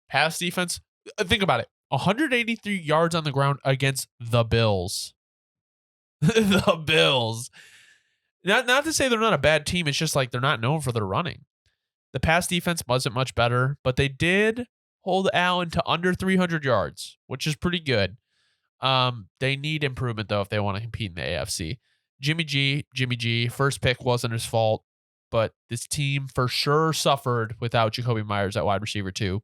Pass defense, think about it. 183 yards on the ground against the Bills. The Bills. Not to say they're not a bad team. It's just like they're not known for their running. The pass defense wasn't much better, but they did hold Allen to under 300 yards, which is pretty good. They need improvement, though, if they want to compete in the AFC. Jimmy G, first pick wasn't his fault, but this team for sure suffered without Jacoby Myers at wide receiver too.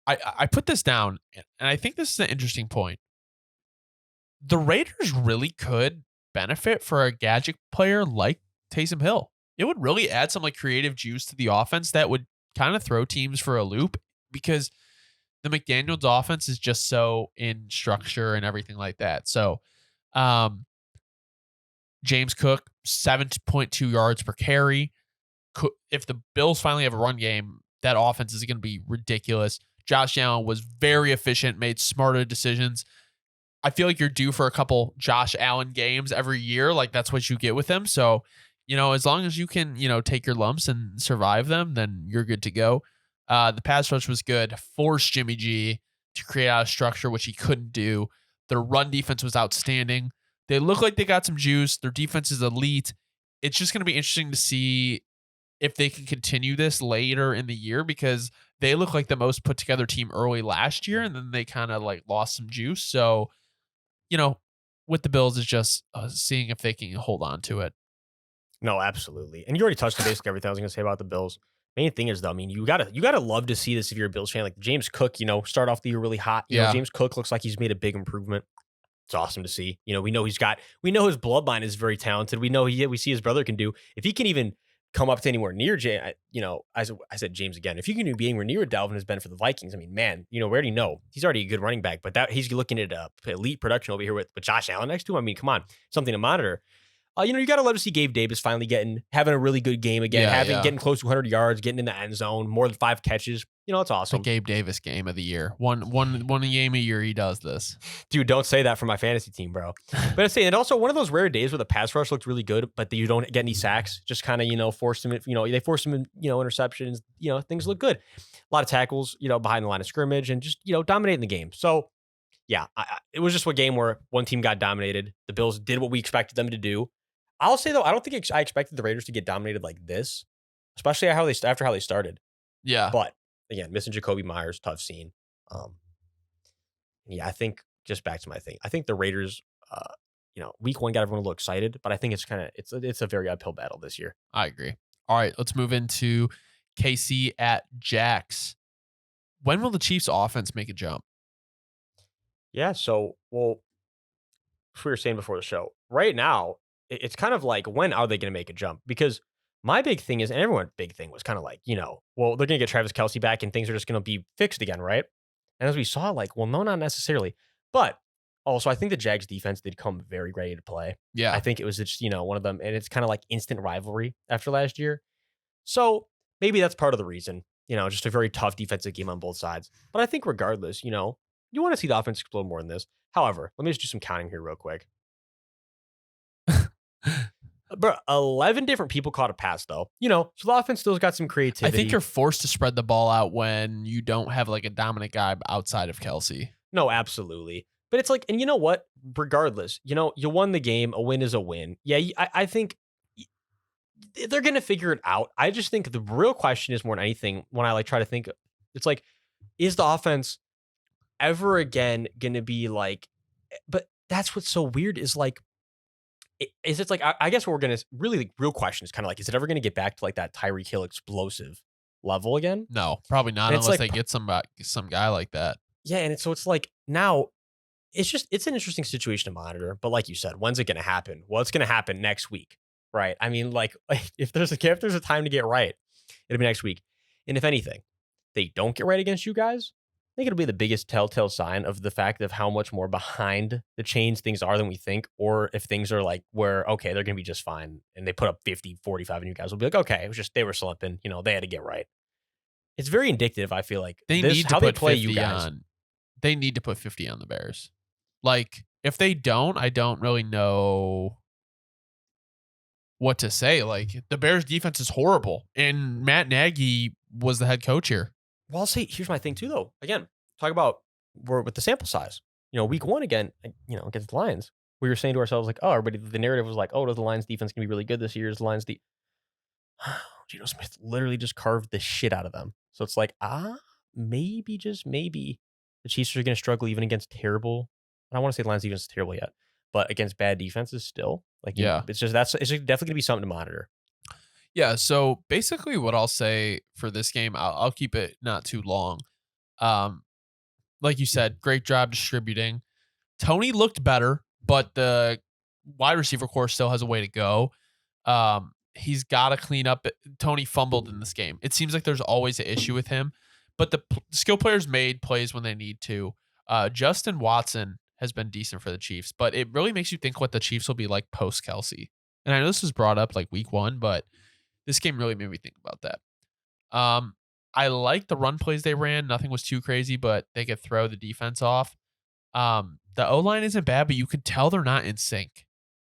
I put this down, and I think this is an interesting point. The Raiders really could benefit for a gadget player like Taysom Hill. It would really add some like creative juice to the offense that would kind of throw teams for a loop, because the McDaniels offense is just so in structure and everything like that. So, James Cook, 7.2 yards per carry. If the Bills finally have a run game, that offense is going to be ridiculous. Josh Allen was very efficient, made smarter decisions. I feel like you're due for a couple Josh Allen games every year. Like, that's what you get with him. So, as long as you can, take your lumps and survive them, then you're good to go. The pass rush was good. Forced Jimmy G to create out a structure, which he couldn't do. Their run defense was outstanding. They look like they got some juice. Their defense is elite. It's just going to be interesting to see if they can continue this later in the year, because they look like the most put together team early last year, and then they kind of like lost some juice. So, with the Bills, is just seeing if they can hold on to it. No, absolutely. And you already touched on basically everything I was going to say about the Bills. Main thing is, though, I mean, you gotta love to see this if you're a Bills fan. Like James Cook, start off the year really hot. You know, James Cook looks like he's made a big improvement. It's awesome to see. We know his bloodline is very talented. We know we see his brother can do. If he can even come up to anywhere near I said James again. If you can be anywhere near what Dalvin has been for the Vikings, I mean, man, we already know he's already a good running back. But that he's looking at elite production over here with Josh Allen next to him. I mean, come on, something to monitor. You got to love to see Gabe Davis finally having a really good game again, getting close to 100 yards, getting in the end zone, more than 5 catches. It's awesome. The Gabe Davis game of the year. One game a year he does this. Dude, don't say that for my fantasy team, bro. But I'm saying, and also one of those rare days where the pass rush looked really good, but you don't get any sacks. Just kind of, forced him, they forced him in, interceptions. Things look good. A lot of tackles, behind the line of scrimmage, and just, dominating the game. So, yeah, it was just a game where one team got dominated. The Bills did what we expected them to do. I'll say, though, I don't think I expected the Raiders to get dominated like this, especially after how they started. Yeah. But, again, missing Jacoby Myers, tough scene. I think, just back to my thing, I think the Raiders, week 1 got everyone a little excited, but I think it's a very uphill battle this year. I agree. All right, let's move into KC at Jax. When will the Chiefs offense make a jump? Yeah, so, we were saying before the show, right now, it's kind of like, when are they going to make a jump? Because my big thing is, and everyone's big thing was kind of like, they're going to get Travis Kelce back and things are just going to be fixed again, right? And as we saw, no, not necessarily. But also, I think the Jags defense did come very ready to play. Yeah. I think it was just, one of them, and it's kind of like instant rivalry after last year. So maybe that's part of the reason, just a very tough defensive game on both sides. But I think regardless, you want to see the offense explode more in this. However, let me just do some counting here real quick. Bro, 11 different people caught a pass, though. So the offense still's got some creativity. I think you're forced to spread the ball out when you don't have like a dominant guy outside of Kelce. No, absolutely. But it's like, and you know what? Regardless, you won the game. A win is a win. Yeah, I think they're going to figure it out. I just think the real question is, more than anything, when I try to think, it's like, is the offense ever again going to be like, but that's what's so weird is like, it's like, I guess what we're going to really, the real question is kind of like, is it ever going to get back to like that Tyreek Hill explosive level again? No, probably not, unless they get some guy like that. Yeah, and so it's like now it's an interesting situation to monitor. But like you said, when's it going to happen? Well, it's going to happen next week, right? I mean, like if there's a time to get right, it'll be next week. And if anything, they don't get right against you guys, I think it'll be the biggest telltale sign of the fact of how much more behind the chains things are than we think, or if things are like where, okay, they're going to be just fine. And they put up 50, 45 and you guys will be like, okay, it was just, they were slipping, they had to get right. It's very indicative. I feel like They this, need to how they put play 50 you guys. on. They need to put 50 on the Bears. Like, if they don't, I don't really know what to say. Like, the Bears defense is horrible, and Matt Nagy was the head coach here. Well, I'll say, here's my thing too, though. Again, talk about with the sample size. Week one again, against the Lions, we were saying to ourselves like, oh, everybody, the narrative was like, oh, does the Lions defense gonna be really good this year? Is the Lions Geno Smith literally just carved the shit out of them. So it's like, maybe, just maybe, the Chiefs are gonna struggle even against terrible. I don't want to say the Lions defense is terrible yet, but against bad defenses still. Like, it's definitely gonna be something to monitor. Yeah, so basically what I'll say for this game, I'll keep it not too long. Like you said, great job distributing. Tony looked better, but the wide receiver core still has a way to go. He's got to clean up. Tony fumbled in this game. It seems like there's always an issue with him, but the skill players made plays when they need to. Justin Watson has been decent for the Chiefs, but it really makes you think what the Chiefs will be like post Kelsey. And I know this was brought up like week one, but this game really made me think about that. I like the run plays they ran. Nothing was too crazy, but they could throw the defense off. The O-line isn't bad, but you could tell they're not in sync.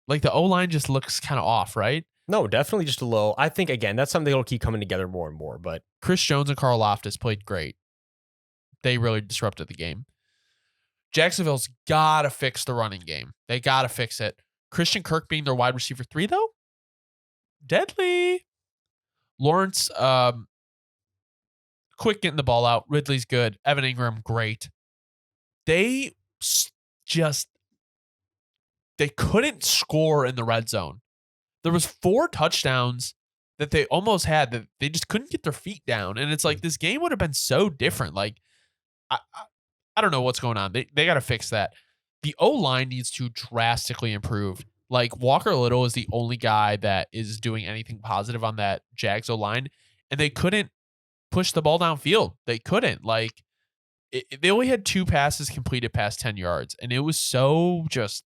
Like, the O-line just looks kind of off, right? No, definitely just a little. I think, again, that's something that'll keep coming together more and more. But Chris Jones and Carl Loftus played great. They really disrupted the game. Jacksonville's got to fix the running game. They got to fix it. Christian Kirk being their wide receiver 3, though, deadly. Lawrence, quick getting the ball out. Ridley's good. Evan Ingram, great. They couldn't score in the red zone. There was 4 touchdowns that they almost had that they just couldn't get their feet down. And it's like, this game would have been so different. Like, I don't know what's going on. They got to fix that. The O-line needs to drastically improve. Like, Walker Little is the only guy that is doing anything positive on that Jags O-line, and they couldn't push the ball downfield. They couldn't. Like, they only had 2 passes completed past 10 yards, and it was so just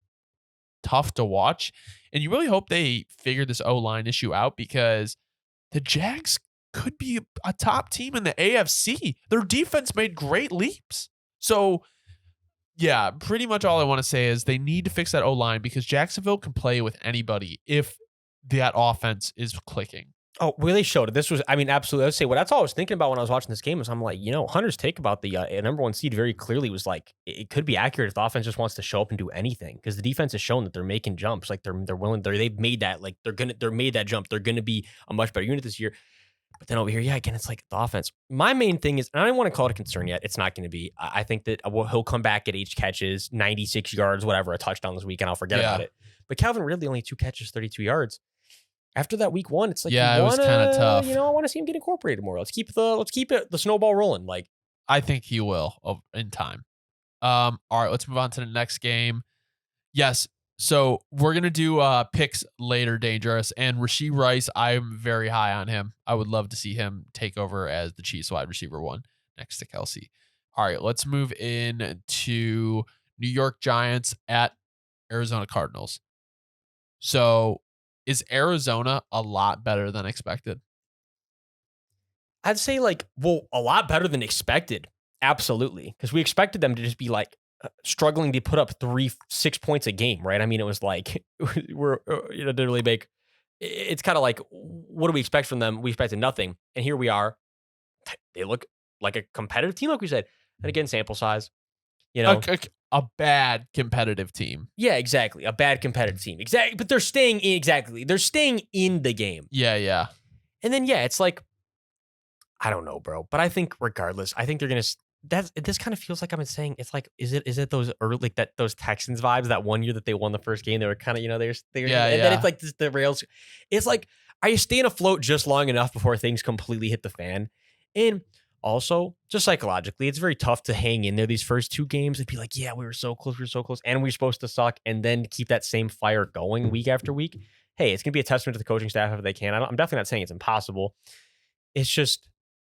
tough to watch. And you really hope they figure this O-line issue out, because the Jags could be a top team in the AFC. Their defense made great leaps. So, yeah, pretty much all I want to say is they need to fix that O-line, because Jacksonville can play with anybody if that offense is clicking. Oh, really showed it. This was, I mean, absolutely. I would say, well, that's all I was thinking about when I was watching this game is I'm like, Hunter's take about the number 1 seed very clearly was like, it could be accurate if the offense just wants to show up and do anything, because the defense has shown that they're making jumps. Like, they're willing, they've made that, like, they're made that jump. They're going to be a much better unit this year. But then over here, again, it's like the offense. My main thing is, and I don't want to call it a concern yet. It's not going to be. I think that he'll come back at 8 catches, 96 yards, whatever, a touchdown this week, and I'll forget about it. But Calvin Ridley, only 2 catches, 32 yards. After that week 1, it's like, it was kind of tough. I want to see him get incorporated more. Let's keep the snowball rolling. Like, I think he will in time. All right, let's move on to the next game. Yes. So we're going to do picks later, Dangerous. And Rashee Rice, I'm very high on him. I would love to see him take over as the Chiefs wide receiver 1 next to Kelsey. All right, let's move in to New York Giants at Arizona Cardinals. So is Arizona a lot better than expected? I'd say, like, well, a lot better than expected. Absolutely. Because we expected them to just be like, struggling to put up 6 points a game, right? I mean, it was like we're didn't really make. It's kind of like, what do we expect from them? We expected nothing, and here we are. They look like a competitive team, like we said. And again, sample size, a bad competitive team. Yeah, exactly, a bad competitive team, exactly. But they're staying in. Exactly, they're staying in the game. Yeah. And then it's like, I don't know, bro. But I think regardless, I think they're gonna. This kind of feels like I've been saying. It's like, is it those early, like those Texans vibes that one year that they won the first game? They were kind of, and then it's like the rails. It's like, are you staying afloat just long enough before things completely hit the fan? And Also, just psychologically, it's very tough to hang in there these first 2 games and be like, yeah, we were so close, and we were supposed to suck, and then keep that same fire going week after week. Hey, it's going to be a testament to the coaching staff if they can. I'm definitely not saying it's impossible. It's just,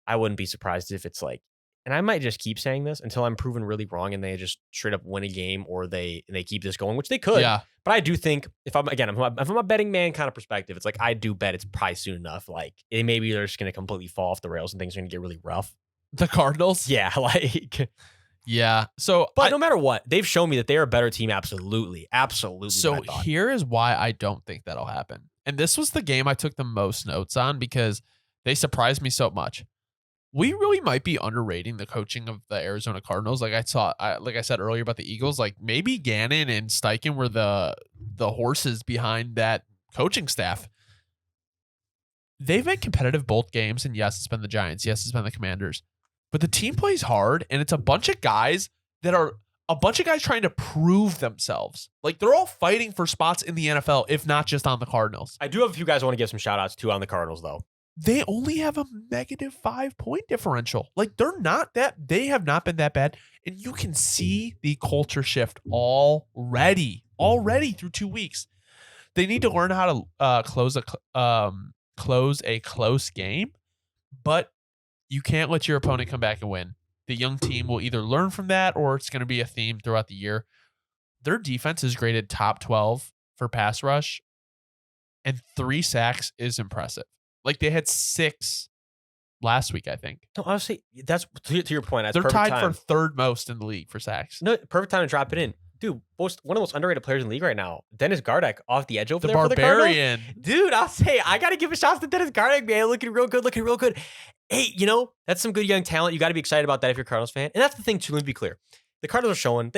I wouldn't be surprised if it's like, and I might just keep saying this until I'm proven really wrong and they just straight up win a game or they keep this going, which they could. Yeah. But I do think if I'm a betting man kind of perspective, it's like I do bet it's probably soon enough. Like maybe they're just going to completely fall off the rails and things are going to get really rough. The Cardinals? Yeah, like yeah. So, but no matter what, they've shown me that they're a better team. Absolutely. So here is why I don't think that'll happen. And this was the game I took the most notes on because they surprised me so much. We really might be underrating the coaching of the Arizona Cardinals. Like I said earlier about the Eagles, like maybe Gannon and Steichen were the horses behind that coaching staff. They've been competitive both games, and yes, it's been the Giants. Yes, it's been the Commanders. But the team plays hard, and it's a bunch of guys trying to prove themselves. Like they're all fighting for spots in the NFL, if not just on the Cardinals. I do have a few guys I want to give some shout outs to on the Cardinals, though. They only have a -5 point differential. Like they have not been that bad. And you can see the culture shift already through 2 weeks. They need to learn how to close a close game, but you can't let your opponent come back and win. The young team will either learn from that or it's going to be a theme throughout the year. Their defense is graded top 12 for pass rush, and 3 sacks is impressive. Like they had 6 last week, I think. No, honestly, that's to your point. That's they're tied time. for 3rd most in the league for sacks. No, perfect time to drop it in. Dude, one of the most underrated players in the league right now, Dennis Gardeck off the edge over The there Barbarian. for the Cardinals. Dude, I'll say, I got to give a shout out to Dennis Gardeck, man. Looking real good. Hey, that's some good young talent. You got to be excited about that if you're a Cardinals fan. And that's the thing, too. Let me be clear. The Cardinals are showing,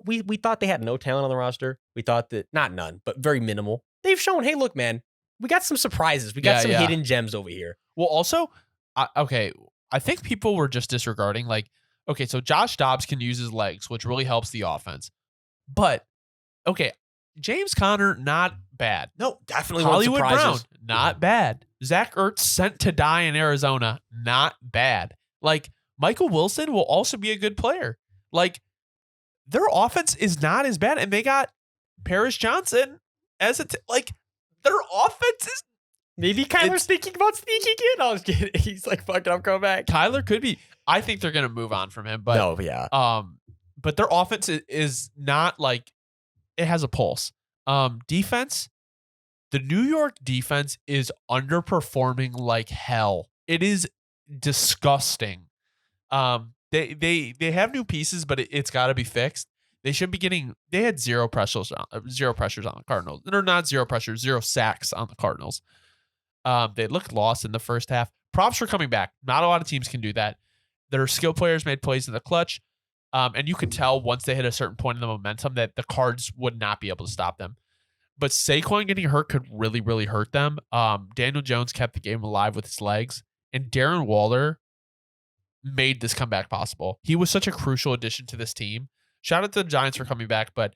we thought they had no talent on the roster. We thought that, not none, but very minimal. They've shown, hey, look, man, we got some surprises. We got some hidden gems over here. Well, also, I think people were just disregarding, like, okay, so Josh Dobbs can use his legs, which really helps the offense. But, okay, James Conner, not bad. No, definitely Hollywood Brown, surprises. Not bad. Zach Ertz sent to die in Arizona, not bad. Like, Michael Wilson will also be a good player. Like, their offense is not as bad, and they got Paris Johnson as their offense is. Maybe Kyler's thinking about sneaking in. I was kidding. He's like, fuck it, I'm coming back. Kyler could be. I think they're going to move on from him. But no, yeah. But their offense is not like it has a pulse. Defense, the New York defense is underperforming like hell. It is disgusting. They have new pieces, but it's got to be fixed. They should be getting. They had zero pressures on the Cardinals. They're not zero pressures, 0 sacks on the Cardinals. They looked lost in the first half. Props for coming back. Not a lot of teams can do that. Their skill players made plays in the clutch. And you could tell once they hit a certain point in the momentum that the Cards would not be able to stop them. But Saquon getting hurt could really, really hurt them. Daniel Jones kept the game alive with his legs. And Darren Waller made this comeback possible. He was such a crucial addition to this team. Shout out to the Giants for coming back, but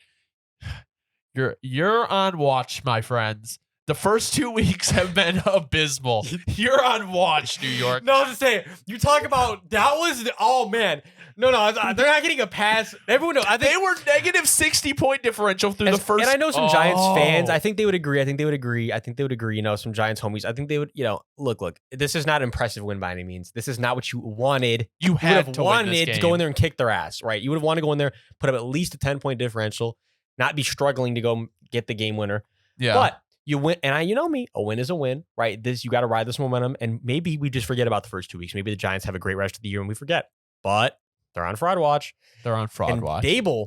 you're on watch, my friends. The first 2 weeks have been abysmal. You're on watch, New York. No, I was just saying, you talk about, that was, oh man. No, they're not getting a pass. Everyone knows. I think they were negative 60 point differential through the first. And I know some Giants fans, I think they would agree. Some Giants homies. I think they would, look, this is not an impressive win by any means. This is not what you wanted. You would have have to wanted to go in there and kick their ass, right? You would have wanted to go in there, put up at least a 10-point differential, not be struggling to go get the game winner. Yeah. But you win, and you know me, a win is a win, right? You got to ride this momentum, and maybe we just forget about the first 2 weeks. Maybe the Giants have a great rest of the year and we forget. But they're on fraud watch. Dable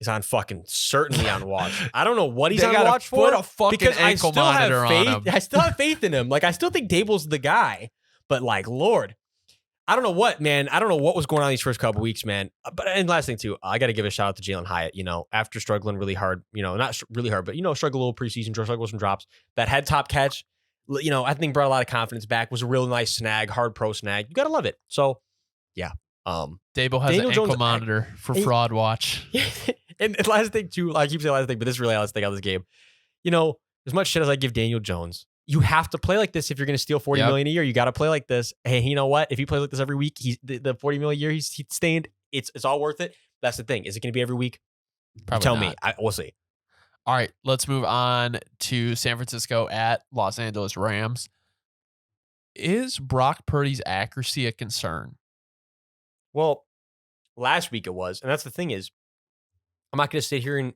is on certainly on watch. I don't know what he's on watch for. Put a fucking ankle monitor on him. I still have faith in him. Like, I still think Dable's the guy. But, like, Lord, I don't know what, man. I don't know what was going on these first couple weeks, man. And last thing, too, I got to give a shout out to Jalen Hyatt. After struggling really hard, not really hard, but, struggled a little preseason, struggled with some drops. That head top catch, I think brought a lot of confidence back. Was a real nice snag, hard pro snag. You got to love it. So, yeah. Dable has an ankle monitor for fraud watch. And last thing too, I keep saying last thing, but this is really last thing on this game. As much shit as I give Daniel Jones, you have to play like this if you're going to steal 40 million a year. You got to play like this. Hey, you know what? If he plays like this every week, he's the 40 million a year he's staying. It's all worth it. That's the thing. Is it going to be every week? Probably Tell not. me. We'll see. All right, let's move on to San Francisco at Los Angeles Rams. Is Brock Purdy's accuracy a concern? Well, last week it was. And that's the thing is, I'm not going to sit here and,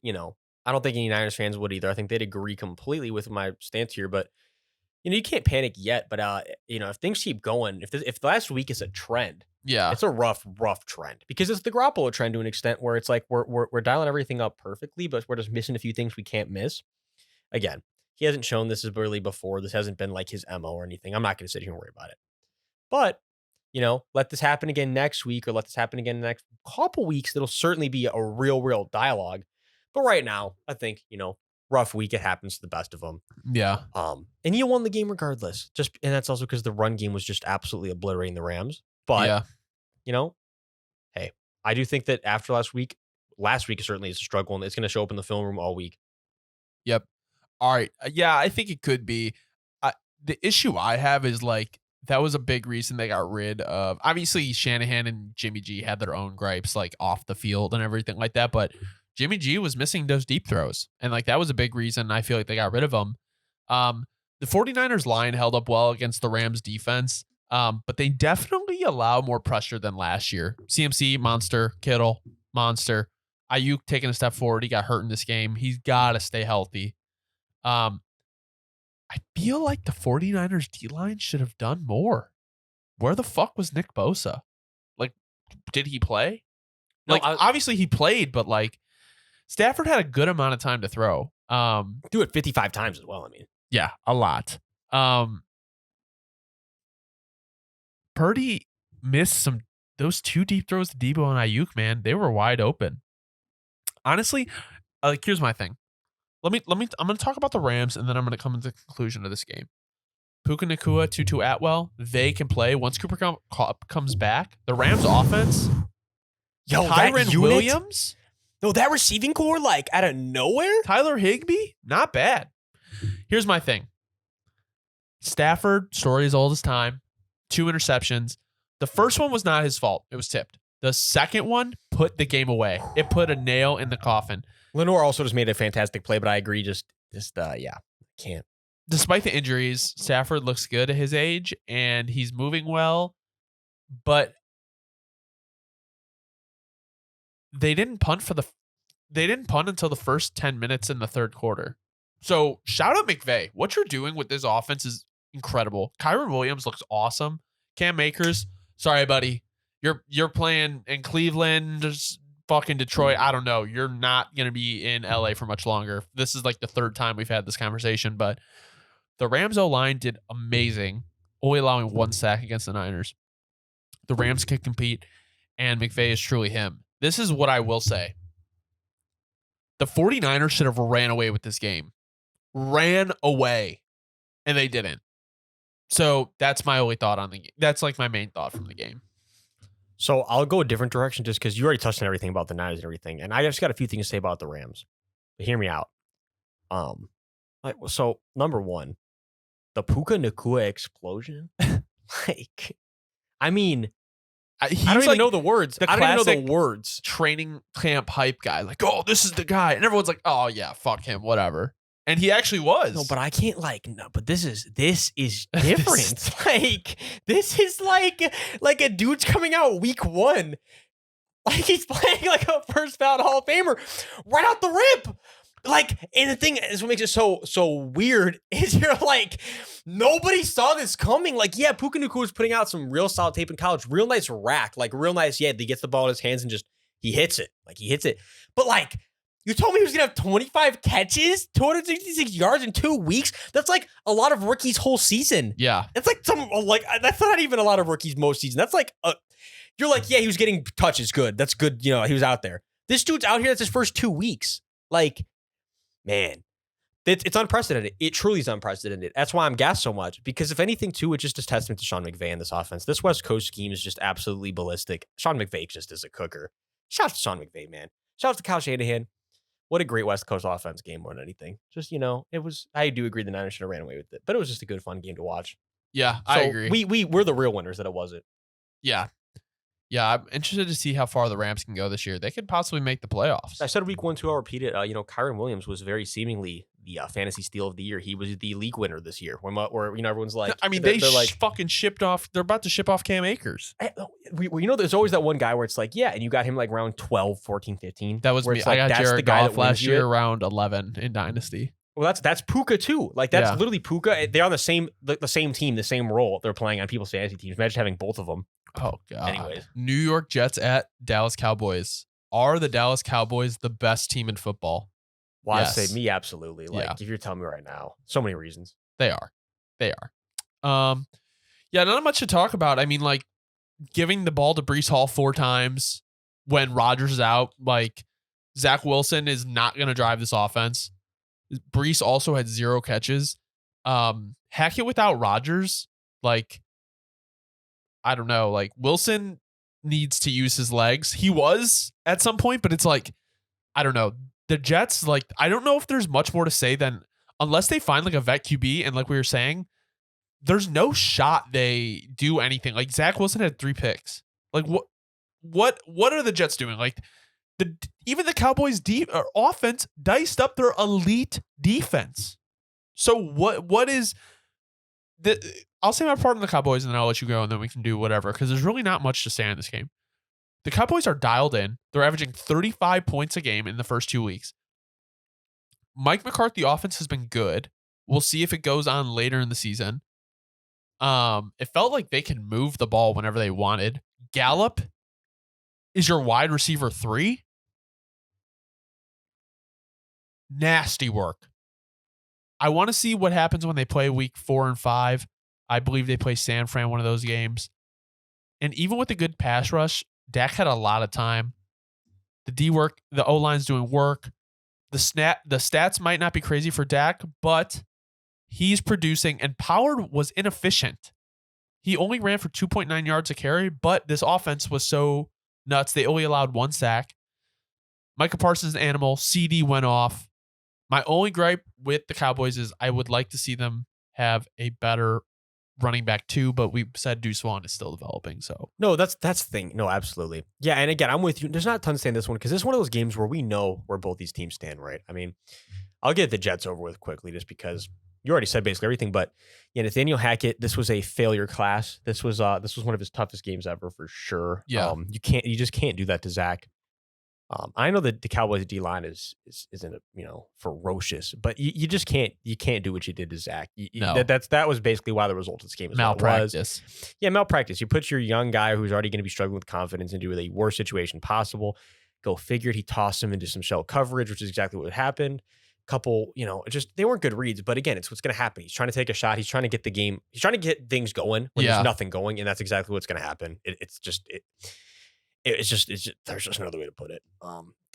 I don't think any Niners fans would either. I think they'd agree completely with my stance here. But, you can't panic yet. But, if things keep going, if last week is a trend, it's a rough trend. Because it's the Garoppolo trend to an extent where it's like we're dialing everything up perfectly, but we're just missing a few things we can't miss. Again, he hasn't shown this as early before. This hasn't been like his MO or anything. I'm not going to sit here and worry about it. But, let this happen again next week or let this happen again in the next couple weeks. It'll certainly be a real dialogue. But right now, I think, rough week. It happens to the best of them. Yeah. And you won the game regardless. And that's also because the run game was just absolutely obliterating the Rams. But, hey, I do think that after last week certainly is a struggle, and it's going to show up in the film room all week. Yep. All right. Yeah, I think it could be. The issue I have is like, that was a big reason they got rid of. Obviously, Shanahan and Jimmy G had their own gripes, like off the field and everything like that. But Jimmy G was missing those deep throws. And like, that was a big reason I feel like they got rid of him. The 49ers line held up well against the Rams defense. But they definitely allow more pressure than last year. CMC, monster. Kittle, monster. Ayuk taking a step forward. He got hurt in this game. He's got to stay healthy. I feel like the 49ers D-line should have done more. Where the fuck was Nick Bosa? Like, did he play? No, obviously he played, but like, Stafford had a good amount of time to throw. Do it 55 times as well, I mean. Yeah, a lot. Purdy missed those two deep throws to Debo and Ayuk, man. They were wide open. Honestly, here's my thing. I'm going to talk about the Rams, and then I'm going to come to the conclusion of this game. Puka Nacua, Tutu Atwell, they can play. Once Cooper comes back, the Rams offense, Kyren Williams. No, that receiving core, like, out of nowhere? Tyler Higbee, not bad. Here's my thing. Stafford, story as old as time, 2 interceptions. The first one was not his fault. It was tipped. The second one put the game away. It put a nail in the coffin. Lenore also just made a fantastic play, but I agree. Can't. Despite the injuries, Stafford looks good at his age, and he's moving well. But they didn't punt until the first 10 minutes in the third quarter. So shout out McVay. What you're doing with this offense is incredible. Kyren Williams looks awesome. Cam Akers, sorry, buddy. You're playing in Cleveland, just fucking Detroit. I don't know. You're not going to be in LA for much longer. This is like the third time we've had this conversation, but the Rams O-line did amazing, only allowing 1 sack against the Niners. The Rams can compete, and McVay is truly him. This is what I will say. The 49ers should have ran away with this game. Ran away, and they didn't. So that's my only thought on the game. That's like my main thought from the game. So I'll go a different direction just because you already touched on everything about the Niners and everything. And I just got a few things to say about the Rams. But hear me out. So number one, the Puka Nacua explosion. I mean, I don't even know the words. I don't even know the words. Training camp hype guy. Like, oh, this is the guy. And everyone's like, oh yeah, fuck him, whatever. And he actually was. No, but I can't but this is different. This is like a dude's coming out week 1. Like he's playing like a first ballot Hall of Famer right out the rip. And the thing is what makes it so weird is you're like, nobody saw this coming. Like, yeah, Puka Nacua was putting out some real solid tape in college, real nice rack, real nice. Yeah, he gets the ball in his hands and he hits it. But you told me he was going to have 25 catches, 266 yards in 2 weeks. That's like a lot of rookies' whole season. Yeah. It's that's not even a lot of rookies' most season. That's you're like, yeah, he was getting touches. Good. That's good. He was out there. This dude's out here. That's his first 2 weeks. Man, it's unprecedented. It truly is unprecedented. That's why I'm gassed so much. Because if anything, too, it's just a testament to Sean McVay and this offense. This West Coast scheme is just absolutely ballistic. Sean McVay just is a cooker. Shout out to Sean McVay, man. Shout out to Kyle Shanahan. what a great West Coast offense game more than anything. Just, it was, I do agree the Niners should have ran away with it, but it was just a good, fun game to watch. Yeah, I agree. We're the real winners that it wasn't. Yeah. Yeah, I'm interested to see how far the Rams can go this year. They could possibly make the playoffs. I said week 1, 2, I'll repeat it. Kyron Williams was very seemingly the fantasy steal of the year. He was the league winner this year. Where everyone's like, I mean, they're they like fucking shipped off. They're about to ship off Cam Akers. There's always that one guy where it's like, yeah, and you got him like round 12, 14, 15. That was where me. it's like, I got that's Jared the guy Goff that wins last you year, it. round 11 in Dynasty. Well, that's Puka too. Like that's Yeah. literally Puka. They're on the same team, the same role. They're playing on people's fantasy teams. Imagine having both of them. Oh god. Anyways. New York Jets at Dallas Cowboys. Are the Dallas Cowboys the best team in football? Well, Yes. I'd say me absolutely. Like Yeah. if you're telling me right now, so many reasons. They are. Yeah, not much to talk about. I mean, like giving the ball to Breece Hall 4 times when Rodgers is out. Like Zach Wilson is not going to drive this offense. Breece also had 0 catches. Hackett without Rodgers, like I don't know. Like Wilson needs to use his legs. He was at some point, but it's like I don't know. The Jets, like I don't know if there's much more to say than unless they find like a vet QB and like we were saying, there's no shot they do anything. Like Zach Wilson had 3 picks. Like what are the Jets doing? Like even the Cowboys offense diced up their elite defense. So what is the? I'll say my part on the Cowboys and then I'll let you go and then we can do whatever because there's really not much to say on this game. The Cowboys are dialed in. They're averaging 35 points a game in the first 2 weeks. Mike McCarthy offense has been good. We'll see if it goes on later in the season. It felt like they can move the ball whenever they wanted. Gallup is your wide receiver 3. Nasty work. I want to see what happens when they play week 4 and 5. I believe they play San Fran one of those games. And even with a good pass rush, Dak had a lot of time. The D work, the O-line's doing work. The stats might not be crazy for Dak, but he's producing, and Pollard was inefficient. He only ran for 2.9 yards a carry, but this offense was so nuts. They only allowed 1 sack. Micah Parsons, animal. CD went off. My only gripe with the Cowboys is I would like to see them have a better running back too, but we said Deuce Vaughn is still developing. So no, that's the thing. No, absolutely. Yeah, and again, I'm with you. There's not a ton to say in this one because this is one of those games where we know where both these teams stand, right? I mean, I'll get the Jets over with quickly just because you already said basically everything. But yeah, Nathaniel Hackett, this was a failure class. This was one of his toughest games ever for sure. Yeah. You just can't do that to Zach. I know that the Cowboys D-line isn't ferocious, but you just can't do what you did to Zach. No. That was basically why the result of this game is malpractice. Yeah, malpractice. You put your young guy who's already going to be struggling with confidence into the worst situation possible. Go figured. He tossed him into some shell coverage, which is exactly what happened. Couple, they weren't good reads, but again, it's what's going to happen. He's trying to take a shot. He's trying to get the game. He's trying to get things going when there's nothing going, and that's exactly what's going to happen. It's just there's just another way to put it.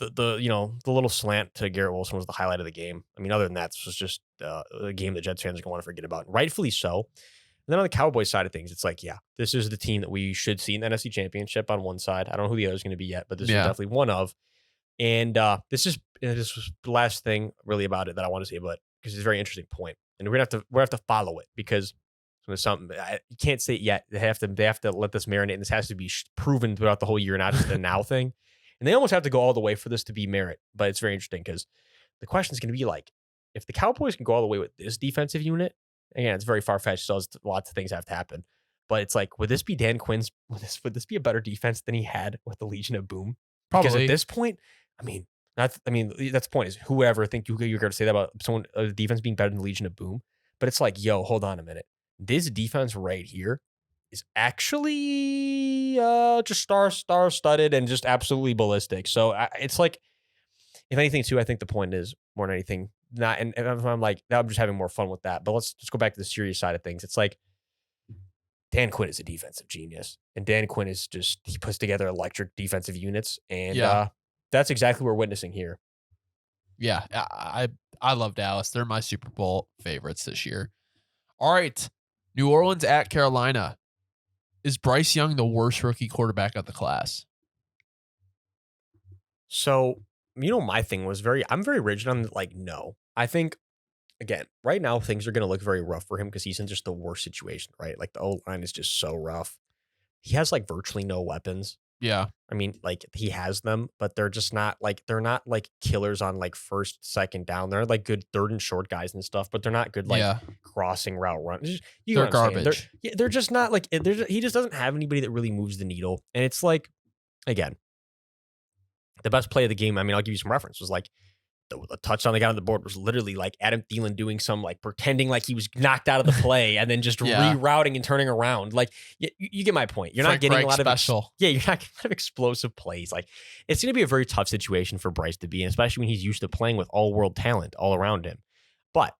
The little slant to Garrett Wilson was the highlight of the game. I mean, other than that, this was just a game that Jets fans are going to want to forget about, rightfully so. And then on the Cowboys side of things, it's like, yeah, this is the team that we should see in the NFC Championship on one side. I don't know who the other is going to be yet, but this is definitely one of. And this was the last thing really about it that I want to say, but because it's a very interesting point, and we're gonna have to follow it because there's something you can't say it yet. They have to let this marinate, and this has to be proven throughout the whole year, not just a now thing. And they almost have to go all the way for this to be merit. But it's very interesting because the question is going to be like, if the Cowboys can go all the way with this defensive unit, again, it's very far fetched. So lots of things have to happen. But it's like, would this be Dan Quinn's? Would this be a better defense than he had with the Legion of Boom? Probably. Because at this point, that's the point is whoever think you're going to say that about someone a defense being better than the Legion of Boom. But it's like, yo, hold on a minute. This defense right here is actually just star-studded and just absolutely ballistic. So it's like, if anything, too, I think the point is more than anything, not. And I'm like, I'm just having more fun with that. But let's just go back to the serious side of things. It's like Dan Quinn is a defensive genius, and Dan Quinn is he puts together electric defensive units, and that's exactly what we're witnessing here. Yeah, I love Dallas. They're my Super Bowl favorites this year. All right. New Orleans at Carolina. Is Bryce Young the worst rookie quarterback of the class? So my thing was I'm very rigid on like, no. I think, again, right now things are going to look very rough for him because he's in just the worst situation, right? Like the O-line is just so rough. He has like virtually no weapons. Yeah. I mean, like he has them, but they're just not like killers on like first, second down. They're like good third and short guys and stuff, but they're not good like crossing route run. You know They're garbage. They're just not like he just doesn't have anybody that really moves the needle. And it's like, again, the best play of the game. I mean, I'll give you some reference. Was like the touchdown they got on the board was literally like Adam Thielen doing some like pretending like he was knocked out of the play and then just rerouting and turning around. Like you get my point. You're not getting a lot of you're not getting a lot of explosive plays. Like it's going to be a very tough situation for Bryce to be in, especially when he's used to playing with all world talent all around him. But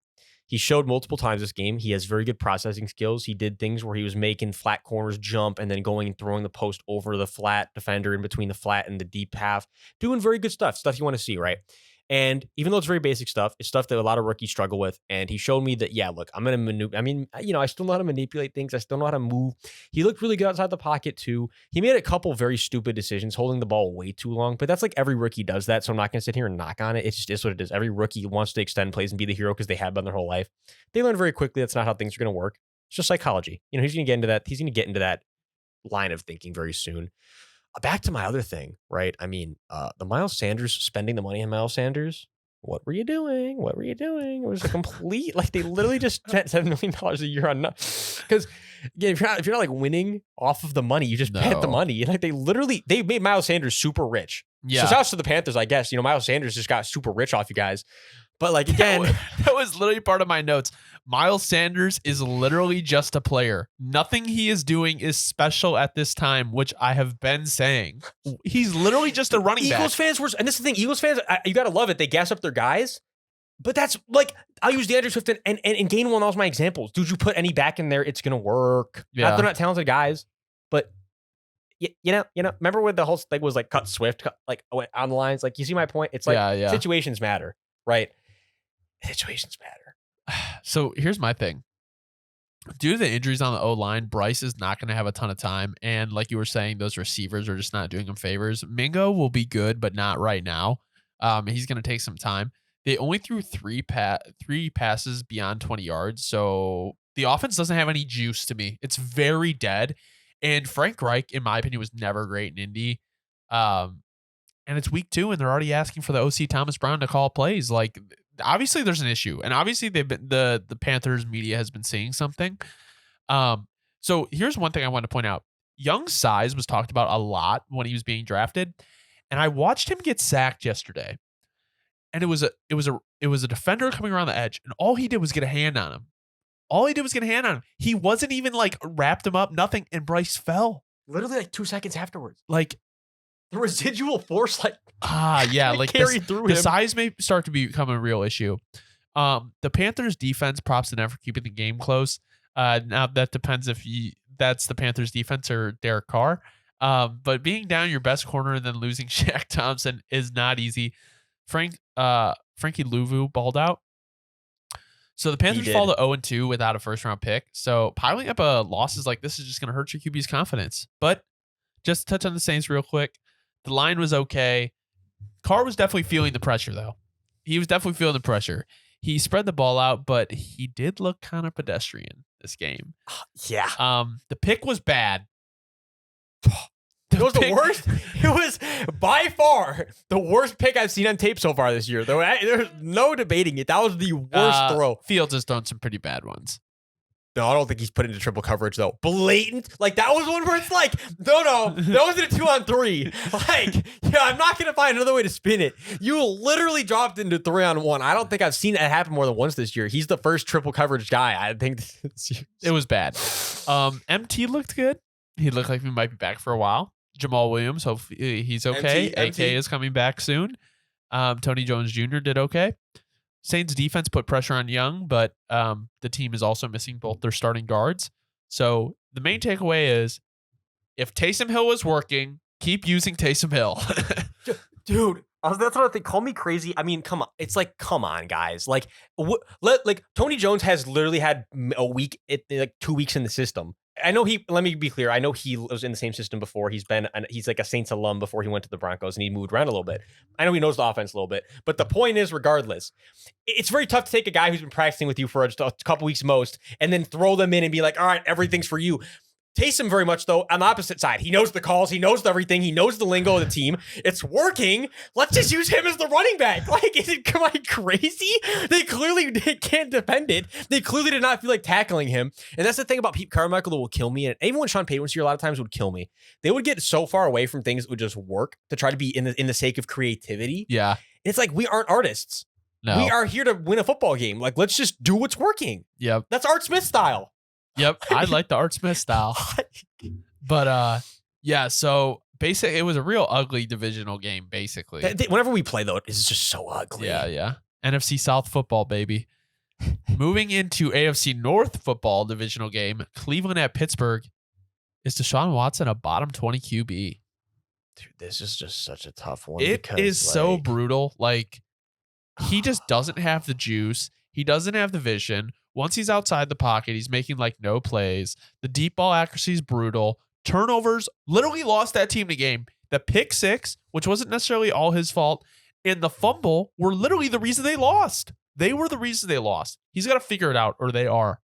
he showed multiple times this game. He has very good processing skills. He did things where he was making flat corners jump and then going and throwing the post over the flat defender in between the flat and the deep half, doing very good stuff you want to see, right? And even though it's very basic stuff, it's stuff that a lot of rookies struggle with. And he showed me that, yeah, look, I'm going to maneuver. I mean, I still know how to manipulate things. I still know how to move. He looked really good outside the pocket too. He made a couple very stupid decisions, holding the ball way too long. But that's like every rookie does that. So I'm not going to sit here and knock on it. It just is what it is. Every rookie wants to extend plays and be the hero because they have been their whole life. They learn very quickly that's not how things are going to work. It's just psychology. He's going to get into that. He's going to get into that line of thinking very soon. Back to my other thing, right? I mean, the Miles Sanders, spending the money on Miles Sanders. What were you doing? It was a complete, like they literally just spent $7 million a year on because again, if you're not like winning off of the money, you just bet the money. Like they made Miles Sanders super rich. Yeah. So shouts to the Panthers, I guess. Miles Sanders just got super rich off you guys. But like again, that was literally part of my notes. Miles Sanders is literally just a player. Nothing he is doing is special at this time, which I have been saying. He's literally just a running back. Eagles fans were, and this is the thing, Eagles fans, you got to love it. They gas up their guys. But that's like, I'll use DeAndre Swift and Gainwell, that was my examples. Dude, you put any back in there, it's going to work. Yeah. They're not talented guys, but remember when the whole thing was like cut Swift, like on the lines? Like, you see my point? It's like situations matter, right? Situations matter. So here's my thing. Due to the injuries on the O-line, Bryce is not going to have a ton of time. And like you were saying, those receivers are just not doing him favors. Mingo will be good, but not right now. He's going to take some time. They only threw three passes beyond 20 yards. So the offense doesn't have any juice to me. It's very dead. And Frank Reich, in my opinion, was never great in Indy. And it's week 2, and they're already asking for the OC Thomas Brown to call plays. Like, obviously there's an issue, and obviously they've been the Panthers media has been seeing something. So here's one thing I want to point out. Young's size was talked about a lot when he was being drafted, and I watched him get sacked yesterday. And it was a defender coming around the edge, and all he did was get a hand on him. He wasn't even like wrapped him up, nothing, and Bryce fell. Literally like 2 seconds afterwards. Like the residual force, like like carried through him. The size may start to become a real issue. The Panthers defense, props to them for keeping the game close. Now that depends if that's the Panthers defense or Derek Carr. But being down your best corner and then losing Shaq Thompson is not easy. Frankie Louvu balled out. So the Panthers fall to 0-2 without a first-round pick. So piling up losses like this is just going to hurt your QB's confidence. But just to touch on the Saints real quick, the line was okay. Carr was definitely feeling the pressure, though. He was definitely feeling the pressure. He spread the ball out, but he did look kind of pedestrian this game. Yeah. The pick was bad. It was the worst. It was by far the worst pick I've seen on tape so far this year. There's no debating it. That was the worst throw. Fields has done some pretty bad ones. No, I don't think he's put into triple coverage, though. Blatant. Like, that was one where it's like, no, that wasn't a 2-on-3. Like, I'm not going to find another way to spin it. You literally dropped into 3-on-1. I don't think I've seen that happen more than once this year. He's the first triple coverage guy. I think it was bad. MT looked good. He looked like he might be back for a while. Jamal Williams, hopefully he's okay. AK is coming back soon. Tony Jones Jr. did okay. Saints defense put pressure on Young, but the team is also missing both their starting guards. So the main takeaway is if Taysom Hill is working, keep using Taysom Hill. Dude, that's what I think. Call me crazy. I mean, come on. It's like, come on, guys. Like, Tony Jones has literally had a week, like 2 weeks in the system. I know let me be clear. I know he was in the same system before. He's like a Saints alum before he went to the Broncos and he moved around a little bit. I know he knows the offense a little bit, but the point is, regardless, it's very tough to take a guy who's been practicing with you for a couple weeks most and then throw them in and be like, all right, everything's for you. Taysom very much, though, on the opposite side. He knows the calls. He knows everything. He knows the lingo of the team. It's working. Let's just use him as the running back. Like, am I crazy? They clearly can't defend it. They clearly did not feel like tackling him. And that's the thing about Pete Carmichael that will kill me. And even when Sean Payton was here, a lot of times would kill me. They would get so far away from things that would just work to try to be in the sake of creativity. Yeah. It's like, we aren't artists. No. We are here to win a football game. Like, let's just do what's working. Yep. That's Art Smith style. Yep. I like the Art Smith style. But yeah, so basically it was a real ugly divisional game, basically. Whenever we play, though, it's just so ugly. Yeah. NFC South football, baby. Moving into AFC North football divisional game, Cleveland at Pittsburgh. Is Deshaun Watson a bottom 20 QB? Dude, this is just such a tough one. It is so brutal. Like, he just doesn't have the juice. He doesn't have the vision. Once he's outside the pocket, he's making like no plays. The deep ball accuracy is brutal. Turnovers literally lost that team the game. The pick six, which wasn't necessarily all his fault, and the fumble were literally the reason they lost. They were the reason they lost. He's got to figure it out or they are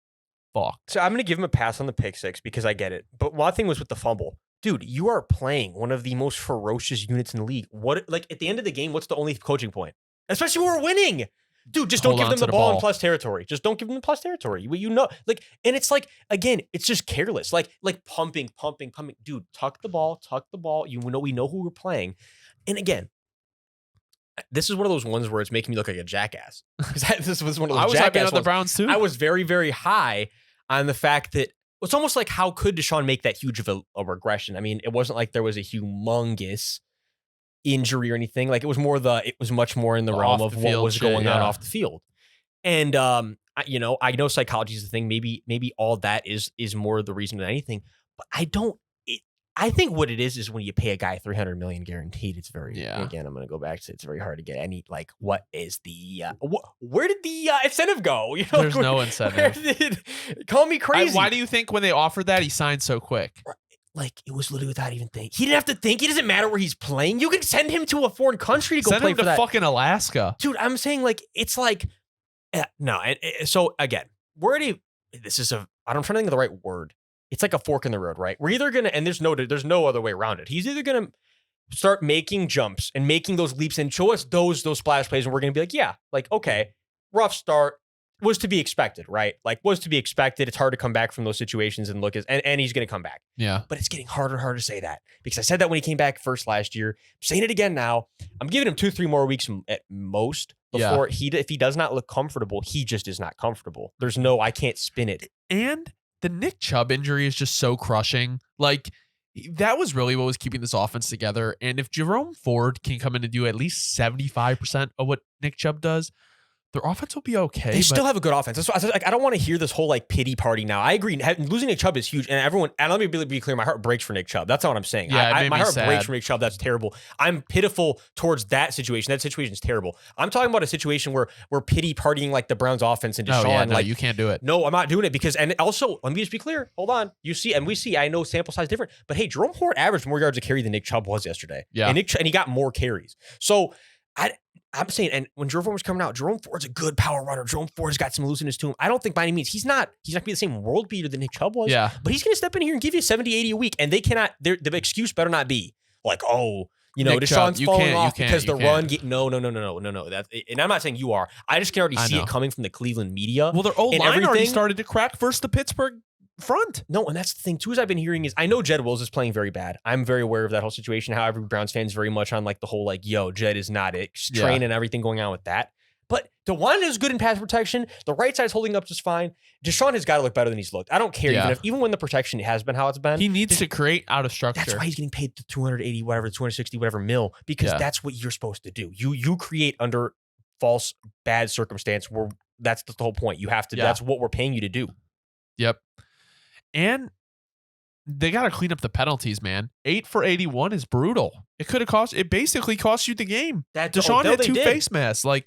fucked. So I'm going to give him a pass on the pick six because I get it. But one thing was with the fumble. Dude, you are playing one of the most ferocious units in the league. What, like, at the end of the game, what's the only coaching point? Especially when we're winning. Dude, just don't give them the ball in plus territory. Just don't give them the plus territory. You know, like, and it's like, again, it's just careless. Like pumping. Dude, tuck the ball. You know, we know who we're playing. And again, this is one of those ones where it's making me look like a jackass. This was one of those I was happy on the Browns too. I was very, very high on the fact that it's almost like, how could Deshaun make that huge of a regression? I mean, it wasn't like there was a humongous injury or anything. Like, it was much more in the realm of what was going on off the field. And I know psychology is the thing. Maybe all that is more the reason than anything. But I think what it is when you pay a guy $300 million guaranteed. It's very again. I'm going to go back to it's very hard to get any like what is the where did the incentive go? You know, there's no incentive. Call me crazy. Why do you think when they offered that he signed so quick? Like, it was literally without even thinking. He didn't have to think. It doesn't matter where he's playing. You can send him to a foreign country to go play for that. Send him to fucking Alaska. Dude, I'm saying, like, it's like, no. So, again, I'm trying to think of the right word. It's like a fork in the road, right? We're either going to, and there's no other way around it. He's either going to start making jumps and making those leaps and show us those splash plays, and we're going to be like, yeah, like, okay, rough start. Was to be expected, right? Like, was to be expected. It's hard to come back from those situations and look and he's going to come back. Yeah. But it's getting harder and harder to say that because I said that when he came back first last year. I'm saying it again now. I'm giving him 2-3 more weeks at most before if he does not look comfortable, he just is not comfortable. I can't spin it. And the Nick Chubb injury is just so crushing. Like, that was really what was keeping this offense together. And if Jerome Ford can come in and do at least 75% of what Nick Chubb does, their offense will be okay. They still have a good offense. That's why I was like, I don't want to hear this whole like pity party now. I agree. Losing Nick Chubb is huge, and let me be clear. My heart breaks for Nick Chubb. That's not what I'm saying. Yeah, my heart breaks for Nick Chubb. That's terrible. I'm pitiful towards that situation. That situation is terrible. I'm talking about a situation where we're pity partying like the Browns offense and Deshaun. No, you can't do it. No, I'm not doing it because, and also let me just be clear. Hold on. I know sample size different, but hey, Jerome Ford averaged more yards a carry than Nick Chubb was yesterday. Yeah, and he got more carries. So I'm saying, and when Jerome Ford was coming out, Jerome Ford's a good power runner. Jerome Ford's got some looseness to him. I don't think by any means he's not going to be the same world beater that Nick Chubb was. Yeah. But he's going to step in here and give you 70, 80 a week. And they cannot, the excuse better not be like, oh, Nick Deshaun's falling off because the run. No. And I'm not saying you are. I just can already see it coming from the Cleveland media. Well, their old line already started to crack versus the Pittsburgh front. No, and that's the thing too, as I've been hearing is I know Jed Wills is playing very bad. I'm very aware of that whole situation. However, Browns fans very much on like the whole like, yo, Jed is not it train and everything going on with that. But DeWan is good in pass protection. The right side's holding up just fine. Deshaun has got to look better than he's looked. I don't care even when the protection has been how it's been. He needs to create out of structure. That's why he's getting paid the 280 whatever, 260 whatever mil because that's what you're supposed to do. You create under false bad circumstance where that's the whole point. You have to. That's what we're paying you to do. Yep. And they got to clean up the penalties, man. 8 for 81 is brutal. It basically cost you the game. Deshaun had 2 face masks. Like,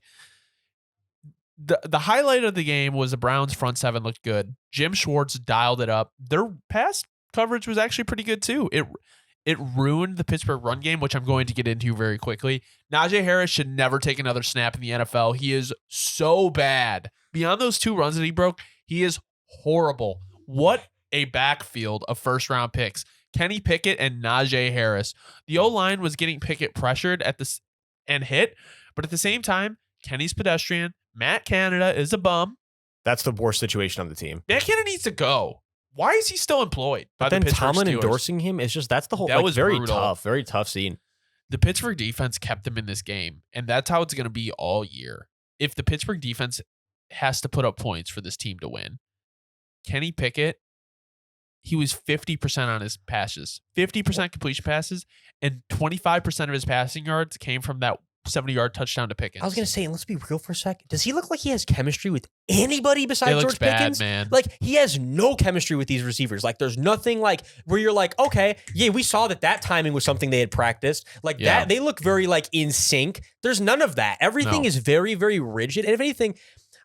the highlight of the game was the Browns front seven looked good. Jim Schwartz dialed it up. Their pass coverage was actually pretty good too. It ruined the Pittsburgh run game, which I'm going to get into very quickly. Najee Harris should never take another snap in the NFL. He is so bad. Beyond those 2 runs that he broke, he is horrible. What a backfield of first-round picks. Kenny Pickett and Najee Harris. The O-line was getting Pickett pressured at this and hit, but at the same time, Kenny's pedestrian. Matt Canada is a bum. That's the worst situation on the team. Matt Canada needs to go. Why is he still employed by But the then Pittsburgh Tomlin Steelers? endorsing him is just, that's the whole, That was very brutal. very tough scene. The Pittsburgh defense kept them in this game, and that's how it's going to be all year. If the Pittsburgh defense has to put up points for this team to win, Kenny Pickett, he was 50% on his passes, 50% completion passes, and 25% of his passing yards came from that 70-yard touchdown to Pickens. I was going to say, and let's be real for a second. Does he look like he has chemistry with anybody besides It looks George bad, Pickens? man. Like, he has no chemistry with these receivers. Like, there's nothing like where you're like, okay, yeah, we saw that timing was something they had practiced. Like Yeah. that, they look very like in sync. There's none of that. Everything No. is very, very rigid. And if anything,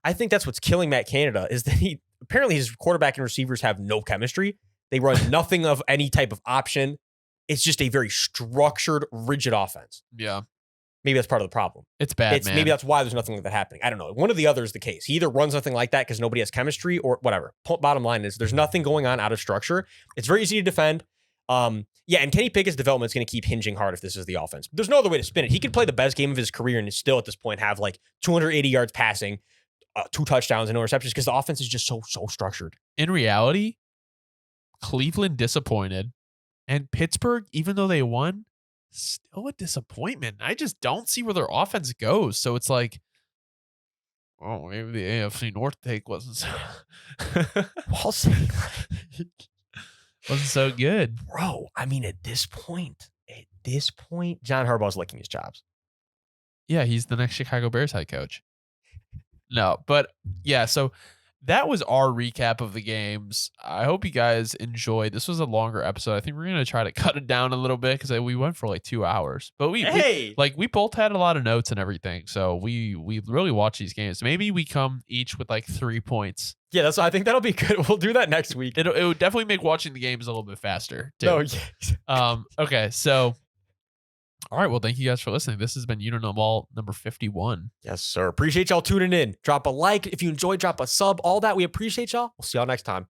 I think that's what's killing Matt Canada is that apparently his quarterback and receivers have no chemistry. They run nothing of any type of option. It's just a very structured, rigid offense. Yeah, Maybe that's part of the problem. it's bad, man. Maybe that's why there's nothing like that happening. I don't know. One or the other is the case. He either runs nothing like that because nobody has chemistry or whatever. Bottom line is there's nothing going on out of structure. It's very easy to defend. Yeah, and Kenny Pickett's development is going to keep hinging hard if this is the offense. There's no other way to spin it. He could play the best game of his career and still at this point have like 280 yards passing, 2 touchdowns and no interceptions because the offense is just so structured. In reality, Cleveland disappointed, and Pittsburgh, even though they won, still a disappointment. I just don't see where their offense goes. So it's like, oh, maybe the AFC North take wasn't so, wasn't so good. Bro, I mean, at this point, John Harbaugh's licking his chops. Yeah, he's the next Chicago Bears head coach. No, but yeah, so that was our recap of the games. I hope you guys enjoyed. This was a longer episode. I think we're going to try to cut it down a little bit because we went for like 2 hours. But we both had a lot of notes and everything. So we really watched these games. Maybe we come each with like 3 points. Yeah, I think that'll be good. We'll do that next week. It would definitely make watching the games a little bit faster too. No, yeah. Okay, so all right. Well, thank you guys for listening. This has been You Don't Know Ball number 51. Yes, sir. Appreciate y'all tuning in. Drop a like. If you enjoyed, drop a sub. All that. We appreciate y'all. We'll see y'all next time.